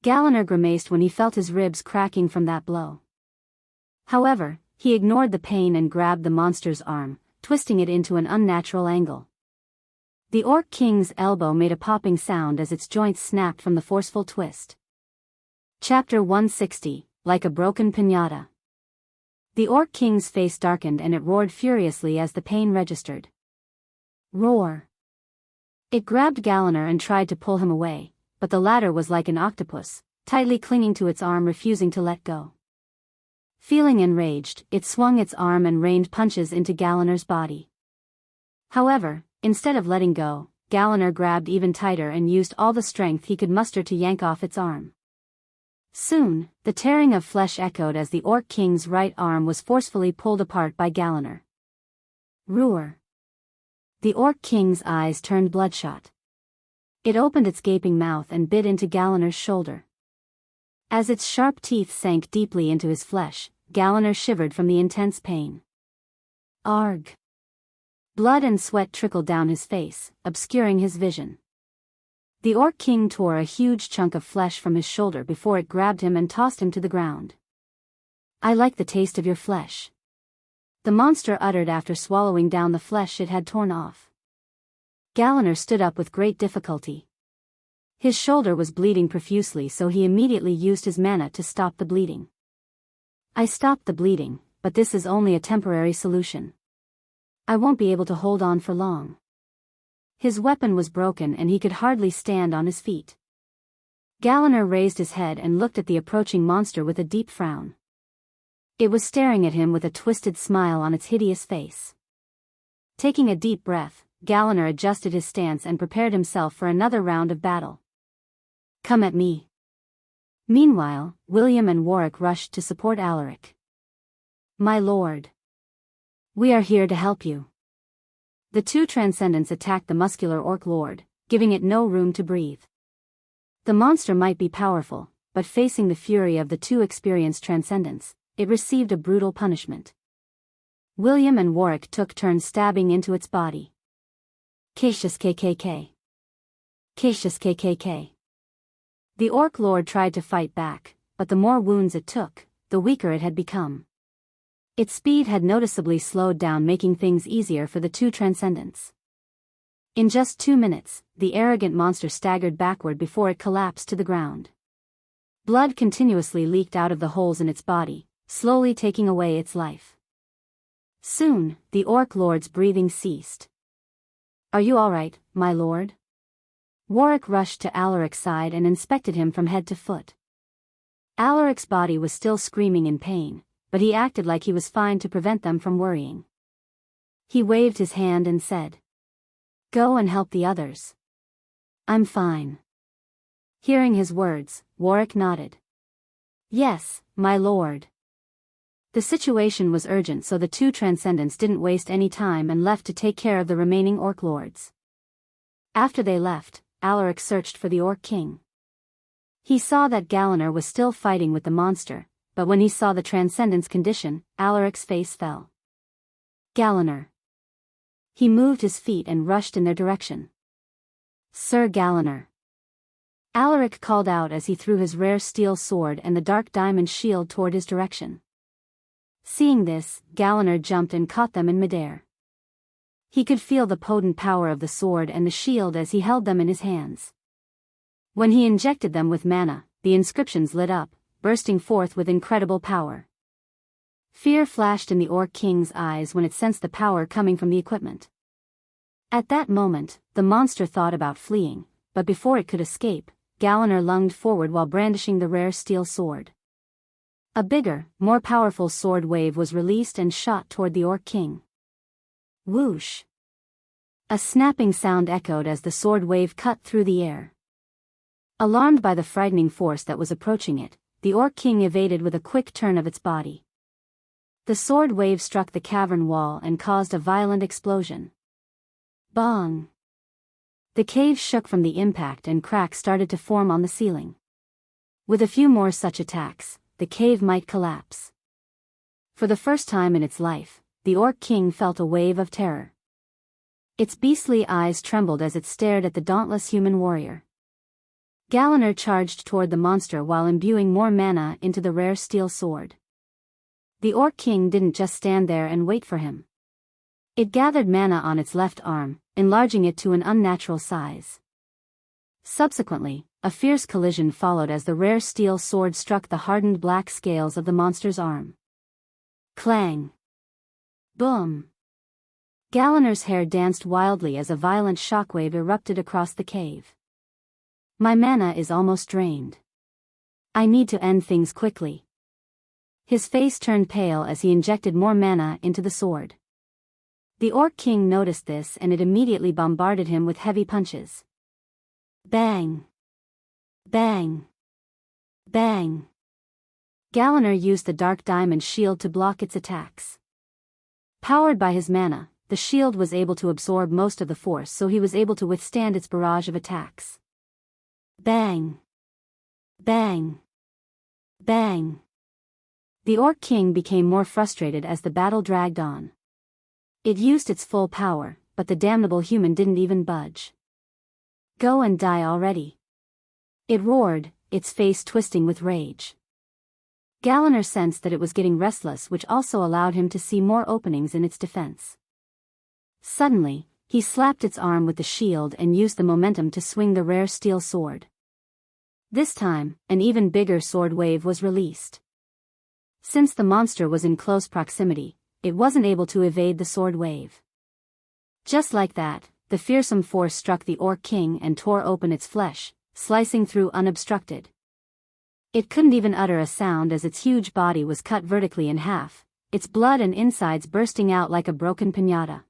Galaner grimaced when he felt his ribs cracking from that blow. However, he ignored the pain and grabbed the monster's arm, twisting it into an unnatural angle. The Orc King's elbow made a popping sound as its joints snapped from the forceful twist. Chapter 160, Like a Broken Piñata. The Orc King's face darkened and it roared furiously as the pain registered. Roar! It grabbed Galaner and tried to pull him away, but the latter was like an octopus, tightly clinging to its arm, refusing to let go. Feeling enraged, it swung its arm and rained punches into Galaner's body. However, instead of letting go, Galaner grabbed even tighter and used all the strength he could muster to yank off its arm. Soon, the tearing of flesh echoed as the Orc King's right arm was forcefully pulled apart by Galaner. Roar! The Orc King's eyes turned bloodshot. It opened its gaping mouth and bit into Galaner's shoulder. As its sharp teeth sank deeply into his flesh, Galaner shivered from the intense pain. Arg! Blood and sweat trickled down his face, obscuring his vision. The Orc King tore a huge chunk of flesh from his shoulder before it grabbed him and tossed him to the ground. "I like the taste of your flesh," the monster uttered after swallowing down the flesh it had torn off. Galaner stood up with great difficulty. His shoulder was bleeding profusely, so he immediately used his mana to stop the bleeding. "I stopped the bleeding, but this is only a temporary solution. I won't be able to hold on for long." His weapon was broken and he could hardly stand on his feet. Galaner raised his head and looked at the approaching monster with a deep frown. It was staring at him with a twisted smile on its hideous face. Taking a deep breath, Galaner adjusted his stance and prepared himself for another round of battle. "Come at me." Meanwhile, William and Warwick rushed to support Alaric. "My lord, we are here to help you." The two transcendents attacked the muscular Orc Lord, giving it no room to breathe. The monster might be powerful, but facing the fury of the two experienced transcendents, it received a brutal punishment. William and Warwick took turns stabbing into its body. Cassius KKK. Cassius KKK. The Orc Lord tried to fight back, but the more wounds it took, the weaker it had become. Its speed had noticeably slowed down, making things easier for the two transcendents. In just 2 minutes, the arrogant monster staggered backward before it collapsed to the ground. Blood continuously leaked out of the holes in its body, slowly taking away its life. Soon, the Orc Lord's breathing ceased. "Are you all right, my lord?" Warwick rushed to Alaric's side and inspected him from head to foot. Alaric's body was still screaming in pain, but he acted like he was fine to prevent them from worrying. He waved his hand and said, "Go and help the others. I'm fine." Hearing his words, Warwick nodded. "Yes, my lord." The situation was urgent, so the two transcendents didn't waste any time and left to take care of the remaining Orc Lords. After they left, Alaric searched for the Orc King. He saw that Galaner was still fighting with the monster, but when he saw the transcendent's condition, Alaric's face fell. "Galaner." He moved his feet and rushed in their direction. "Sir Galaner." Alaric called out as he threw his rare steel sword and the dark diamond shield toward his direction. Seeing this, Galaner jumped and caught them in midair. He could feel the potent power of the sword and the shield as he held them in his hands. When he injected them with mana, the inscriptions lit up, bursting forth with incredible power. Fear flashed in the Orc King's eyes when it sensed the power coming from the equipment. At that moment, the monster thought about fleeing, but before it could escape, Galliner lunged forward while brandishing the rare steel sword. A bigger, more powerful sword wave was released and shot toward the Orc King. Whoosh! A snapping sound echoed as the sword wave cut through the air. Alarmed by the frightening force that was approaching it, the Orc King evaded with a quick turn of its body. The sword wave struck the cavern wall and caused a violent explosion. Bong! The cave shook from the impact and cracks started to form on the ceiling. With a few more such attacks, the cave might collapse. For the first time in its life, the Orc King felt a wave of terror. Its beastly eyes trembled as it stared at the dauntless human warrior. Galliner charged toward the monster while imbuing more mana into the rare steel sword. The Orc King didn't just stand there and wait for him. It gathered mana on its left arm, enlarging it to an unnatural size. Subsequently, a fierce collision followed as the rare steel sword struck the hardened black scales of the monster's arm. Clang! Boom! Galliner's hair danced wildly as a violent shockwave erupted across the cave. My mana is almost drained. I need to end things quickly. His face turned pale as he injected more mana into the sword. The Orc King noticed this and it immediately bombarded him with heavy punches. Bang! Bang! Bang! Galliner used the Dark Diamond shield to block its attacks. Powered by his mana, the shield was able to absorb most of the force, so he was able to withstand its barrage of attacks. Bang! Bang! Bang! The Orc King became more frustrated as the battle dragged on. It used its full power, but the damnable human didn't even budge. Go and die already! It roared, its face twisting with rage. Galliner sensed that it was getting restless, which also allowed him to see more openings in its defense. Suddenly, he slapped its arm with the shield and used the momentum to swing the rare steel sword. This time, an even bigger sword wave was released. Since the monster was in close proximity, it wasn't able to evade the sword wave. Just like that, the fearsome force struck the Orc King and tore open its flesh, slicing through unobstructed. It couldn't even utter a sound as its huge body was cut vertically in half, its blood and insides bursting out like a broken piñata.